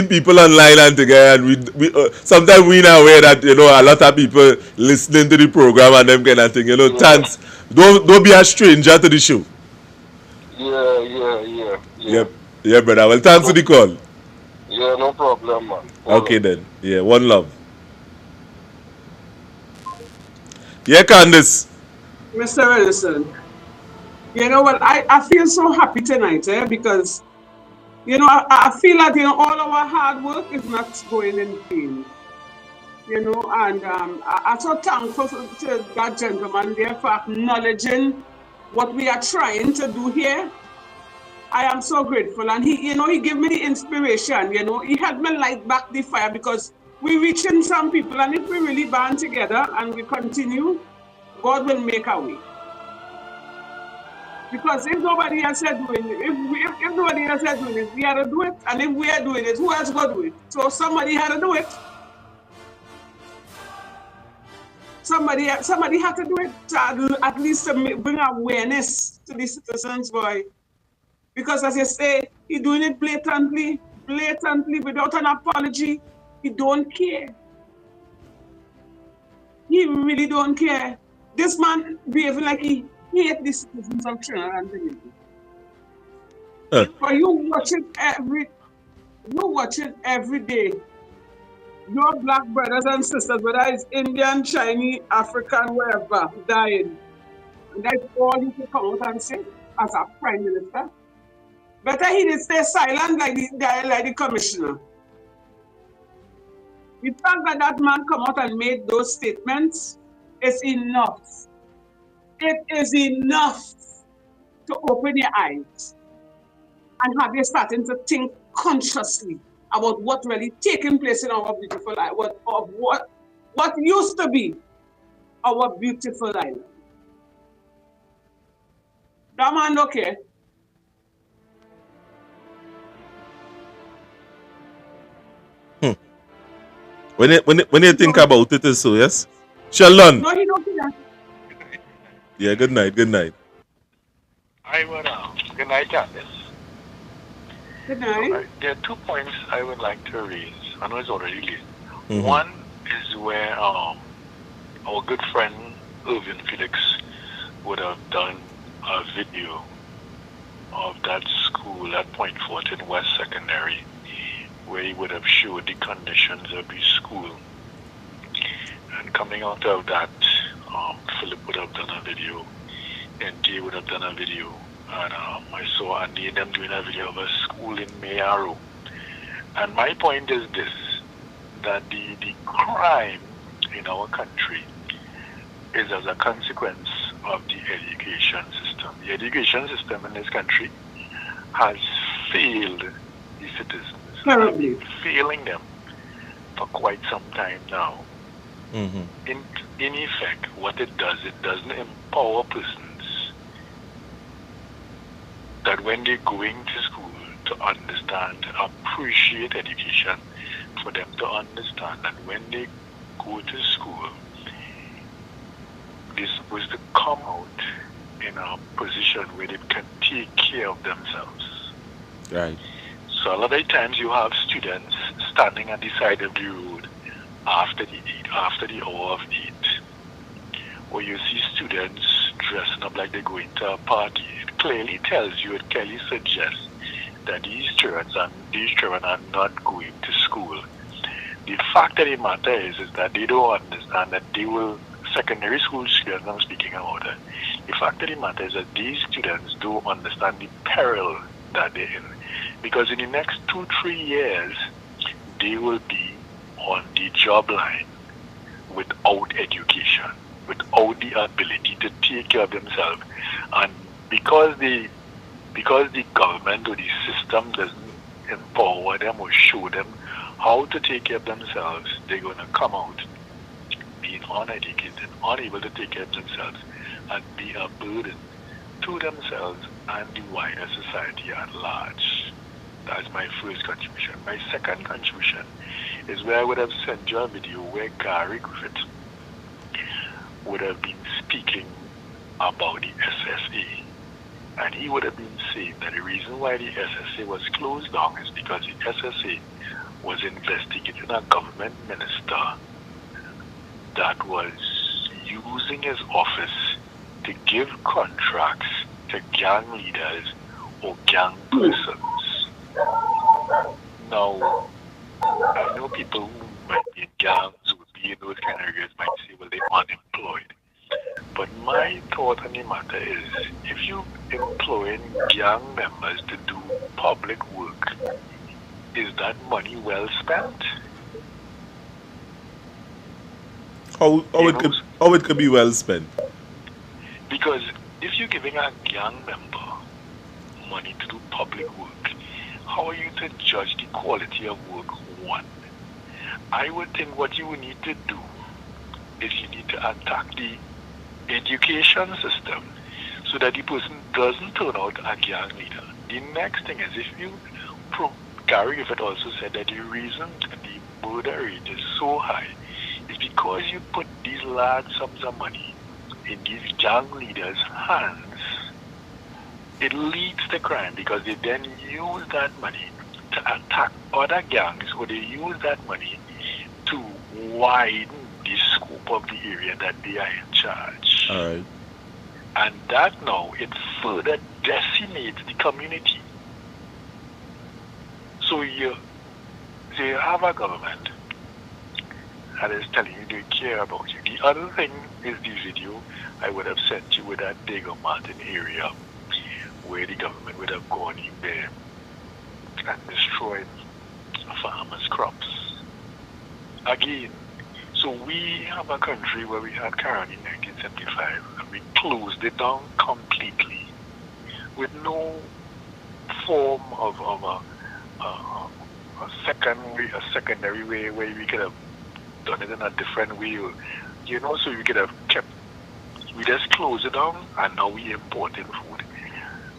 people online and together, and we sometimes we not aware that, you know, a lot of people listening to the program and them kind of thing. You know, thanks. Don't be a stranger to the show. Yeah. Yeah, brother. Well, thanks for the call. Yeah, no problem, man. Okay then. Yeah, one love. Yeah, Candice. Mr. Wilson, you know what? I feel so happy tonight, because, you know, I feel that, you know, all our hard work is not going in vain. You know, and I'm so thankful to that gentleman there for acknowledging what we are trying to do here. I am so grateful. And he, you know, he gave me the inspiration, you know, he helped me light back the fire, because we're reaching some people, and if we really band together and we continue, God will make a way. Because if nobody else is doing it, if nobody else is doing it, we have to do it. And if we are doing it, who else going to do it? So somebody had to do it. Somebody had to do it, to at least to bring awareness to the citizens, boy. Because as you say, he's doing it blatantly, without an apology. He don't care. He really don't care. This man behaving like he hates the citizens of Trinidad and Tobago. For you watch it every day. Your black brothers and sisters, whether it's Indian, Chinese, African, wherever, dying. And that's all you can come out and say as a prime minister. Better he did stay silent like the commissioner. The fact that man come out and made those statements is enough. It is enough to open your eyes and have you starting to think consciously about what really taking place in our beautiful life, what used to be our beautiful island. That man okay. When you think about it, is so, yes? Sheldon. No, he don't do that. Yeah, good night. Good night, Candice. Good night. So, there are 2 points I would like to raise. I know it's already late. One is where our good friend Irvin Felix would have done a video of that school at Point Fortin West Secondary, where he would have showed the conditions of the school. And coming out of that, Philip would have done a video, NT would have done a video, and I saw Andy and them doing a video of a school in Mayaro. And my point is this, that the crime in our country is as a consequence of the education system. The education system in this country has failed the citizens. Terribly. Failing them for quite some time now. In effect, what it doesn't empower persons that when they're going to school to understand, appreciate education, for them to understand that when they go to school, they're supposed to come out in a position where they can take care of themselves. Right. So a lot of times you have students standing at the side of the road after the hour of 8, or you see students dressing up like they're going to a party. It clearly tells you, it clearly suggests that these children are not going to school. The fact of the matter is that they don't understand that they will, secondary school students I'm speaking about it. The fact of the matter is that these students don't understand the peril that they're in. Because in the next 2-3 years, they will be on the job line without education, without the ability to take care of themselves. And because the government or the system doesn't empower them or show them how to take care of themselves, they're going to come out being uneducated, unable to take care of themselves, and be a burden to themselves and the wider society at large. That's my first contribution. My second contribution is where I would have sent you a video where Gary Aboud would have been speaking about the SSA. And he would have been saying that the reason why the SSA was closed down is because the SSA was investigating a government minister that was using his office to give contracts to gang leaders or gang persons. Now, I know people who might be in gangs, who would be in those kind of areas, might say, well, they're unemployed. But my thought on the matter is, if you employing gang members to do public work, is that money well spent? How it could be well spent? Because if you're giving a gang member money to do public work, how are you to judge the quality of work? One, I would think what you would need to do is you need to attack the education system so that the person doesn't turn out a gang leader. The next thing is, if you, Gary Aboud also said that the reason the murder rate is so high is because you put these large sums of money in these gang leaders' hands. It leads to crime because they then use that money to attack other gangs, or they use that money to widen the scope of the area that they are in charge. All right. And that now, it further decimates the community. So you have a government that is telling you they care about you. The other thing is the video I would have sent you with that Diego Martin area where the government would have gone in there and destroyed farmers' crops. Again, so we have a country where we had Karen in 1975 and we closed it down completely with no form of a secondary way where we could have done it in a different way, you know, so we could have we just closed it down and now we importing food.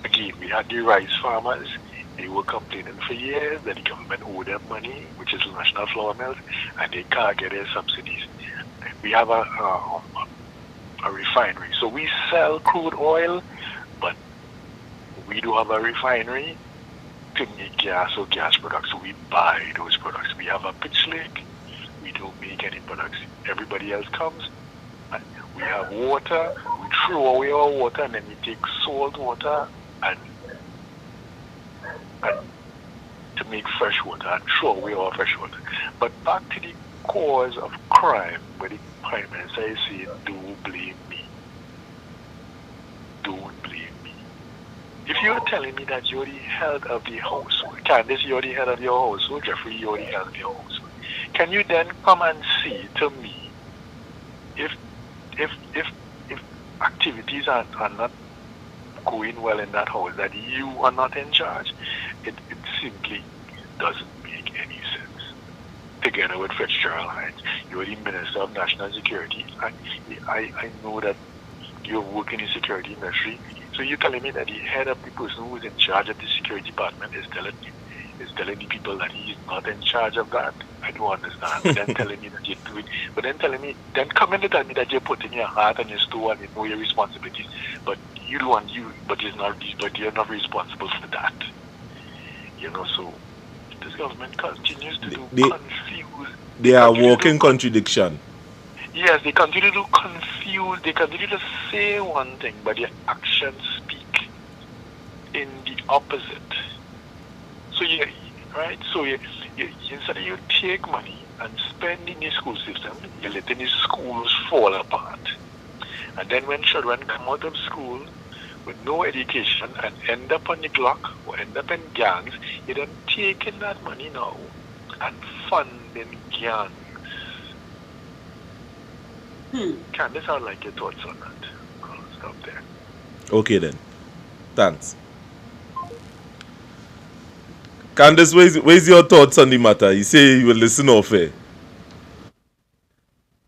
Again, we had the rice farmers, they were complaining for years that the government owed them money, which is National Flour Mills, and they can't get their subsidies. We have a refinery. So we sell crude oil, but we do have a refinery to make gas or gas products, so we buy those products. We have a pitch lake, we don't make any products. Everybody else comes, and we have water, we throw away our water, and then we take salt water and to make fresh water and throw away our fresh water. But back to the cause of crime, where the Prime Minister is saying, don't blame me. Don't blame me. If you're telling me that you're the head of the household, Candice, you're the head of your household, Jeffrey, you're the head of your household, can you then come and say to me if activities are not going well in that house, that you are not in charge? It simply doesn't make any sense. Together with Fitzgerald Hinds, you're the Minister of National Security, and I know that you're working in the security industry, so you're telling me that the head of the person who is in charge of the security department is telling the people that he is not in charge of that? I don't understand. But then telling me that you're doing, but then coming to tell me that you're putting your heart and your soul and you know your responsibilities, but you're not responsible for that. You know, so this government continues to confuse. They are walking contradiction. Yes, they continue to confuse. They continue to say one thing, but their actions speak in the opposite. So instead of you take money and spend in the school system, you're letting the schools fall apart. And then when children come out of school with no education and end up on the block or end up in gangs, you're then taking that money now and funding gangs. Candice, I'd like your thoughts on that. I'll stop there. Okay then. Thanks. Candice, where's your thoughts on the matter? You say you will listen off air.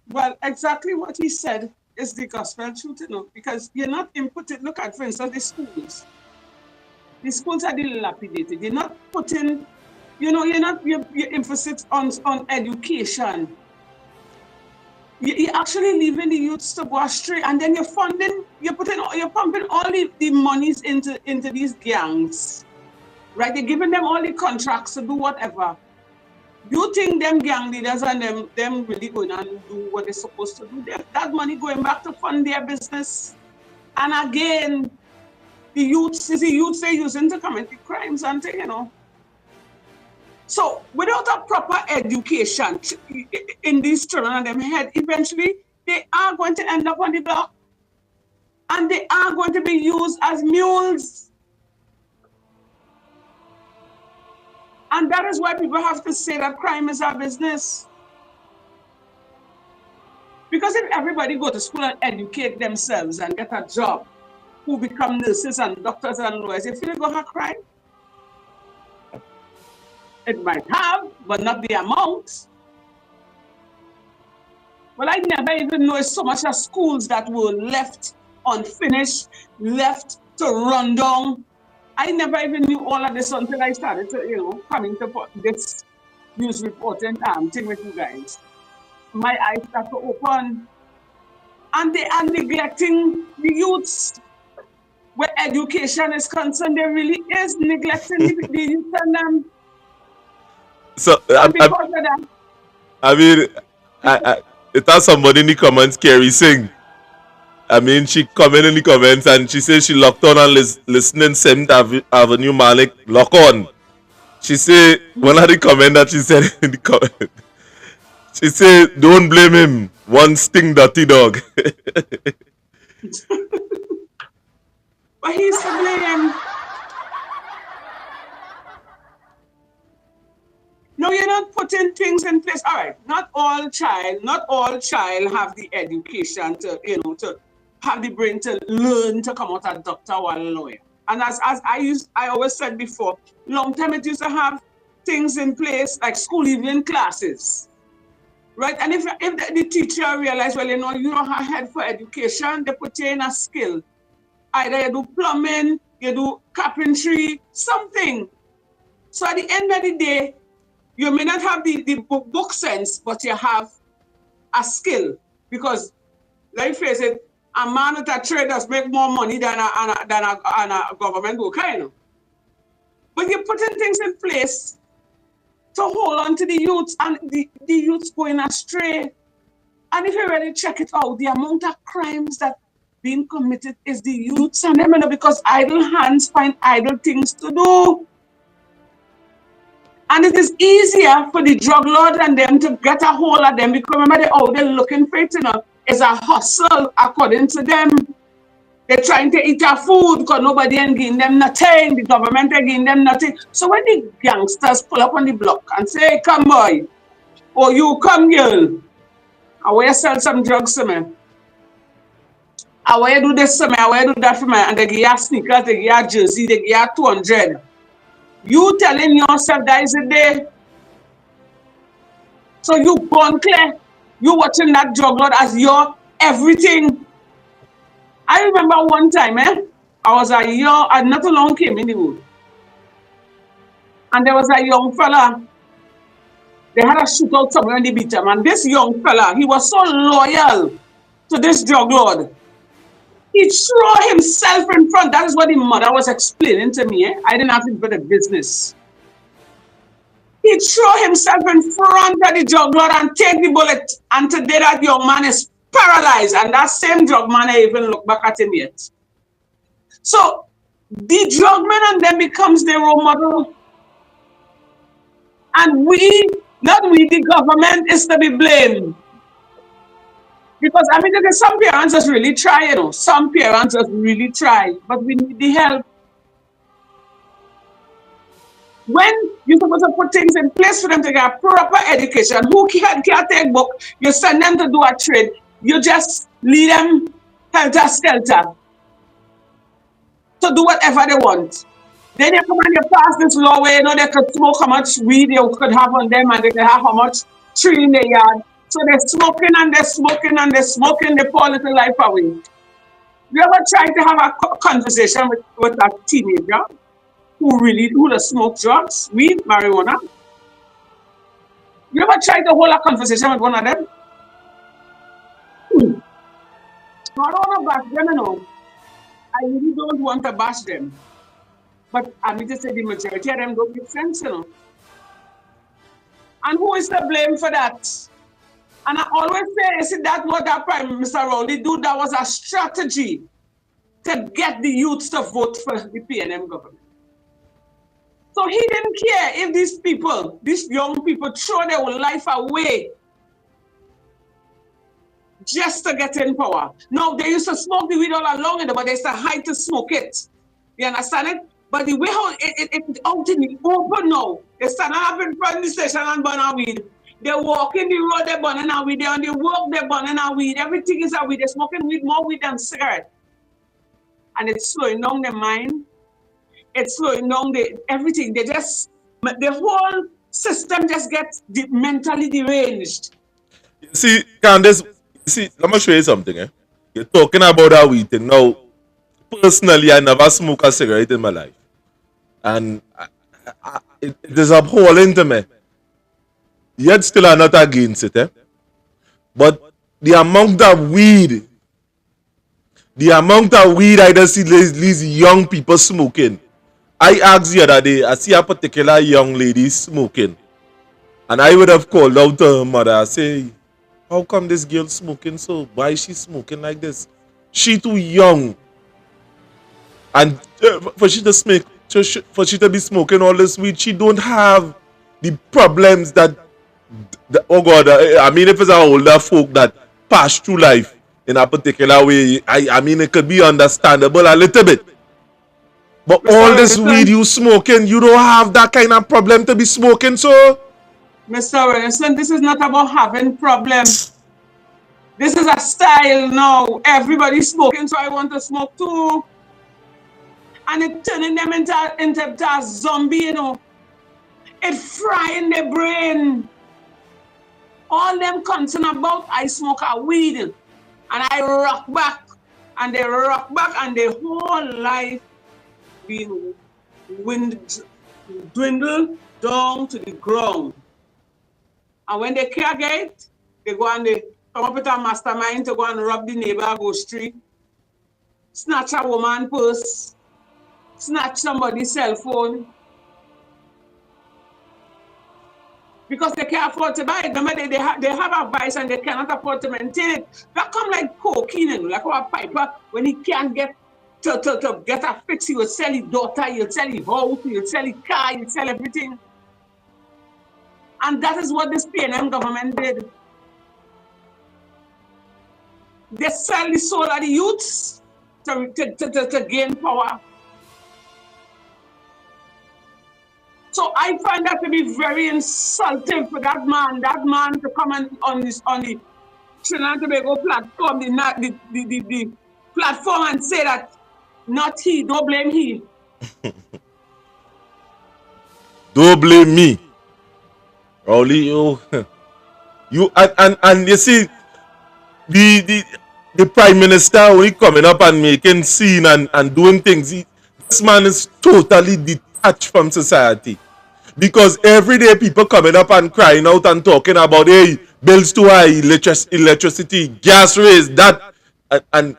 Well, exactly what he said is the gospel truth, you know, because you're not inputting. Look at, for instance, the schools. The schools are dilapidated. You're not putting, you know, your emphasis on education. You're actually leaving the youths to go astray, and then you're funding you're pumping all the monies into these gangs, right? You're giving them all the contracts to do whatever. You think them gang leaders and them really going and do what they're supposed to do? That money going back to fund their business. And again, the youths they're using to commit crimes and things, you know. So without a proper education in these children and them head, eventually they are going to end up on the block. And they are going to be used as mules. And that is why people have to say that crime is our business. Because if everybody go to school and educate themselves and get a job, who become nurses and doctors and lawyers, you feel going to have crime? It might have, but not the amount. Well, I never even know so much of schools that were left unfinished, left to run down. I never even knew all of this until I started to, you know, coming to this news reporting thing with you guys. My eyes start to open. And they are neglecting the youths. Where education is concerned, there really is neglecting the youth and them. So, I mean, it has somebody in the comments, Kerry Singh. I mean, she commented in the comments and she says she locked on and listening 7th Avenue Malik, lock on. She said, one of the comments that she said in the comment, she said, don't blame him, one sting dirty dog. But he's to blame. No, you're not putting things in place. All right, not all child have the education to, you know, to have the brain to learn to come out a doctor or a lawyer. And as I always said before, long time it used to have things in place like school evening classes, right? And if the teacher realized, well, you know, you don't have head for education, they put you in a skill. Either you do plumbing, you do carpentry, something. So at the end of the day, you may not have the book sense, but you have a skill. Because, let's face it, a man with a trade does make more money than a government worker, you know. But you're putting things in place to hold on to the youths, and the youths going astray. And if you really check it out, the amount of crimes that being committed is the youths and them, you know, because idle hands find idle things to do. And it is easier for the drug lord and them to get a hold of them, because remember they're looking for it, you know. It's a hustle according to them. They're trying to eat our food because nobody ain't giving them nothing. The government ain't giving them nothing. So when the gangsters pull up on the block and say, hey, come boy, or you come girl, I want you to sell some drugs to me. I want you to do this to me, I want you to do that for me, and they give you sneakers, they give you a jersey, they give you 200. You telling yourself that is a day. So you born clear. You watching that drug lord as your everything. I remember one time, I was a young, not too long came in the wood. And there was a young fella. They had a shootout somewhere on the beach, and this young fella, he was so loyal to this drug lord. He threw himself in front. That is what the mother was explaining to me. I didn't have to do the business. He threw himself in front of the drug lord and take the bullet. And today that young man is paralyzed. And that same drug man, I even look back at him yet. So the drug man and then becomes the role model. And we, not we, the government is to be blamed. Because I mean, some parents just really try, you know. Some parents just really try, but we need the help. When you're supposed to put things in place for them to get proper education, who can't take book, you send them to do a trade, you just lead them helter-skelter to do whatever they want. Then you come and you pass this law where, you know, they could smoke how much weed they could have on them, and they could have how much tree in their yard. So they're smoking and they're smoking and they're smoking their poor little life away. You ever try to have a conversation with a teenager who does smoke drugs, weed, marijuana? You ever try to hold a conversation with one of them? I don't know bash them, you know. I really don't want to bash them. But I mean to say the majority of them don't make sense, you know. And who is to blame for that? And I always say, see, that's what that Prime Minister Rowley do. That was a strategy to get the youths to vote for the PNM government. So he didn't care if these people, these young people, throw their life away just to get in power. No, they used to smoke the weed all along, but they used to hide to smoke it. You understand it? But the way how it out in the open now, they stand up in front of the station and burn a weed. They walk in the road, they're burning a weed. They on the work, they're burning a weed. Everything is a weed. They're smoking weed, more weed than cigarette. And it's slowing down their mind. It's slowing down everything. They just, the whole system just gets mentally deranged. You see, Candice, let me show you something. You're talking about that weed thing. Now, personally, I never smoked a cigarette in my life. And it is appalling to me. Yet still I'm not against it. But the amount of weed I just see these young people smoking. I asked the other day, I see a particular young lady smoking. And I would have called out to her mother and say, how come this girl smoking so? Why is she smoking like this? She too young. And for she to be smoking all this weed, she don't have the problems that oh God, I mean, if it's an older folk that pass through life in a particular way, I mean, it could be understandable a little bit. But Mr. all this weed you smoking, you don't have that kind of problem to be smoking, so? Mr. Wilson, this is not about having problems. This is a style now. Everybody's smoking, so I want to smoke too. And it's turning them into a zombie, you know. It's frying their brain. All them concerned about, I smoke a weed. And I rock back. And they rock back, and their whole life being dwindled down to the ground. And when they can't get it, they go and they come up with a mastermind to go and rob the neighbor go street, snatch a woman's purse, snatch somebody's cell phone. Because they can't afford to buy it. Remember, they have a vice and they cannot afford to maintain it. That come like cocaine, like a piper, when he can't get to get a fix, he will sell his daughter, he'll sell his house, he'll sell his car, he'll sell everything. And that is what this PNM government did. They sell the soul of the youths to gain power. So I find that to be very insulting for that man to come on the Trinidad and Tobago platform, the platform, and say that not he, don't blame he. Don't blame me. Rowley, you and you see the Prime Minister only coming up and making scene and doing things. This man is totally detached from society. Because every day people coming up and crying out and talking about, hey, bills too high, electricity, gas raise, that, and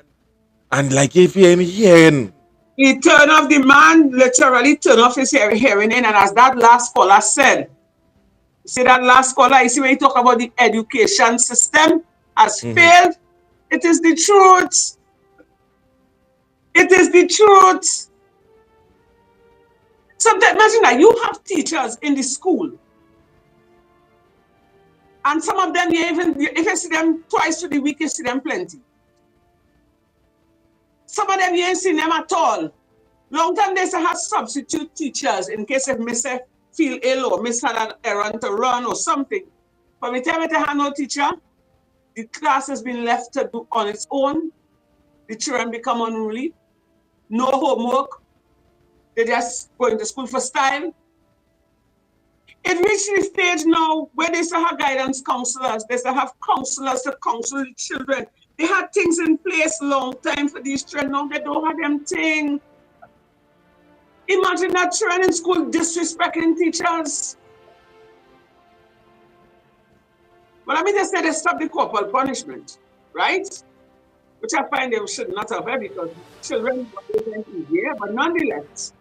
like if you ain't hearing. He turned off the man, literally turned off his hearing in, and as that last caller said, you see that last caller, you see when you talk about the education system has failed, it is the truth. It is the truth. So imagine that you have teachers in the school, and some of them, if you see them twice to the week, you see them plenty. Some of them, you ain't seen them at all. Long time they have substitute teachers in case if Miss feel ill or Miss had an errand to run or something. But by the time they have no teacher, the class has been left to do on its own. The children become unruly. No homework. They're just going to school for style. It reached the stage now where they still have guidance counselors. They still have counselors to counsel the children. They had things in place long time for these children. Now they don't have them things. Imagine that children in school disrespecting teachers. Well, let me just say they stop the corporal punishment, right? which I find they should not have, because children were here, but nonetheless,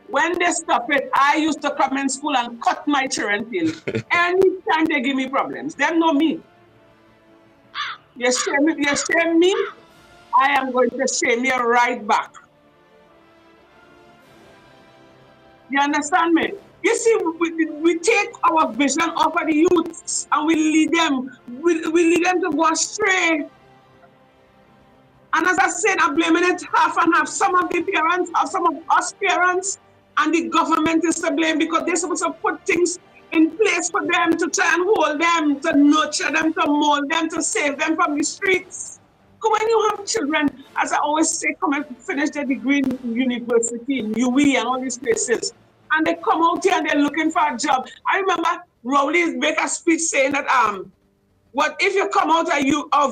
when they stop it, I used to come in school and cut my children till anytime they give me problems. They know me. You shame me, I am going to shame you right back. You understand me? You see, we take our vision off of the youths and we lead them to go astray. And as I said, I'm blaming it half and half. Some of the parents, or some of us parents, and the government is to blame, because they're supposed to put things in place for them to try and hold them, to nurture them, to mold them, to save them from the streets. Because when you have children, as I always say, come and finish their degree in university, in UE and all these places, and they come out here and they're looking for a job. I remember Rowley make a speech saying that what if you come out of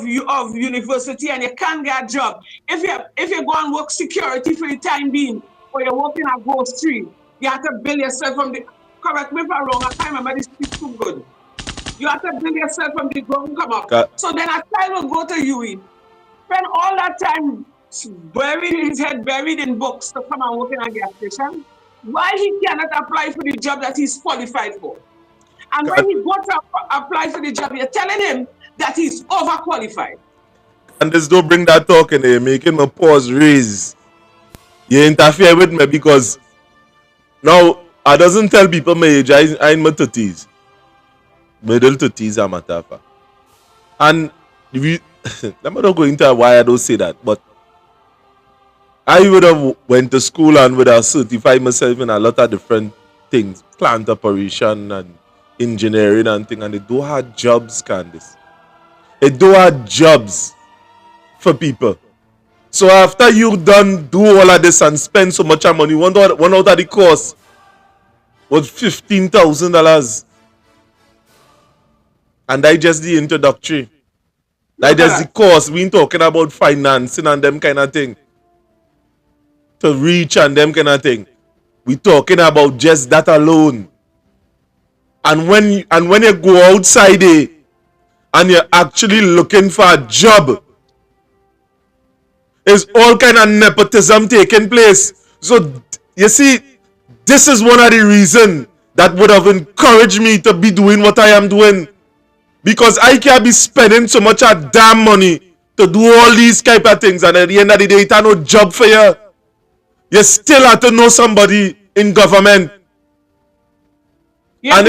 university and you can't get a job? If you go and work security for the time being, or you're working at grocery, you have to build yourself from the, correct me if I'm wrong, I can't remember this speech too good. You have to build yourself from the ground come up. So then a child will go to UE, spend all that time his head buried in books to come and work in a gas station. Why he cannot apply for the job that he's qualified for? And when he goes to apply for the job, you're telling him that he's overqualified. And this don't bring that talk in there, making my pause raise. You interfere with me because now I doesn't tell people my age. I'm in my 30s. Middle 30s, I'm a matter. And I'm not going into why I don't say that, but I would have went to school and would have certified myself in a lot of different things, plant operation and engineering and things, and they do have jobs, Candice. They do have jobs for people. So after you done do all of this and spend so much money, one out of the course was $15,000. And that just the introductory. That just the course. We ain't talking about financing and them kind of thing. To reach and them kind of thing. We talking about just that alone. And when you go outside there and you're actually looking for a job, there's all kind of nepotism taking place. So you see, this is one of the reasons that would have encouraged me to be doing what I am doing. Because I can't be spending so much of damn money to do all these type of things, and at the end of the day, it's no job for you. You still have to know somebody in government. Yeah, and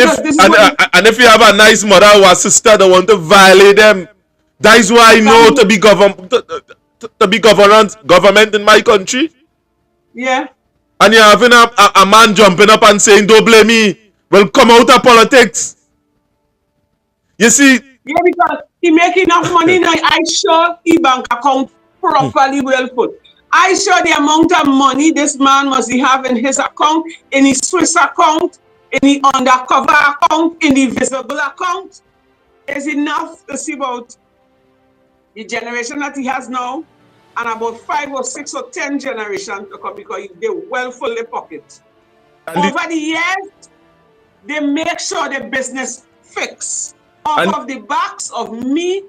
if you have a nice mother or a sister that want to violate them, that is why I know to be government in my country. Yeah. And you're having a man jumping up and saying, don't blame me. Well, come out of politics. You see? Yeah, because he make enough money now. I show e-bank account properly well put. I show the amount of money this man must have in his account, in his Swiss account, in the undercover account, in the visible account. Is enough to see about the generation that he has now, and about 5 or 6 or 10 generations to come, because they're well full their pockets. Over the years, they make sure the business fix off of the backs of me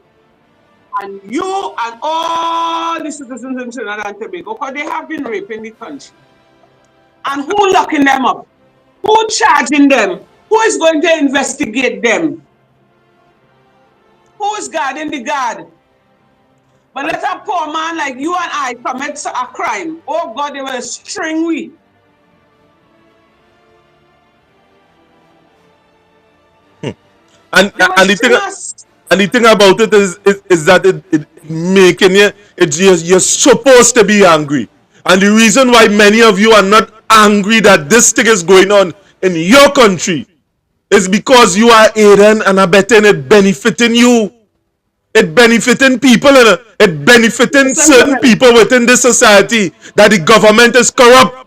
and you and all the citizens in Trinidad and Tobago, because they have been raping the country. And who locking them up? Who charging them? Who is going to investigate them? Who is guarding the guard? But let a poor man like you and I commit a crime. Oh God, they will string we. And the thing about it is that it making you, you're supposed to be angry. And the reason why many of you are not angry that this thing is going on in your country is because you are aiding and abetting it benefiting you. It benefiting people and it benefiting certain people within this society that the government is corrupt.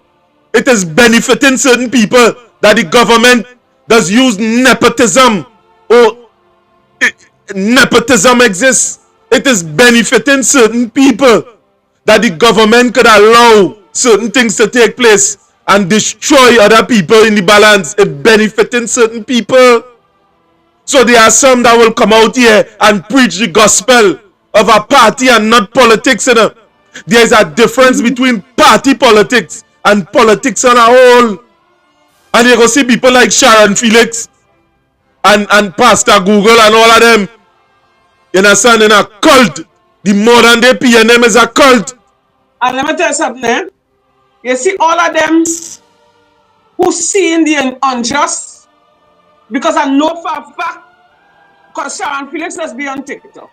It is benefiting certain people that the government does use nepotism. Oh, nepotism exists. It is benefiting certain people that the government could allow certain things to take place and destroy other people in the balance. It benefiting certain people. So there are some that will come out here and preach the gospel of a party and not politics. There's a difference between party politics and politics on a whole. And you go see people like Sharon Felix and Pastor Google and all of them. You understand? In a cult. The modern day PNM is a cult. And let me tell you something. You see all of them who seeing the unjust, because I know for a fact, because Sharon Felix has been on TikTok.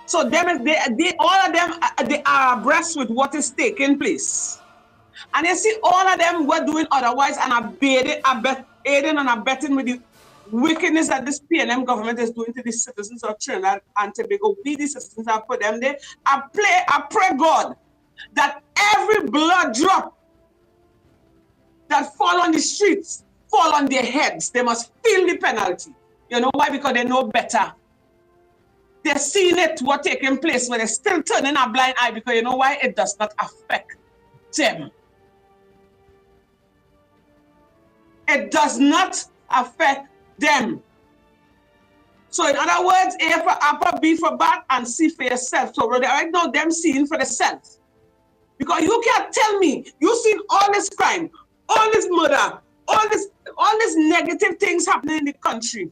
So them, they all of them, they are abreast with what is taking place. And you see all of them were doing otherwise and aiding and abetting with the wickedness that this PNM government is doing to the citizens of Trinidad and Tobago. We, the citizens, have put them there. I pray God that every blood drop that fall on the streets fall on their heads. They must feel the penalty. You know why? Because they know better. They're seeing it, what taking place, but they're still turning a blind eye because you know why? It does not affect them. It does not affect them. So in other words, A for apple, B for bat, and C for yourself. So right now, them seeing for themselves. Because you can't tell me, you seen all this crime, all this murder, all these negative things happening in the country.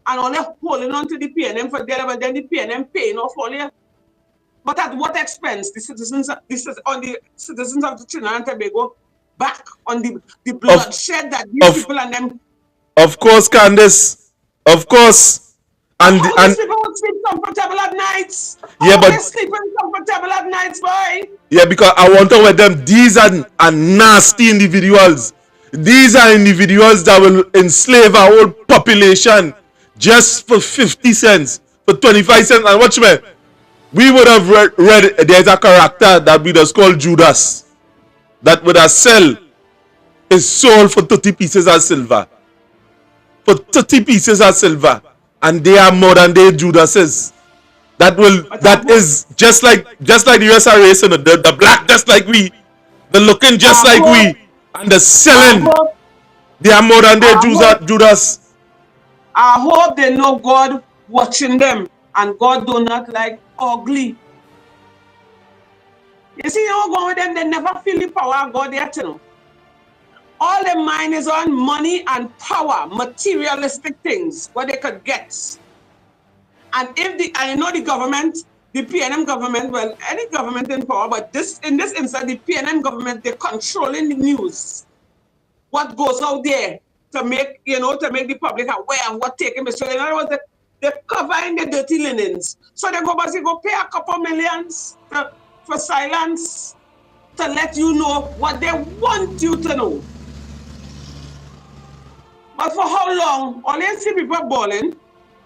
And only holding on to the PNM for there, but then the PNM paying off all you. But at what expense? The citizens of the Trinidad and Tobago back on the bloodshed that these people and them. Of course, Candice. Of course. And these people would sleep comfortable at nights. Yeah, but they sleeping comfortable at nights, boy. Yeah, because I want to with them. These are nasty individuals. These are individuals that will enslave our whole population just for 50 cents, for 25 cents. And watch me. We would have read there's a character that we just call Judas that would have sell his soul for 30 pieces of silver. For 30 pieces of silver. And they are modern day Judases. That is just like the US are race, the black just like we, the looking just like we, and the selling. They are modern day Judas. I hope they know God watching them, and God do not like ugly. You see, you go with them, they never feel the power of God there to know. All their mind is on money and power, materialistic things, what they could get. And I know the government, the PNM government, well, any government in power, but in this instance, the PNM government, they're controlling the news. What goes out there to make the public aware of what taking place. So in other words, they're covering the dirty linens. So they go pay a couple millions for silence to let you know what they want you to know. But for how long? Only see people bawling.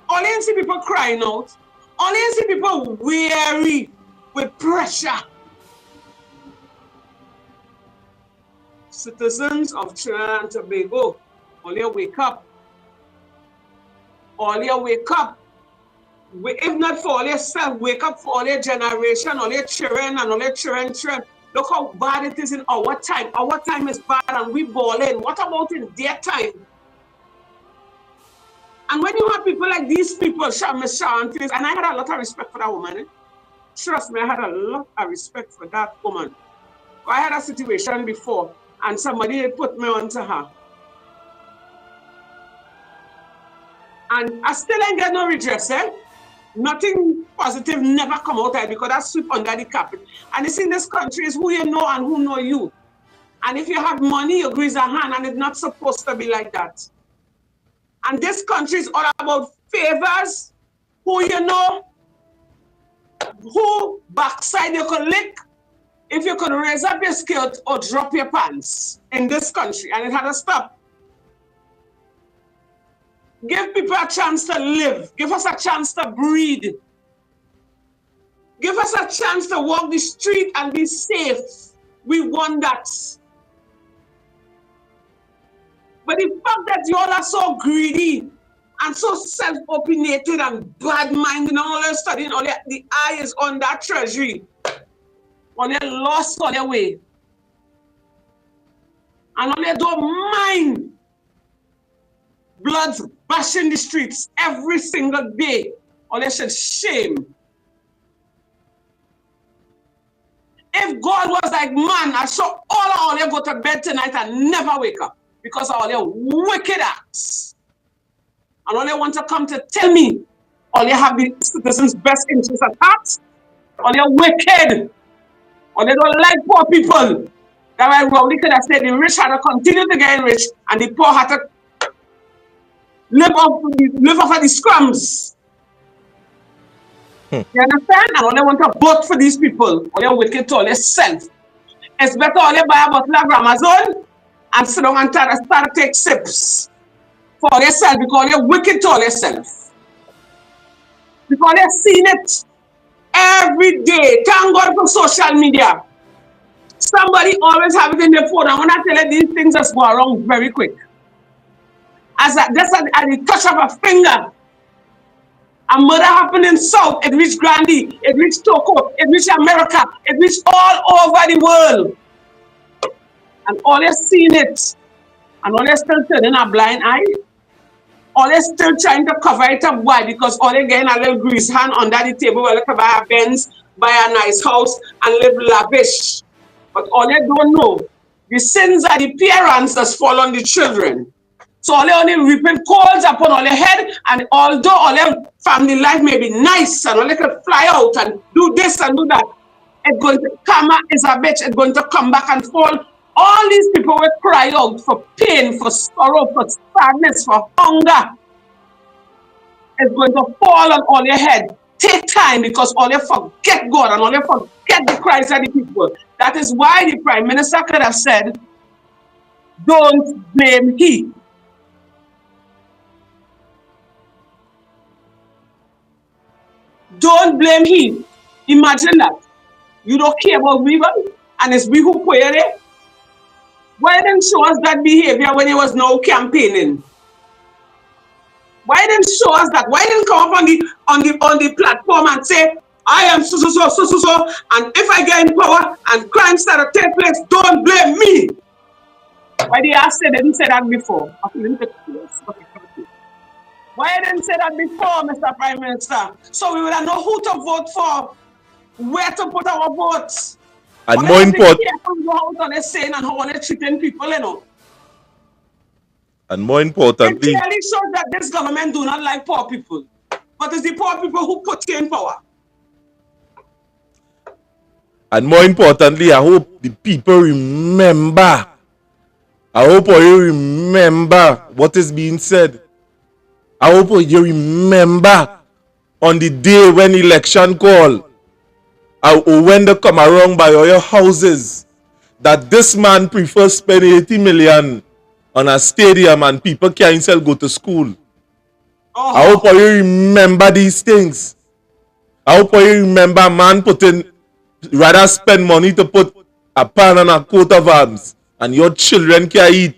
Only see people crying out. Only see people weary with pressure. Citizens of Trinidad and Tobago, only wake up. Only wake up. If not for all yourself, wake up for all your generation, all your children and all your children. Look how bad it is in our time. Our time is bad and we bawling. What about in their time? And when you have people like these people, Miss Sharon Felix, and I had a lot of respect for that woman. Trust me, I had a lot of respect for that woman. I had a situation before, and somebody put me onto her. And I still ain't get no redress, eh? Nothing positive never come out of it because that's swept under the carpet. And it's in this country is who you know and who know you. And if you have money, you grease a hand, and it's not supposed to be like that. And this country is all about favors, who you know, who backside you could lick, if you could raise up your skirt or drop your pants in this country, and it had to stop. Give people a chance to live. Give us a chance to breathe. Give us a chance to walk the street and be safe. We want that. But the fact that you all are so greedy and so self-opinionated and bad-minded and all your studying, all the eye is on that treasury, on your lost on your way. And all you don't mind blood bashing the streets every single day. All they said, shame. If God was like man, I saw all you go to bed tonight and never wake up because of all your wicked acts. And all they want to come to tell me, all you have the citizens' best interests at heart, all you're wicked, all they don't like poor people. That's why Rowley could have said the rich had to continue to get rich and the poor had to live off of the scrums. You understand? And all they want to vote for these people, all you're wicked to all yourself. It's better all you buy a bottle of Amazon and sit down and start to take sips for yourself because you're wicked to all yourself. Because they've seen it every day. Thank God for social media. Somebody always have it in their phone. And when I tell you these things just go wrong very quick. Just at the touch of a finger. A murder happened in South, it reached Grandy, it reached Toco, it reached America, it reached all over the world. And all they've seen it. And all they're still turning a blind eye. All they're still trying to cover it up. Why? Because all they're getting a little grease hand under the table where they can buy a Benz, buy a nice house, and live lavish. But all they don't know, the sins are the parents that fall on the children. So all they only reaping coals upon all their head, and although all their family life may be nice, and all they can fly out and do this and do that, it's going to come is a bitch, it's going to come back and fall. All these people will cry out for pain, for sorrow, for sadness, for hunger. It's going to fall on all your head. Take time because all you forget God and all you forget the Christ of the people. That is why the Prime Minister could have said, don't blame he. Don't blame he. Imagine that. You don't care about we, and it's we who pay it. Why didn't show us that behavior when he was now campaigning? Why didn't show us that? Why didn't come up on the platform and say, I am so, and if I get in power and crime start to take place, don't blame me. Why did I say they didn't say that before? Why didn't say that before, Mr. Prime Minister? So we would have know who to vote for, where to put our votes. And more important, how they're saying and how they're treating people, you know. And more importantly, it clearly shows that this government do not like poor people, but it's the poor people who put you in power. And more importantly, I hope the people remember. I hope you remember what is being said. I hope you remember on the day when election call, or when they come around by all your houses, that this man prefers spend 80 million on a stadium and people can't still go to school. I hope you remember these things. I hope you remember a man rather spend money to put a pan and a coat of arms and your children can eat.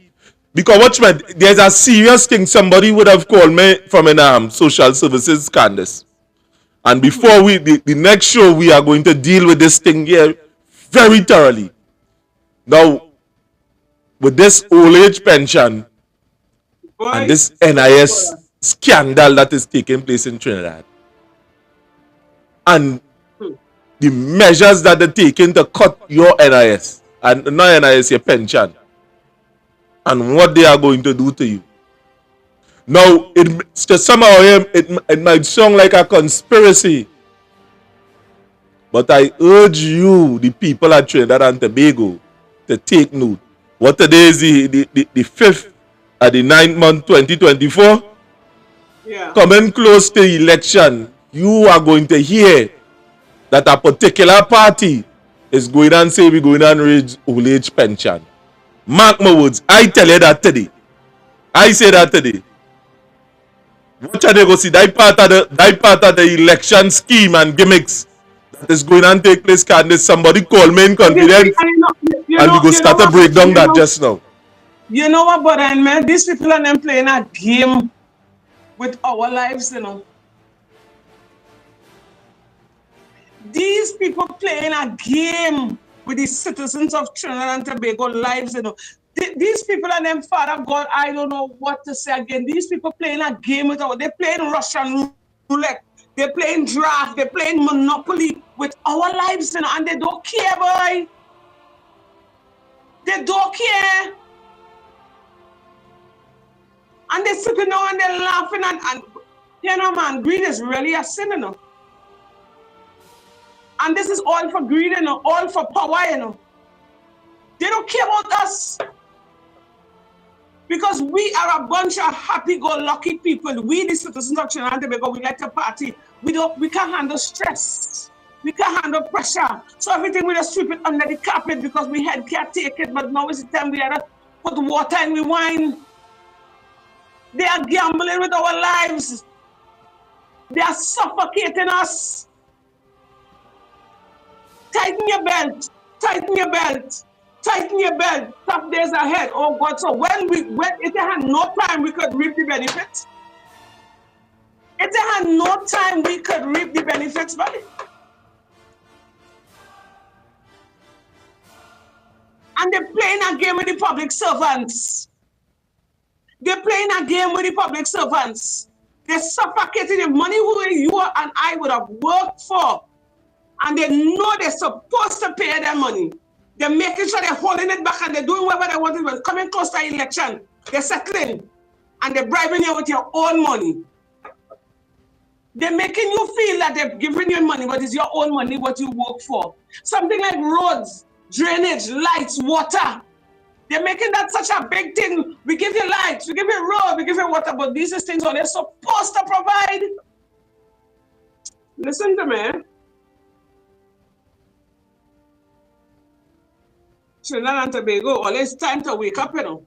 Because watch me, there's a serious thing. Somebody would have called me from social services, Candice. And before the next show, we are going to deal with this thing here very thoroughly. Now, with this old age pension and this NIS scandal that is taking place in Trinidad, and the measures that they're taking to cut your NIS, and not NIS, your pension, and what they are going to do to you. Now, to some of them, it might sound like a conspiracy, but I urge you, the people at Trinidad and Tobago, to take note. What today is the 5th of the 9th month, 2024? Yeah. Coming close to the election, you are going to hear that a particular party is going and say we're going and raise old age pension. Mark my words, I tell you that today. I say that today. Watch out, they go see that part of the election scheme and gimmicks that is going and take place. Candice, somebody call me in confidence, and we go start to break down that just now. You know what, brother, man? These people are them playing a game with our lives, you know. These people playing a game with the citizens of Trinidad and Tobago lives, you know. These people and them, Father God, I don't know what to say again. These people playing a game with our, they're playing Russian roulette. They're playing draft, they're playing Monopoly with our lives, you know, and they don't care, boy. They don't care. And they're sitting down and they're laughing and you know, man, greed is really a sin, you know. And this is all for greed, you know, all for power, you know. They don't care about us. Because we are a bunch of happy-go-lucky people. We, the citizens of Trinidad and Tobago, we like to party. We can't handle stress. We can't handle pressure. So everything we just sweep it under the carpet because we had can't take it, but now is the time we had to put water in the wine. They are gambling with our lives. They are suffocating us. Tighten your belt. Tighten your belt. Tighten your belt. Tough days ahead. Oh God! So when if they had no time, we could reap the benefits. If they had no time, we could reap the benefits, buddy. And they're playing a game with the public servants. They're playing a game with the public servants. They're suffocating the money who you and I would have worked for. And they know they're supposed to pay their money. They're making sure they're holding it back and they're doing whatever they want to do. Coming close to the election, they're settling. And they're bribing you with your own money. They're making you feel that they're giving you money, but it's your own money, what you work for. Something like roads, drainage, lights, water. They're making that such a big thing. We give you lights, we give you road, we give you water, but these are things they're supposed to provide. Listen to me. Trinidad and Tobago, well, it's time to wake up, you know.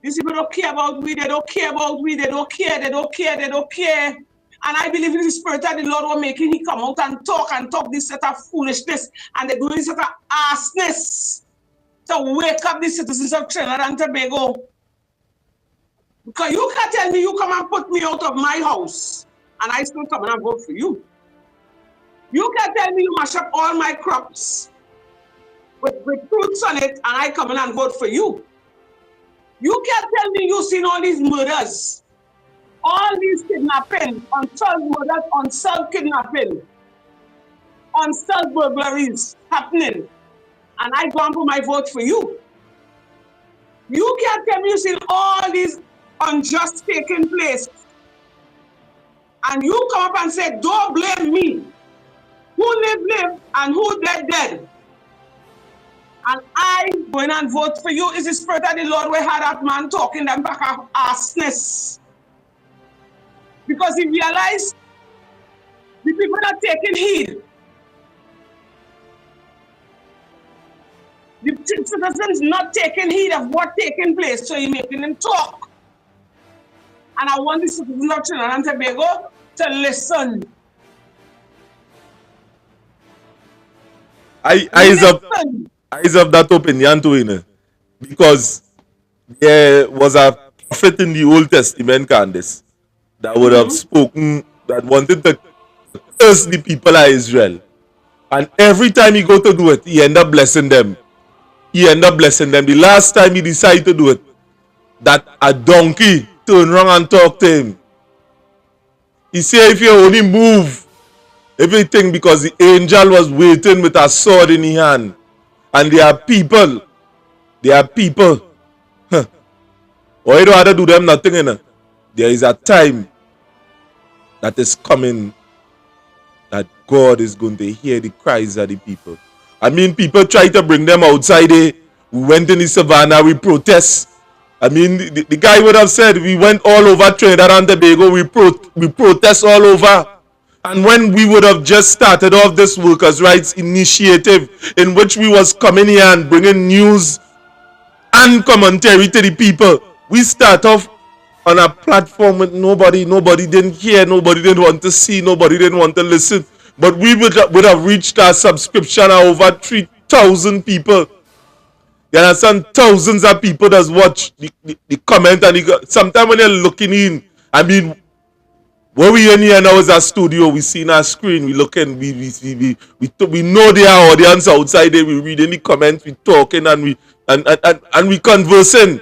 These people don't care about we, they don't care about we, they don't care, they don't care, they don't care. And I believe in the spirit of the Lord will making he come out and talk this set of foolishness, and they're doing this set of arsness to wake up the citizens of Trinidad and Tobago. Because you can't tell me you come and put me out of my house, and I still come and vote for you. You can't tell me you mash up all my crops with fruits on it, and I come in and vote for you. You can't tell me you've seen all these murders, all these kidnapping, unsolved murders, unsolved kidnapping, unsolved burglaries happening, and I go and put my vote for you. You can't tell me you've seen all these unjust taking place, and you come up and say, don't blame me. Who live, and who dead. And I go in and vote for you. Is the spirit of the Lord where had that man talking them back of arsness? Because he realized the people are taking heed. The citizens not taking heed of what's taking place, so he's making them talk. And I want the citizens of Trinidad and Tobago to listen. Eyes of that opinion too, you know, because there was a prophet in the Old Testament, Candice, that would have spoken, that wanted to curse the people of Israel. And every time he go to do it, he end up blessing them. The last time he decided to do it, that a donkey turned around and talked to him. He said, if you only move everything, because the angel was waiting with a sword in his hand. And there are people. Or you don't have to do them nothing, you know. There is a time that is coming that God is going to hear the cries of the people. I mean, people try to bring them outside. We went in the savannah, we protest. I mean, the guy would have said, we went all over Trinidad and Tobago, we protest all over. And when we would have just started off this workers' rights initiative, in which we was coming here and bringing news and commentary to the people, we start off on a platform with nobody didn't hear, nobody didn't want to see, nobody didn't want to listen. But we would have reached our subscription of over 3,000 people. You understand? Thousands of people that watch the comment, and sometimes when you're looking in, I mean, where we in here now is a studio, we see in our screen, we looking, we know their audience outside there, we reading the comments, we talking and we conversing.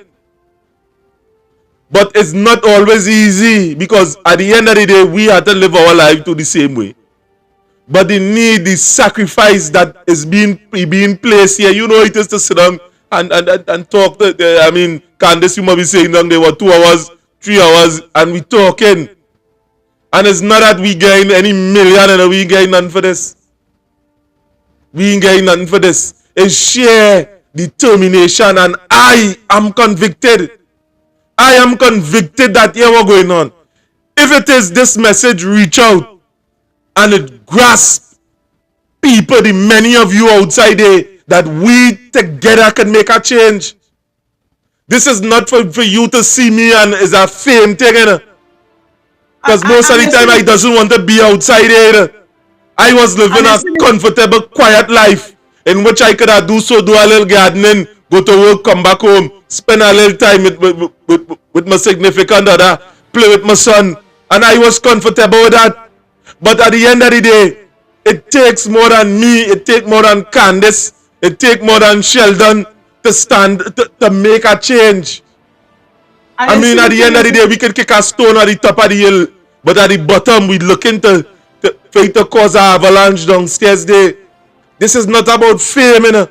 But it's not always easy because at the end of the day, we have to live our life to the same way. But the need, the sacrifice that is being placed here, you know, it is to sit down and talk. I mean, Candice, you might be saying there were 2 hours, 3 hours, and we talking. And it's not that we gain any million and we gain nothing for this. We ain't getting nothing for this. It's sheer determination, and I am convicted. I am convicted that here what's going on. If it is this message reach out and it grasp people, the many of you outside there, that we together can make a change. This is not for you to see me and is a fame thing, you know? Because most of the time I doesn't want to be outside here. I was living a comfortable, quiet life in which I could do a little gardening, go to work, come back home, spend a little time with my significant other, play with my son, and I was comfortable with that. But at the end of the day, it takes more than me, it takes more than Candice, it takes more than Sheldon to stand, to make a change. I mean, at the end of the day, we can kick a stone at the top of the hill, but at the bottom, we looking to cause an avalanche downstairs there. This is not about fame, you know.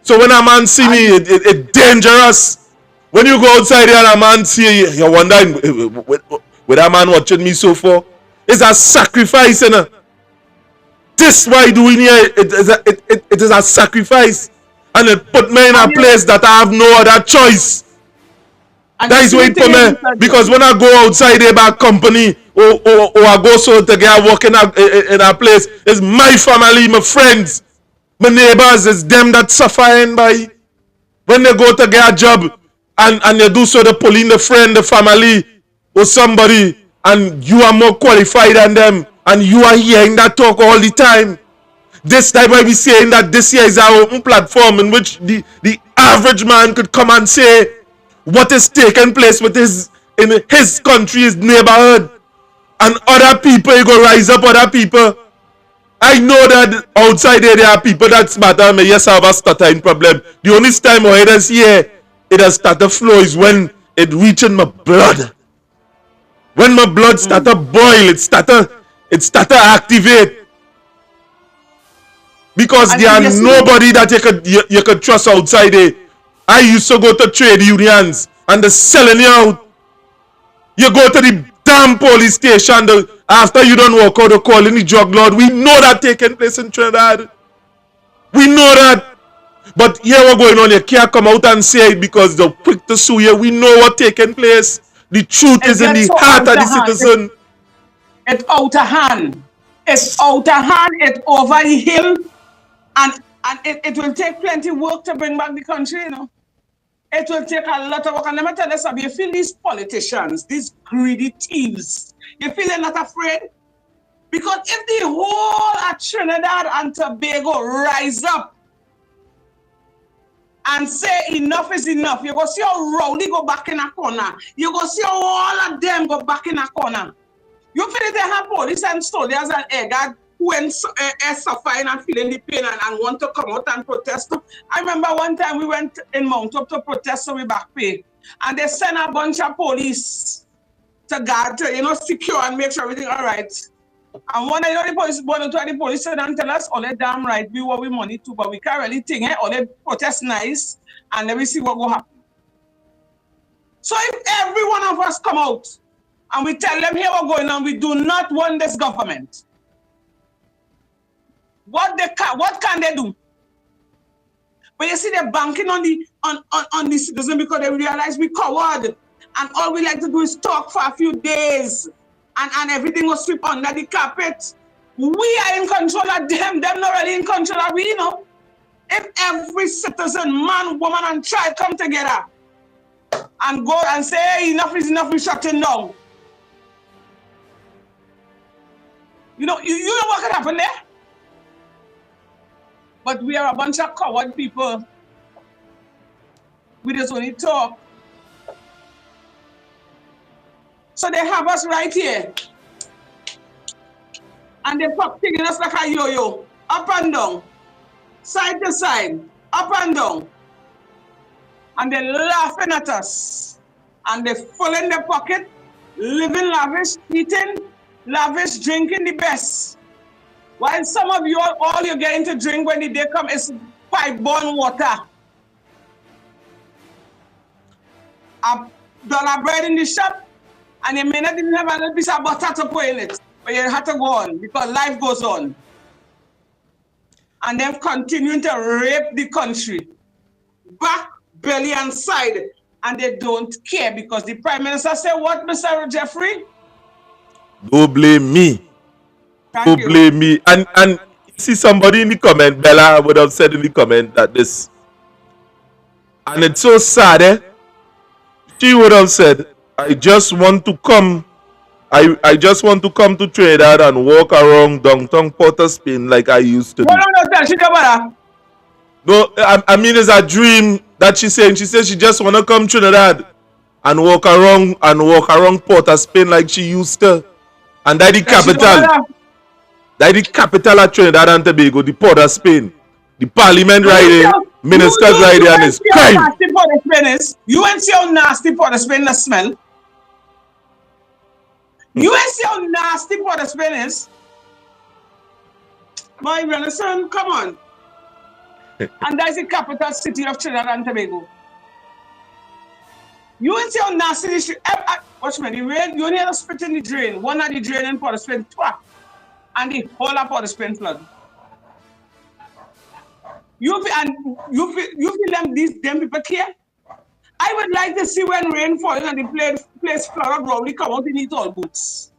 So when a man see me, it's dangerous. When you go outside here and a man see you, you're wondering, what a man watching me so for? It's a sacrifice, you know. This why doing here, it is a sacrifice. And it put me in a place that I have no other choice. That is what it put me. Because when I go outside there by company, or I go so to get work in a place, it's my family, my friends, my neighbors, it's them that suffering by. When they go to get a job and they do so, they pull in the friend, the family, or somebody, and you are more qualified than them, and you are hearing that talk all the time. This time I be saying that this year is our open platform in which the average man could come and say what is taking place with in his country, his neighborhood, and other people, you go rise up other people. I know that outside there are people that smarter than me. Yes, I have a stuttering problem. The only time I hear here, it has started flow is when it reaches my blood. When my blood started boil, it started activate. Because there are nobody that you could trust outside there. I used to go to trade unions and they're selling you out. You go to the damn police station after you don't walk out, they're calling the drug lord. We know that taking place in Trinidad. We know that. But here what's going on, you can't come out and say it because they're quick to sue you. We know what's taking place. The truth is in the heart of the citizen. It's out of hand. It's out of hand. It's over the hill. And it will take plenty of work to bring back the country, you know. It will take a lot of work. And let me tell you something, you feel these politicians, these greedy thieves, you feel they're not afraid? Because if the whole of Trinidad and Tobago rise up and say enough is enough, you go see how Rowley go back in a corner. You go see how all of them go back in a corner. You feel they have police and soldiers and air who are suffering and feeling the pain and want to come out and protest. I remember one time we went in Mount Up to protest so we back pay. And they sent a bunch of police to guard, to, you know, secure and make sure everything all right. And one of the police said and tell us, all that damn right, we want we money too, but we can't really think, all that protest nice, and then we see what will happen. So if every one of us come out and we tell them here what's going on, we do not want this government. What can they do? But you see, they're banking on the citizen because they realize we coward, and all we like to do is talk for a few days, and everything will sweep under the carpet. We are in control of them. Them not really in control of we, you know. If every citizen, man, woman, and child come together and go and say, hey, enough is enough, we shutting down. You know what could happen there? But we are a bunch of coward people. We just only talk. So they have us right here. And they're taking us like a yo-yo. Up and down. Side to side. Up and down. And they're laughing at us. and they're full in their pocket, living lavish, eating lavish, drinking the best. While some of you, all you're getting to drink when the day comes is pipe-borne water. $1 bread in the shop, and you may not even have a little piece of butter to put in it, but you have to go on because life goes on. And then continuing to rape the country, back, belly, and side, and they don't care because the Prime Minister said, what, Mr. Jeffrey? Don't blame me. Thank you. Blame me. And you see somebody in the comment, Bella would have said in the comment that this, and it's so sad, eh? She would have said, I just want to come to Trinidad and walk around downtown Port of Spain like I used to do. No, I mean it's a dream that she's saying. She says she just want to come Trinidad and walk around Port of Spain like she used to. And that the capital. That the capital of Trinidad and Tobago, the Port of Spain. The parliament riding, ministers riding, and it's crime. You ain't see how nasty Port of Spain smell. You ain't see how nasty Port of Spain is. My son, come on. And that's the capital city of Trinidad and Tobago. You ain't see how nasty this shit. Watch me, the rain, you only have to spit in the drain. One of the drain in Port of Spain, and the whole of Port of Spain flood. You feel them people care? I would like to see when rain falling and the place flood of Rowley come out in the tall boots.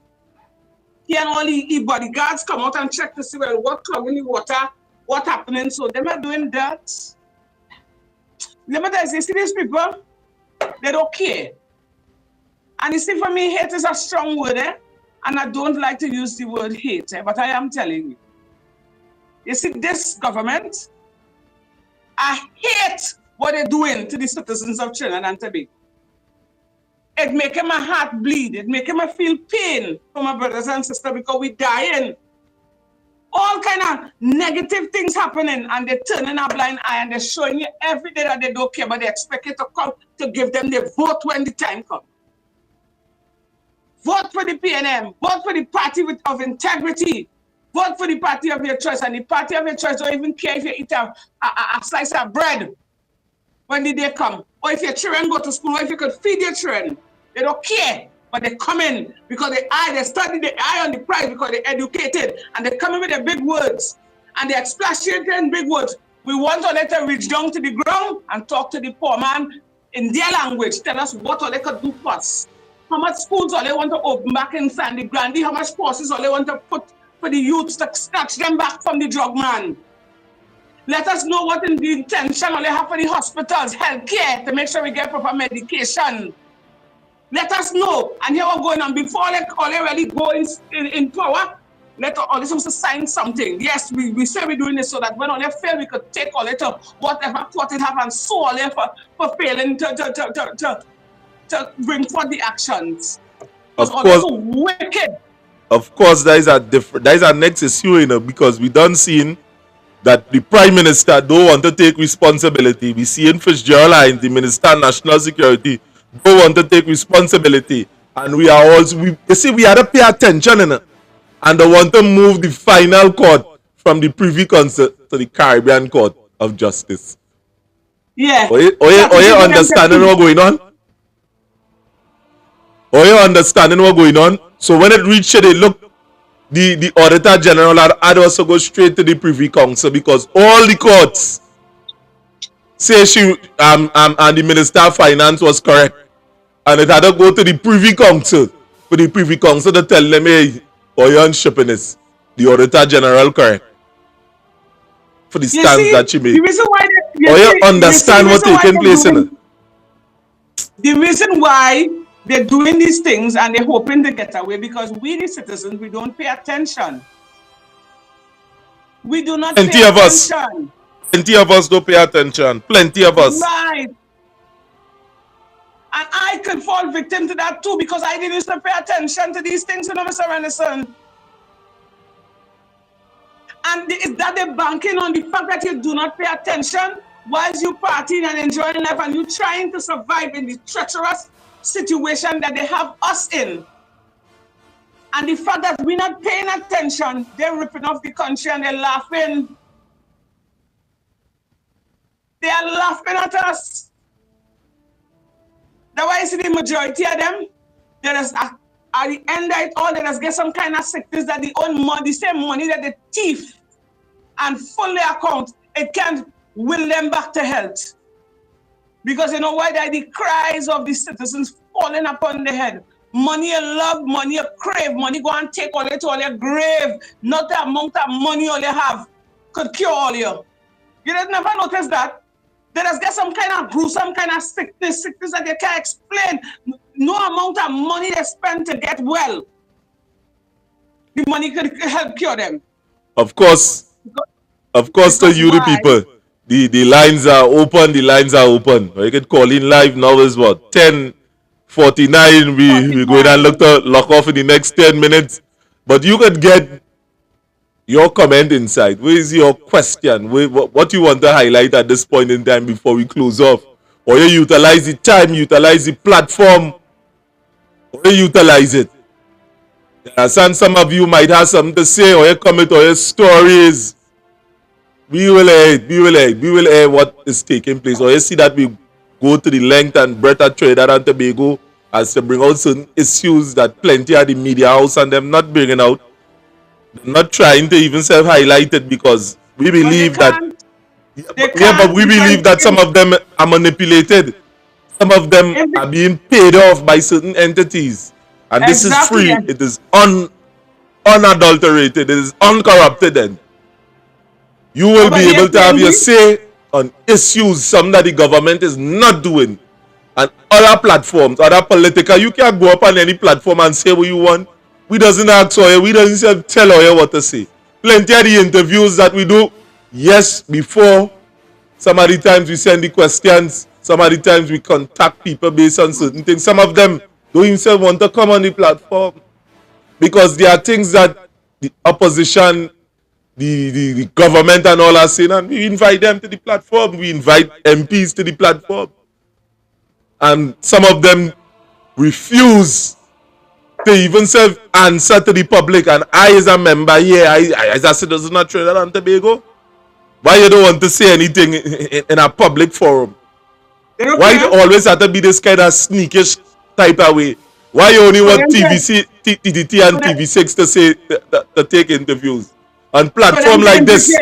Here and all the bodyguards come out and check to see well what come in the water, what happening. So them are doing that. Let me tell you, see these people, they don't care. And you see, for me, hate is a strong word, eh? And I don't like to use the word hate, eh? But I am telling you. You see, this government, I hate what they're doing to the citizens of Trinidad and Tobago. It makes my heart bleed. It makes me feel pain for my brothers and sisters because we're dying. All kind of negative things happening, and they're turning a blind eye and they're showing you every day that they don't care, but they expect you to come to give them the vote when the time comes. Vote for the PNM. Vote for the party of integrity. Vote for the party of your choice, and the party of your choice don't even care if you eat a slice of bread when the day come, or if your children go to school, or if you could feed your children. They don't care, but they come in because they study the eye on the prize because they're educated, and they come in with their big words, and they expatiate in big words. We want to let them reach down to the ground and talk to the poor man in their language, tell us what all they could do for us. How much schools all they want to open back in Sandy Grande, how much courses all they want to put for the youths to snatch them back from the drug man. Let us know what in the intention all they have for the hospitals, healthcare, to make sure we get proper medication. Let us know. And here we're going on. Before all they really go in power, let all they supposed to sign something. Yes, we say we're doing this so that when all they fail, we could take all they to whatever thought it have and sue all they for failing to bring forth the actions. Of all course, so wicked. Of course, that is our next issue, you know, because we done seen that the Prime Minister don't want to take responsibility. We see in Fitzgerald Hinds, the Minister of National Security, don't want to take responsibility. And we are also, you see, we had to pay attention in it. And they want to move the final court from the Privy Council to the Caribbean Court of Justice. Yeah. Are you understanding what's going on? Are you understanding what's going on? So when it reached it, look, the Auditor General had also go straight to the Privy Council because all the courts say she and the Minister of Finance was correct. And it had to go to the Privy Council for the Privy Council to tell them, hey, you on shipping this. The Auditor General correct. For the stance that she made. The reason why you understand what's taking place in it? The reason why they're doing these things and they're hoping to get away because we, the citizens, we don't pay attention. We do not pay attention. Plenty of us don't pay attention. Plenty of us. Right. And I could fall victim to that too because I didn't used to pay attention to these things, you know, Mr. Anderson. And is that they're banking on the fact that you do not pay attention whilst you partying and enjoying life and you trying to survive in the treacherous situation that they have us in. And the fact that we're not paying attention, they're ripping off the country and they're laughing. They are laughing at us. That's why I see the majority of them, they just, at the end of it all, they just get some kind of sickness that the own money, the same money that the thief and full their account, it can't will them back to health. Because you know why? That the cries of the citizens falling upon the head. Money you love, money you crave, money go and take all you to all your grave. Not the amount of money all you have could cure all you. You just never notice that? They just get some kind of gruesome kind of sickness that they can't explain. No amount of money they spend to get well, the money could help cure them. Of course, to you the people, the lines are open, You can call in live now is what, 10:49, we're going to lock off in the next 10 minutes. But you could get your comment inside. Where is your question? What you want to highlight at this point in time before we close off? Or you utilize the time, utilize the platform, or you utilize it. And some of you might have something to say, or your comment, or your stories. We will air what is taking place. Or you see that we go to the length and breadth of Trinidad and Tobago as to bring out certain issues that plenty of the media house and them not bringing out. They're not trying to even self-highlight it because we believe that we believe that some of them are manipulated. Some of them are being paid off by certain entities. And this is free. It is unadulterated. It is uncorrupted. And you will be able to have your say on issues, some that the government is not doing. And other platforms, other political, you can't go up on any platform and say what you want. We doesn't ask or we doesn't tell or what to say. Plenty of the interviews that we do, yes, before. Some of the times we send the questions. Some of the times we contact people based on certain things. Some of them don't even want to come on the platform because there are things that the opposition, the government and all are saying, and we invite them to the platform. We invite MPs to the platform. And some of them refuse to even answer to the public. And I, as a member here, I as a citizen of Trinidad and Tobago, why you don't want to say anything in a public forum? Why it always have to be this kind of sneakish type of way? Why you only want TDT and TV6 to say to take interviews on platform like this?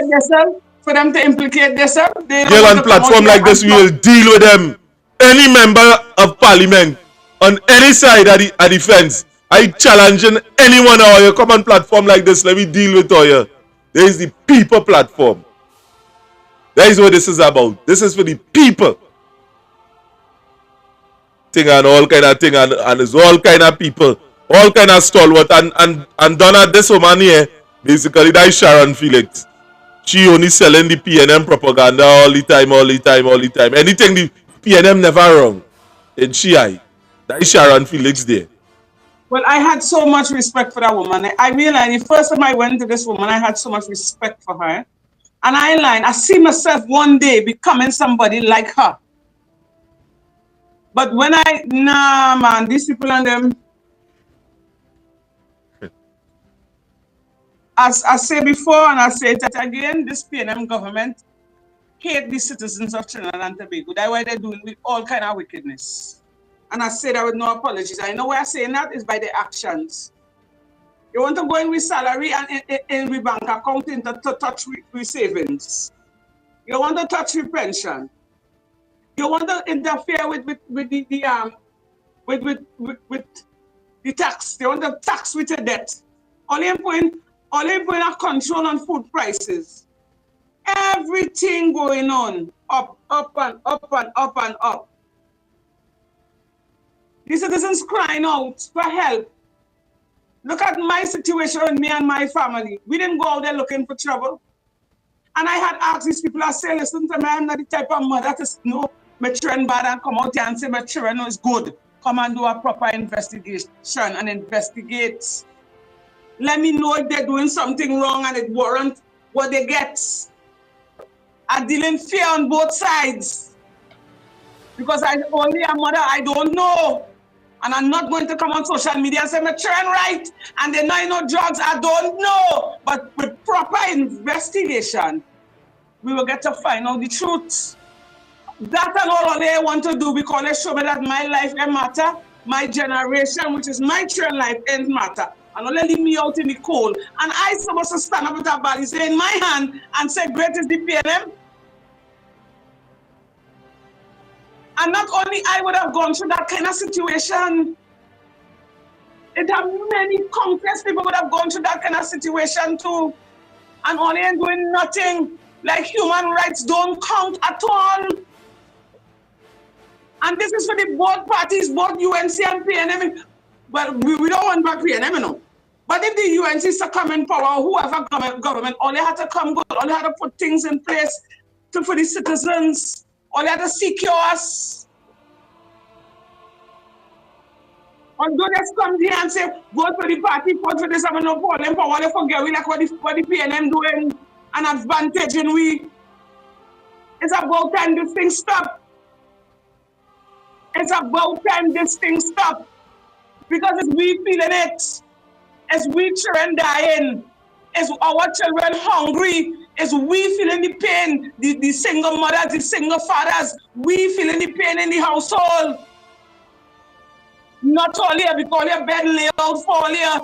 For them to implicate themselves, on platform like this, we will deal with them. Any member of parliament on any side of the fence, I challenging anyone or you come on platform like this, let me deal with you. There is the people platform. That is what this is about. This is for the people. Thing and all kind of thing, and it's all kind of people, all kind of stalwart, and Donna, this woman here, basically that is Sharon Felix. She only selling the PNM propaganda all the time. Anything the PNM never wrong. And that is Sharon Felix there. Well, I had so much respect for that woman. I realized the first time I went to this woman, I had so much respect for her. And I see myself one day becoming somebody like her. But when these people and them, as I say before and I say it again, this PNM government hate the citizens of Trinidad and Tobago. That's why they're doing with all kind of wickedness. And I say that with no apologies. I know why I'm saying that is by the actions. You want to go in with salary and in with bank account to touch with savings. You want to touch with pension. You want to interfere with the tax. They want to tax with the debt. Only putting a control on food prices. Everything going on up and up and up and up. The citizens crying out for help. Look at my situation with me and my family. We didn't go out there looking for trouble. And I had asked these people, I say, listen to me, I'm not the type of mother to know my children bad and come out here and say my children is good. Come and do a proper investigation and investigate. Let me know if they're doing something wrong and it warrants what they get. I'm dealing fear on both sides. Because I'm only a mother, I don't know. And I'm not going to come on social media and say, I'm trying right, and they know no drugs. I don't know. But with proper investigation, we will get to find out the truth. That and all they want to do, because they show me that my life ain't matter, my generation, which is my children's life, ain't matter. And only leave me out in the cold. And I supposed to stand up with a body, say in my hand, and say, great is the PNM. And not only I would have gone through that kind of situation, it have many countless people would have gone through that kind of situation too. And only ain't doing nothing. Like human rights don't count at all. And this is for the both parties, both UNC and PNM. Well, we don't want back PNM, you know. But if the UNC succumb in power, whoever government, all they had to come good, all they had to put things in place for the citizens, all they had to secure us. Although they come here and say, vote for the party, vote for this, I'm no problem, power, they forget we like what the PNM doing, an advantage in we. It's about time this thing stop. It's about time this thing stop. Because it's we feeling it. It's we children dying. It's our children hungry. It's we feeling the pain. The single mothers, the single fathers. We feeling the pain in the household. Not all here because your bed lay out for here.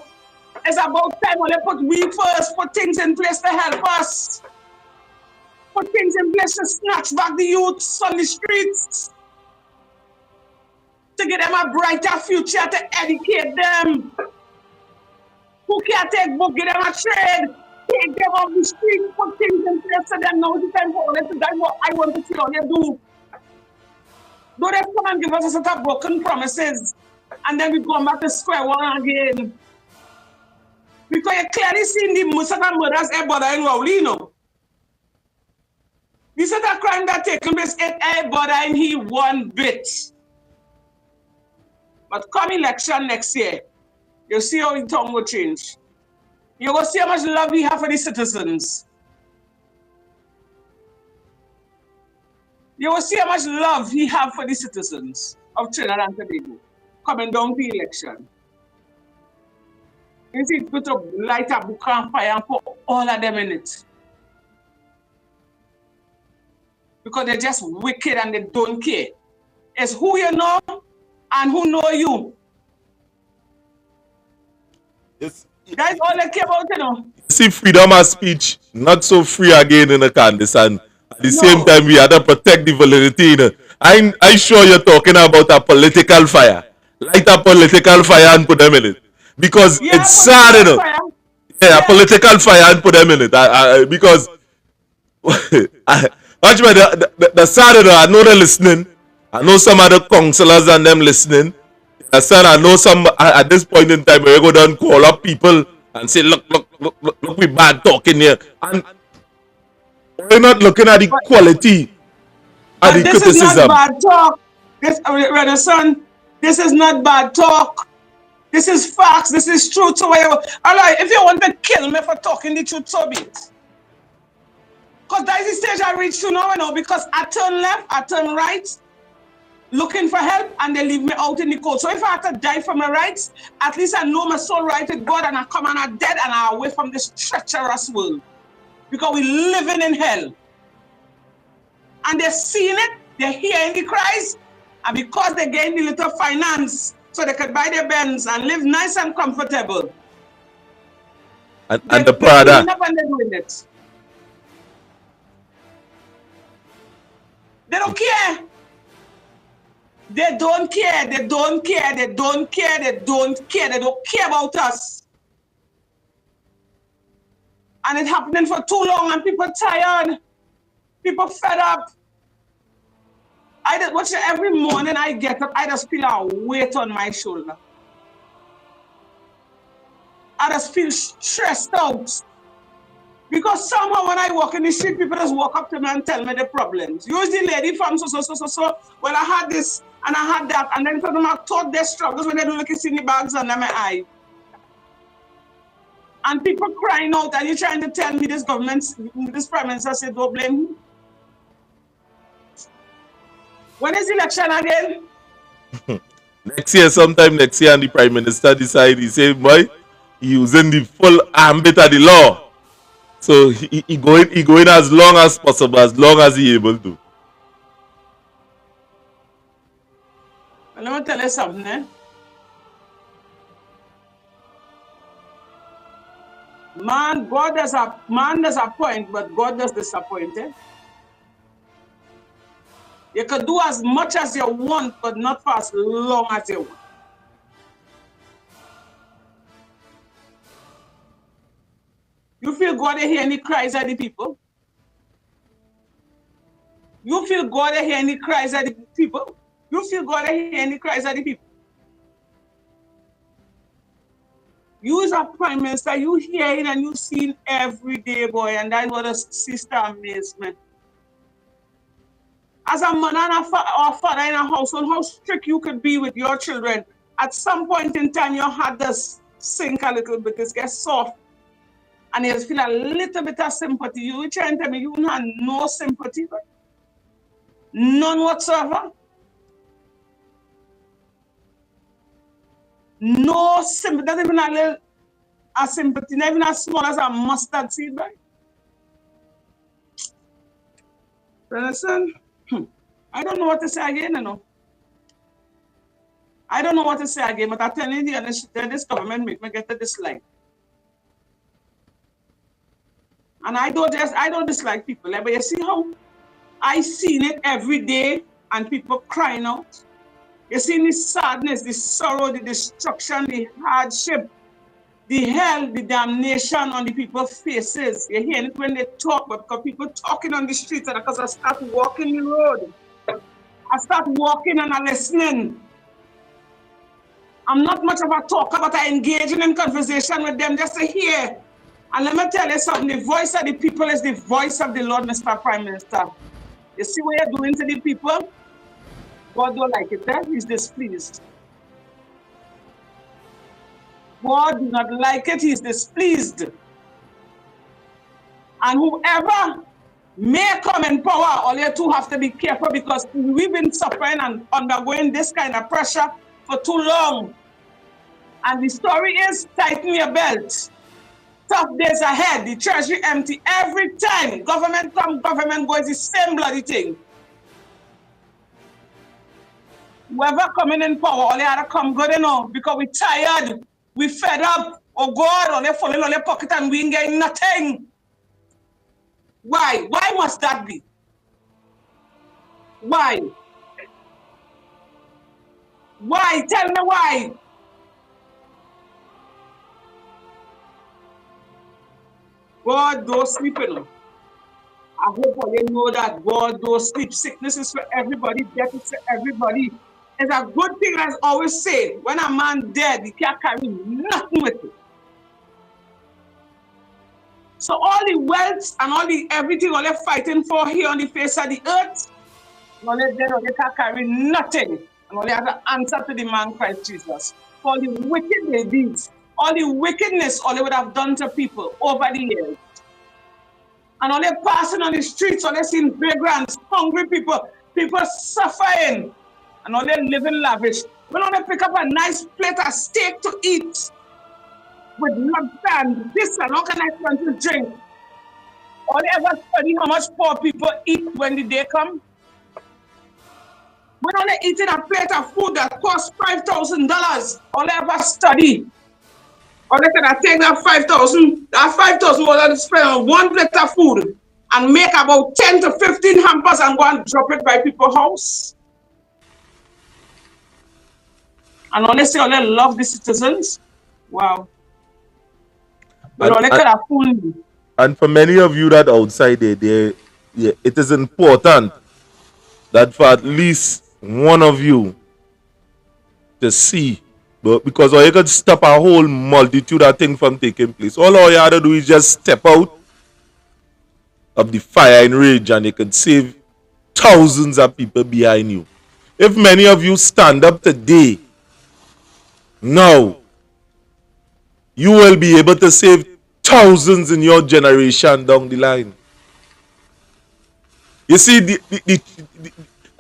It's about time when they put we first, put things in place to help us. Put things in place to snatch back the youths on the streets. To give them a brighter future, to educate them. Who can't take book, give them a trade, take them off the street, put things in place so them know the time for them to die. What I want to see all they do. Don't they come and give us a set of broken promises, and then we go back to square one again. Because you clearly seen the set of murders in Rowley, you know. The set of crime that taken place in he one bit. But come election next year, you'll see how the tongue will change. You will see how much love we have for the citizens. You will see how much love he have for the citizens of Trinidad and Tobago coming down to the election. You see, put a light a book on fire and put all of them in it. Because they're just wicked and they don't care. It's who you know and who know you. Yes. That's all they care about, you know. See, freedom of speech, not so free again in the Candice, and at the same time, we had to protect the validity. You know. I'm sure you're talking about a political fire. Light a political fire and put them in it. Because it's sad, you know. Yeah, a political fire and put them in it. Because, watch me, the sad, you know, I know they're listening. I know some other councillors and them listening. I know some at this point in time we go down call up people and say, look, we bad talking here. And we're not looking at the quality of the criticism. This is not bad talk. This is not bad talk. This is facts. This is truth. So if you want to kill me for talking the truth, so be it. Because that is the stage I reach to now, you know, because I turn left, I turn right, looking for help, and they leave me out in the cold. So if I have to die for my rights, at least I know my soul right with God, and I come and I'm dead and I'm away from this treacherous world. Because we're living in hell. And they're seeing it, they're hearing the cries, and because they gain the little finance, so they can buy their Benz and live nice and comfortable. And the Prada. They're doing it. They don't care. They don't care. They don't care. They don't care. They don't care. They don't care about us. And it's happening for too long, and people tired. People fed up. Every morning I get up, I just feel a weight on my shoulder. I just feel stressed out. Because somehow when I walk in the street, people just walk up to me and tell me the problems. Usually lady from so, well, I had this and I had that, and then some of them have taught their struggles when they don't look at the bags under my eye. And people crying out, and you trying to tell me this government, this prime minister said, don't blame him. When is the election again? Next year, sometime next year, and the Prime Minister decide, he say, boy, he using the full ambit of the law. So he going as long as possible, as long as he able to. Well, let me tell you something, eh? Man does appoint, but God does disappoint, eh? You can do as much as you want, but not for as long as you want. You feel God to hear any cries of the people? You feel God to hear any cries of the people? You feel God to hear any cries of the people? You as a Prime Minister, you hear it and you see it every day, boy, and that's what a sister amazement. As a mother and a father in a household, how strict you could be with your children. At some point in time, your heart does sink a little bit, it gets soft. And you feel a little bit of sympathy. You trying to tell me you have no sympathy, right? None whatsoever. No sympathy, not even a little sympathy, not even as small as a mustard seed, right? Listen, I don't know what to say again, you know. I don't know what to say again, but I tell you, this government make me get to dislike. And I don't dislike people, but you see how I seen it every day and people crying out. You see the sadness, the sorrow, the destruction, the hardship, the hell, the damnation on the people's faces. You hear it when they talk, but because people talking on the streets, and because I start walking the road. I start walking and I'm listening. I'm not much of a talker, but I engaging in conversation with them just to hear. And let me tell you something, the voice of the people is the voice of the Lord, Mr. Prime Minister. You see what you're doing to the people? God don't like it, eh? He's displeased. God do not like it, he's displeased. And whoever may come in power, all you two have to be careful because we've been suffering and undergoing this kind of pressure for too long. And the story is, tighten your belt. Tough days ahead, the treasury empty every time. Government come, government go, it's the same bloody thing. Whoever coming in power, all they have to come good enough because we tired, we fed up. Oh God, all they falling on their pocket and we ain't getting nothing. Why? Why must that be? Why? Why? Tell me why. God don't sleep, you know. I hope all you know that God don't sleep. Sickness is for everybody, death is for everybody. It's a good thing, as I always say, when a man dead, he can't carry nothing with it. So all the wealth and all the everything all they're fighting for here on the face of the earth, all they dead, all they can't carry nothing. And all they have to answer to the man Christ Jesus. For all the wicked they did, all the wickedness all they would have done to people over the years. And all they're passing on the streets, all they're seeing vagrants, hungry people, people suffering. And all they're living lavish. When all they pick up a nice plate of steak to eat with lobster and this and all kind of things to drink. All they ever study how much poor people eat when the day come? When all they eating a plate of food that costs $5,000, all they ever study. Or they can take that 5,000, that 5,000 to spend on one plate of food and make about 10 to 15 hampers and go and drop it by people's house. And all they say, all they love the citizens. Wow. But all they could have fooled me. And for many of you that outside there, it is important that for at least one of you to see, but because or you could stop a whole multitude of things from taking place. All you have to do is just step out of the fire and rage and you can save thousands of people behind you. If many of you stand up today, now, you will be able to save thousands in your generation down the line. You see,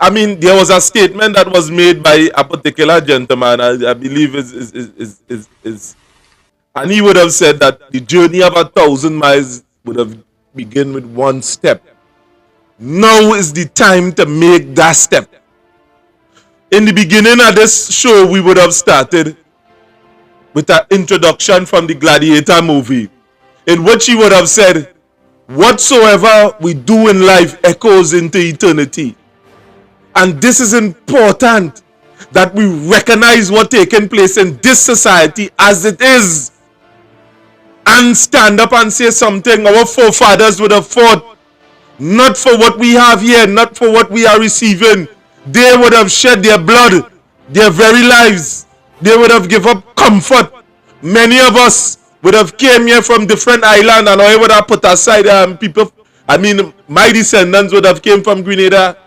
I mean, there was a statement that was made by a particular gentleman, I believe is, and he would have said that the journey of 1,000 miles would have begun with one step. Now is the time to make that step. In the beginning of this show, we would have started with an introduction from the Gladiator movie, in which he would have said, whatsoever we do in life echoes into eternity. And this is important, that we recognize what's taking place in this society as it is, and stand up and say something our forefathers would have fought, not for what we have here, not for what we are receiving. They would have shed their blood, their very lives. They would have given up comfort. Many of us would have came here from different islands, and I would have put aside people. I mean, my descendants would have came from Grenada.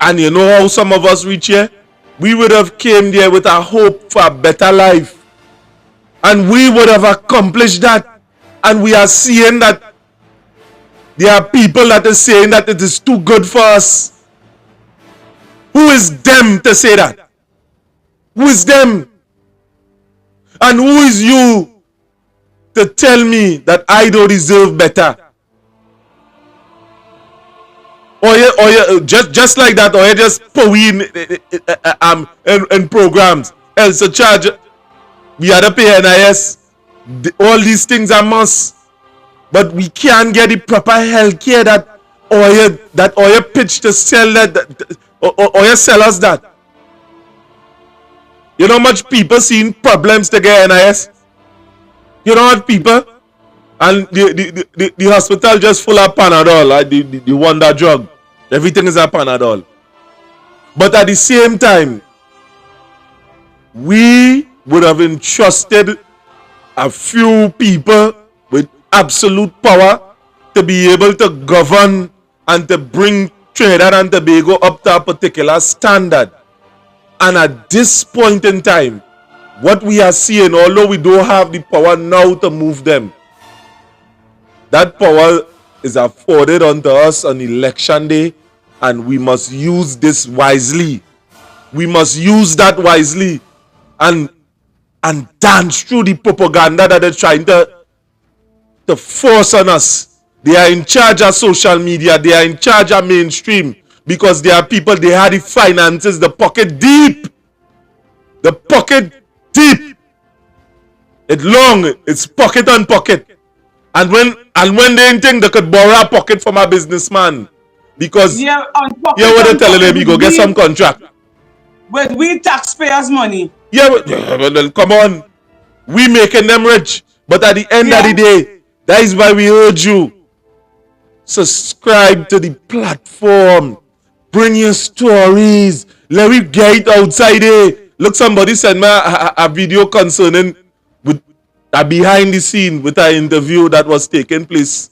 And you know how some of us reach here? We would have came there with a hope for a better life. And we would have accomplished that. And we are seeing that there are people that are saying that it is too good for us. Who is them to say that? Who is them? And who is you to tell me that I don't deserve better? Or you just like that, or you just put in programs. Else a charge, we had to pay NIS. All these things are must. But we can't get the proper health care that oil pitch to sell that, or you sell us that. You know how much people seeing problems to get NIS? You know what people? And the hospital just full of Panadol, like the wonder drug. Everything is a Panadol. But at the same time, we would have entrusted a few people with absolute power to be able to govern and to bring Trinidad and Tobago up to a particular standard. And at this point in time, what we are seeing, although we don't have the power now to move them, that power is afforded unto us on election day, and we must use this wisely. We must use that wisely and dance through the propaganda that they're trying to force on us. They are in charge of social media. They are in charge of mainstream, because there are people, they have the finances, the pocket deep. The pocket deep. It's long. It's pocket on pocket. And when they think they could borrow a pocket from a businessman, because yeah, what they telling them, you go get some contract. But we taxpayers' money. Yeah, well, come on. We making them rich. But at the end of the day, that is why we urge you. Subscribe to the platform. Bring your stories. Let me get it outside here. Look, somebody sent me a video concerning with a behind the scene with an interview that was taking place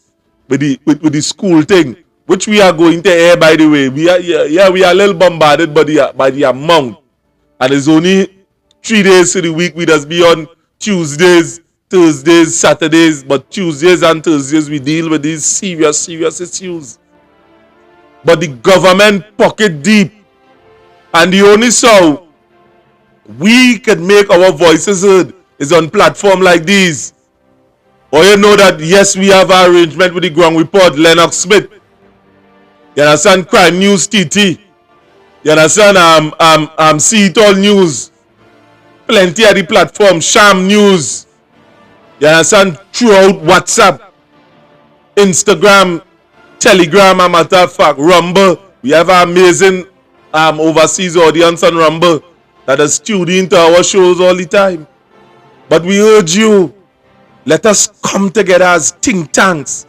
with the school thing, which we are going to air, by the way. We are a little bombarded by the amount. And it's only 3 days to the week. We just be on Tuesdays, Thursdays, Saturdays. But Tuesdays and Thursdays, we deal with these serious issues. But the government pocket deep. And the only so we can make our voices heard is on platform like these. Or you know that, yes, we have an arrangement with the Ground Report, Lennox Smith. You understand? Crime News TT. You understand? See It All News. Plenty of the platform. Sham News. You understand? Throughout WhatsApp, Instagram, Telegram, a matter of fact, Rumble. We have an amazing overseas audience on Rumble that is tuned into our shows all the time. But we urge you, let us come together as think tanks.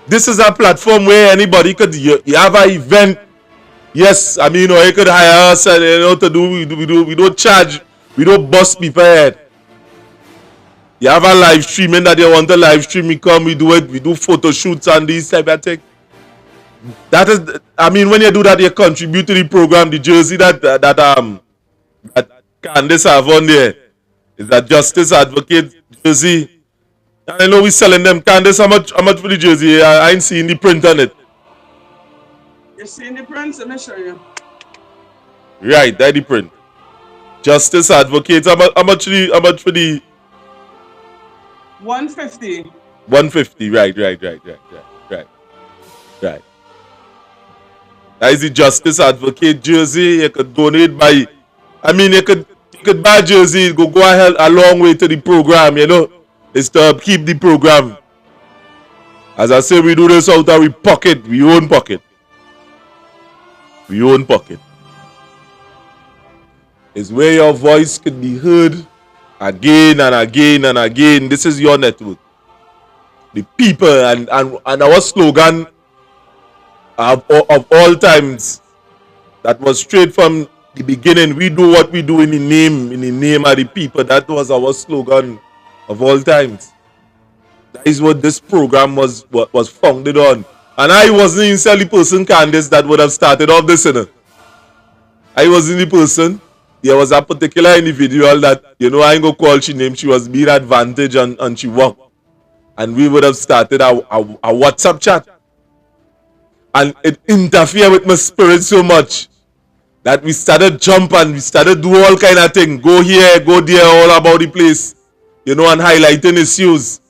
This is a platform where anybody could, you have an event. Yes, I mean, you could hire us and to do, we don't charge, we don't bust people head. You have a live streaming that you want to live stream, we come, we do it, we do photo shoots and these type of things. That is, I mean, when you do that, you contribute to the program. The jersey that Candice have on there is that Justice Advocate jersey. I know we selling them. Candice, how much for the jersey? I ain't seen the print on it. You see the prints? Let me show you. Right, that's the print. Justice Advocate. How much for the 150. 150, right. That is the Justice Advocate jersey. You could donate by, I mean, you could buy jersey, go ahead a long way to the program, you know. It's to keep the program. As I say, we do this out of we pocket, we own pocket. We own pocket. It's where your voice can be heard again and again and again. This is your network. The people and our slogan of all times, that was straight from the beginning. We do what we do in the name of the people. That was our slogan of all times. That is what this program was founded on. And I wasn't necessarily the person, Candice, that would have started off this, you know. I wasn't the person. There was a particular individual that, you know, I ain't gonna call she name. She was being advantage and she won. And we would have started a WhatsApp chat. And it interfered with my spirit so much that we started jump and we started do all kind of things. Go here, go there, all about the place. You know, and highlighting issues.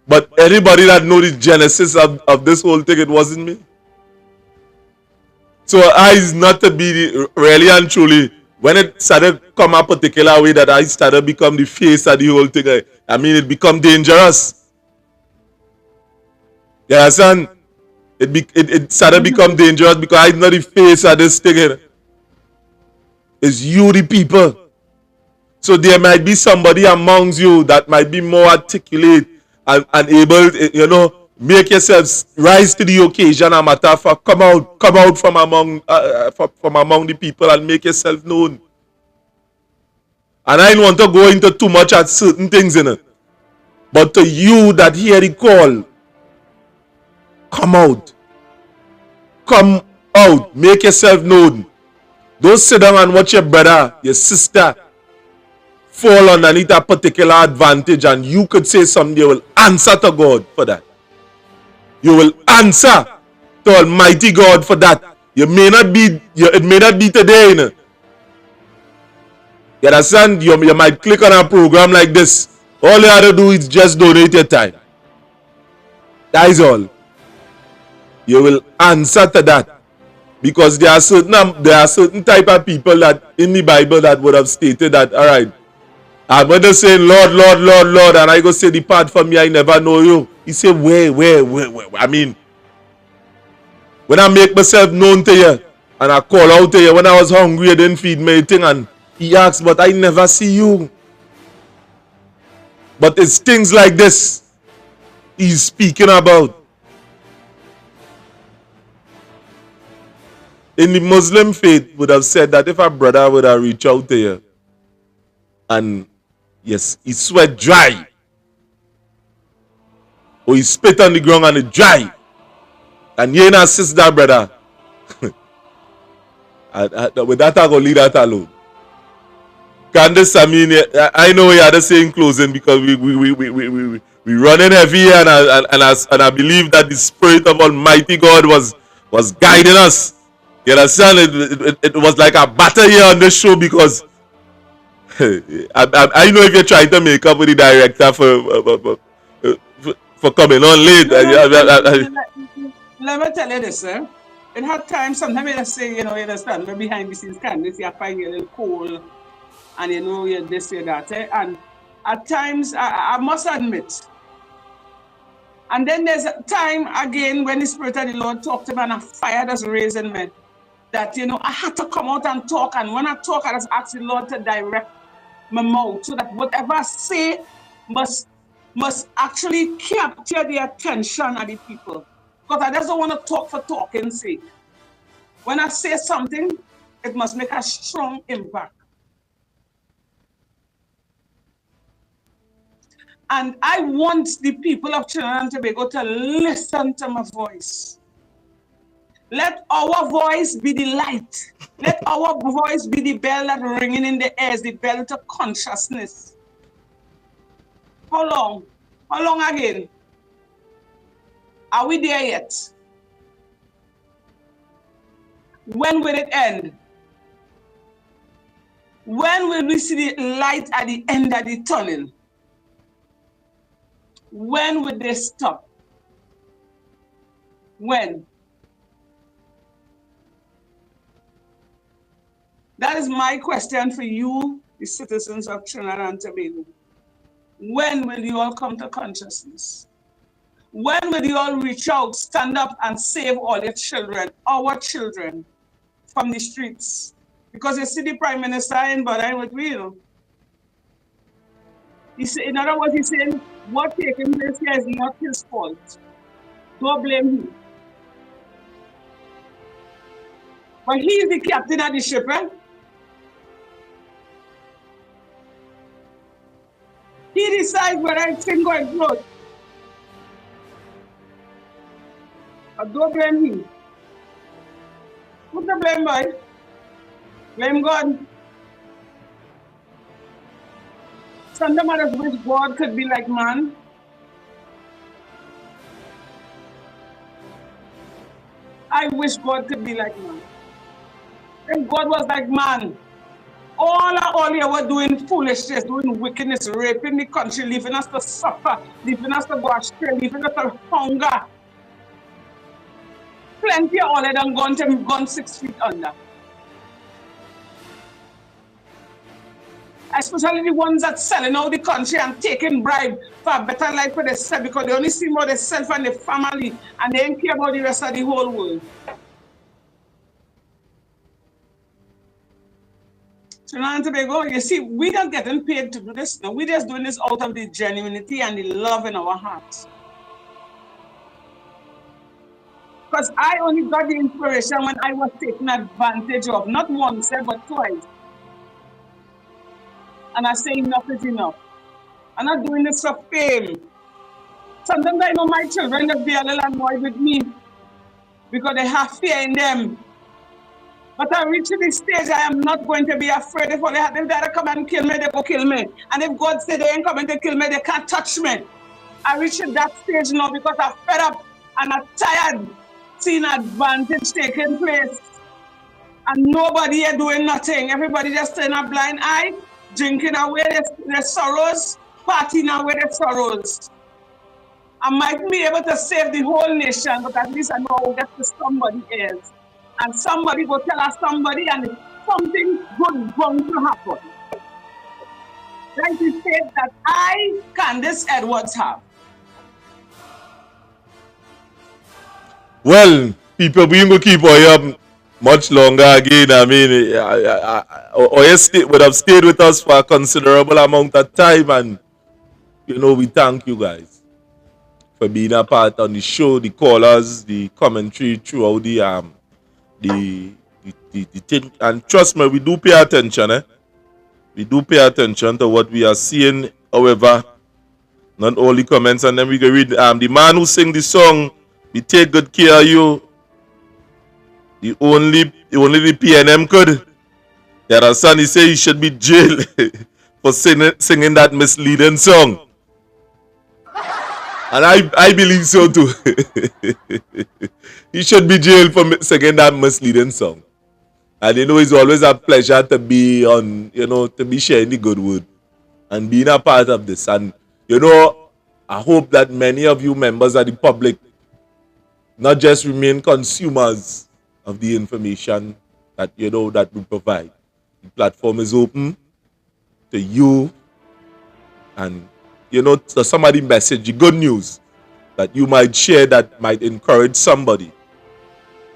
But anybody that know the genesis of this whole thing, it wasn't me. So I is not to be really and truly, when it started come a particular way that I started become the face of the whole thing, I mean it become dangerous. You understand? It started become dangerous because I'm not the face of this thing. It's you, the people. So there might be somebody amongst you that might be more articulate and able, you know, make yourselves rise to the occasion. A matter for come out from among the people and make yourself known. And I don't want to go into too much at certain things in it. But to you that hear the call, come out. Come out. Make yourself known. Don't sit down and watch your brother, your sister fall underneath a particular advantage and you could say something. You will answer to God for that. You will answer to Almighty God for that. It may not be today, you know. You understand? You might click on a program like this. All you have to do is just donate your time. That is all. You will answer to that. Because there are certain type of people that in the Bible that would have stated that, all right, I'm going to say, Lord, Lord, Lord, Lord, and I go say, depart from me, I never know you. He said, where? I mean, when I make myself known to you, and I call out to you, when I was hungry, you didn't feed me anything, and he asked, but I never see you. But it's things like this he's speaking about. In the Muslim faith, would have said that if a brother would have reached out to you, and yes, he sweat dry, or he spit on the ground and it dry, and you ain't assist that brother, with that I go leave that alone. Candice, I mean, I know we had to say in closing because we running heavy, and I believe that the Spirit of Almighty God was guiding us. You understand? It was like a battle here on this show because I know if you're trying to make up with the director for coming on late. Let me tell you this, sir. It had times, sometimes you say, you know, you understand, we're behind the scenes, Candice, you find you a little cold, and you know, you this, you that. And at times, I must admit, and then there's a time again when the Spirit of the Lord talked to me and a fire that's raising me, that, you know, I had to come out and talk. And when I talk, I just ask the Lord to direct my mouth so that whatever I say must actually capture the attention of the people. Because I just don't want to talk for talking's sake. When I say something, it must make a strong impact. And I want the people of Trinidad and Tobago to listen to my voice. Let our voice be the light. Let our voice be the bell that ringing in the ears, the bell to consciousness. How long? How long again? Are we there yet? When will it end? When will we see the light at the end of the tunnel? When will they stop? When? That is my question for you, the citizens of Trinidad and Tobago. When will you all come to consciousness? When will you all reach out, stand up and save all your children, our children, from the streets? Because you see the Prime Minister in bothering with real. In other words, he's saying what taking place here is not his fault. Don't blame him. But he's the captain of the ship, right? He decides whether it's going to float. But don't blame him. Who's the blame, boy? Blame God. Sometimes wish God could be like man. I wish God could be like man. If God was like man, all you were doing foolishness, doing wickedness, raping the country, leaving us to suffer, leaving us to go astray, leaving us to hunger. Plenty of all of them gone 6 feet under. Especially the ones that selling out the country and taking bribe for a better life for themselves because they only see about themselves and their family and they don't care about the rest of the whole world. Trinidad and Tobago, you see, we don't getting paid to do this. No, we're just doing this out of the genuinity and the love in our hearts. Because I only got the inspiration when I was taken advantage of, not once, but twice. And I say enough is enough. I'm not doing this for fame. Sometimes I know my children just be a little annoyed with me because they have fear in them. But I reach this stage, I am not going to be afraid. If they come and kill me, they go kill me. And if God said they ain't coming to kill me, they can't touch me. I reach that stage now because I'm fed up and I'm tired seeing advantage taking place. And nobody here doing nothing. Everybody just turning a blind eye, drinking away their sorrows, partying away their sorrows. I might be able to save the whole nation, but at least I know I'll get to somebody else. And somebody go tell us somebody, and something good going to happen. Like the faith that I, Candice Edwards, have. Well, people, we ain't gonna keep Oya much longer again. I mean, Oya would have stayed with us for a considerable amount of time, and you know, we thank you guys for being a part on the show, the callers, the commentary throughout the thing. And trust me, we do pay attention, eh? We do pay attention to what we are seeing. However, not all the comments, and then we can read the man who sing the song, we take good care of you. The only the PNM could. The other son, he say he should be jailed for singing that misleading song. And I believe so too. He should be jailed for singing that misleading song. And you know, it's always a pleasure to be on, you know, to be sharing the good word and being a part of this. And you know, I hope that many of you members of the public not just remain consumers of the information that, you know, that we provide. The platform is open to you, and you know, to somebody message the good news that you might share that might encourage somebody.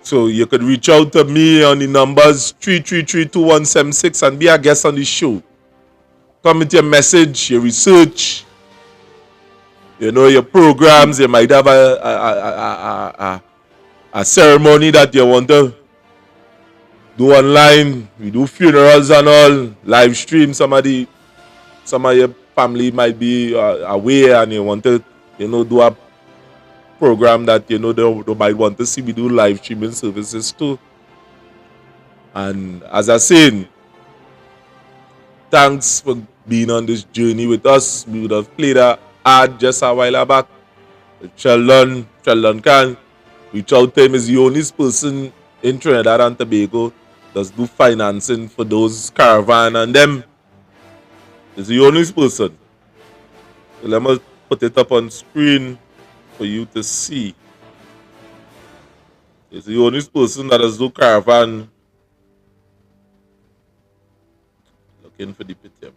So you could reach out to me on the numbers 333-2176 and be a guest on the show. Come with your message, your research, you know, your programs. You might have a ceremony that you want to do online. We do funerals and all, live stream. Some of your family might be away and you want to, you know, do a program that, you know, they might want to see. We do live streaming services too. And as I said, thanks for being on this journey with us. We would have played a ad just a while back. Sheldon can reach out to him. Is the only person in Trinidad and Tobago does do financing for those caravan, and them is the only person. So let me put it up on screen for you to see. It's the only person that does do caravan. Looking for the picture, man.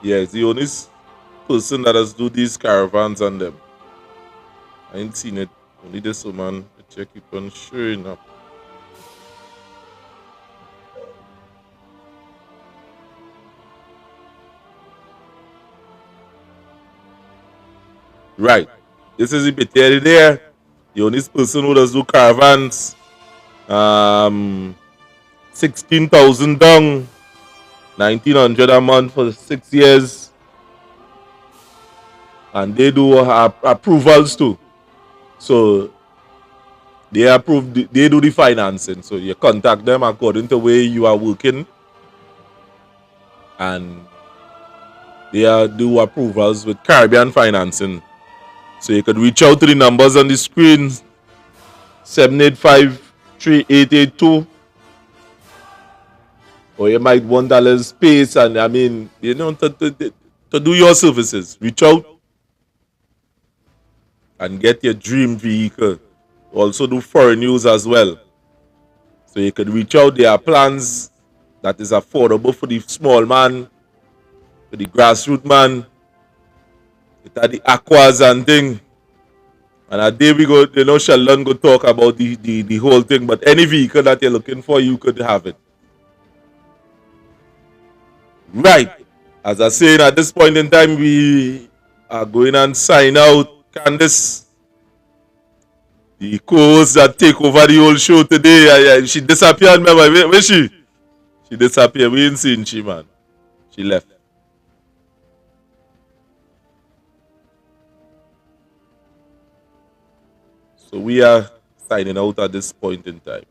Yeah, it's the only person that has do these caravans on them. I ain't seen it. Only this woman. Check keep on showing up. Right. This is the bit there. The only person who does do caravans. 16,000 down. 1,900 a month for 6 years. And they do approvals too. So they approve, they do the financing. So you contact them according to where you are working. And they do approvals with Caribbean financing. So you could reach out to the numbers on the screen. 785-3882. Or you might want a little space, and I mean, you know, to do your services. Reach out and get your dream vehicle. Also do foreign use as well. So you could reach out. There are plans that is affordable for the small man, for the grassroots man. It are the aquas and thing. And a day we go, you know, Sheldon go talk about the whole thing. But any vehicle that you're looking for, you could have it. Right. As I said, at this point in time, we are going and sign out. Candice, the co-host that take over the whole show today, she disappeared. Remember, where is she? She disappeared. We ain't seen she, man. She left. So we are signing out at this point in time.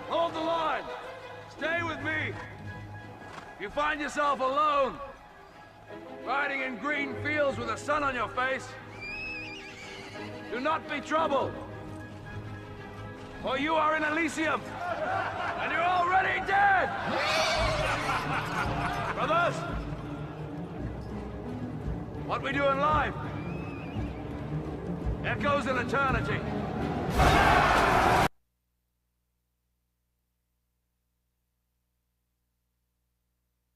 Hold the line! Stay with me! If you find yourself alone, riding in green fields with the sun on your face, do not be troubled, for you are in Elysium, and you're already dead! Brothers, what we do in life echoes in eternity.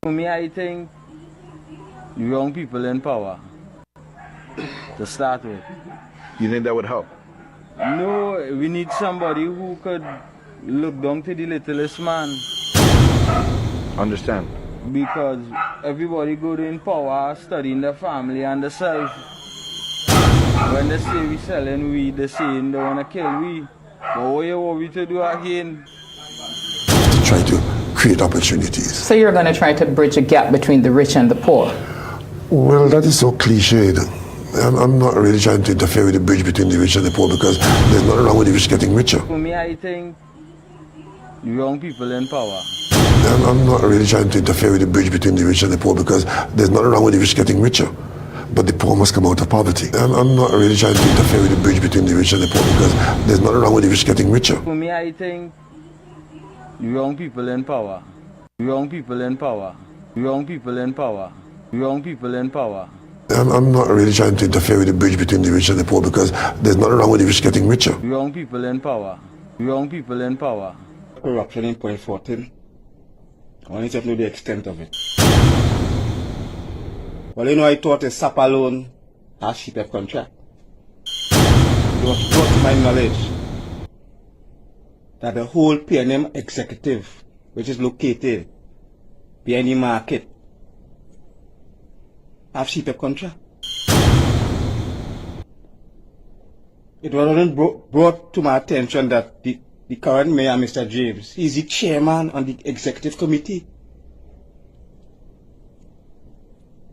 For me, I think the young people in power, to start with. You think that would help? No, we need somebody who could look down to the littlest man. Understand? Because everybody go in power studying the family and the self. When they say we selling weed, they say they want to kill we. But what you want we to do again? To try to create opportunities. So you're going to try to bridge a gap between the rich and the poor? Well, that is so cliched. I'm not really trying to interfere with the bridge between the rich and the poor because there's nothing wrong with the rich getting richer. For me, I think the young people in power. I'm not really trying to interfere with the bridge between the rich and the poor because there's nothing wrong with the rich getting richer. But the poor must come out of poverty. I'm not really trying to interfere with the bridge between the rich and the poor because there's nothing wrong with the rich getting richer. For me, I think the young people in power. The young people in power. The young people in power. The young people in power. I'm not really trying to interfere with the bridge between the rich and the poor because there's nothing wrong with the rich getting richer. The young people in power. The young people in power. Corruption in point 14. I want you to know the extent of it. Well, you know, I thought a SAP alone has cheaper contract. It was brought to my knowledge that the whole PNM executive, which is located behind the market, have CPEP contract. It wasn't brought to my attention that the current mayor, Mr. James, is the chairman on the executive committee.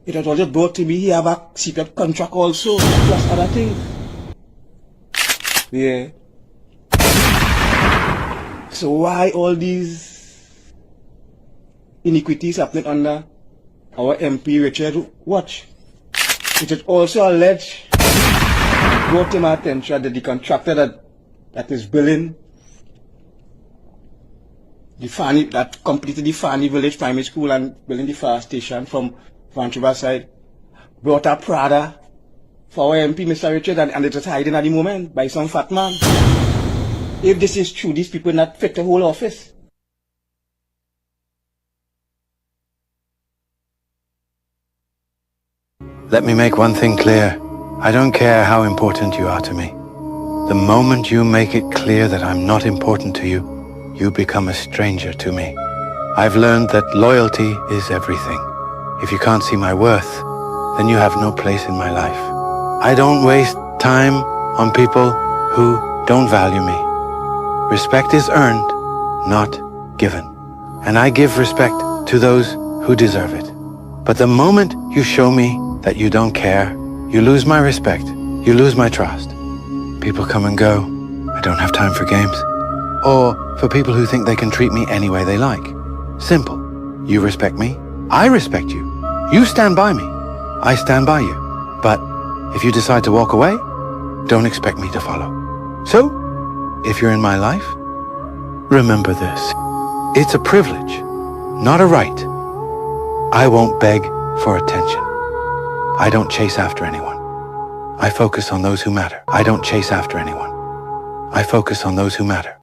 It was also brought to me he have a CPEP contract also, plus other things. Yeah. So why all these iniquities happening under our MP Richard Watch? It is also alleged, brought to my attention that the contractor that is building that completed the Fanny Village Primary School and building the fire station from Vancouver side, brought a Prada for our MP, Mr. Richard, and it is hiding at the moment by some fat man. If this is true, these people not fit to hold office. Let me make one thing clear. I don't care how important you are to me. The moment you make it clear that I'm not important to you, you become a stranger to me. I've learned that loyalty is everything. If you can't see my worth, then you have no place in my life. I don't waste time on people who don't value me. Respect is earned, not given. And I give respect to those who deserve it. But the moment you show me that you don't care, you lose my respect, you lose my trust. People come and go. I don't have time for games. Or for people who think they can treat me any way they like. Simple. You respect me, I respect you. You stand by me, I stand by you. But if you decide to walk away, don't expect me to follow. So, if you're in my life, remember this. It's a privilege, not a right. I won't beg for attention. I don't chase after anyone. I focus on those who matter. I don't chase after anyone. I focus on those who matter.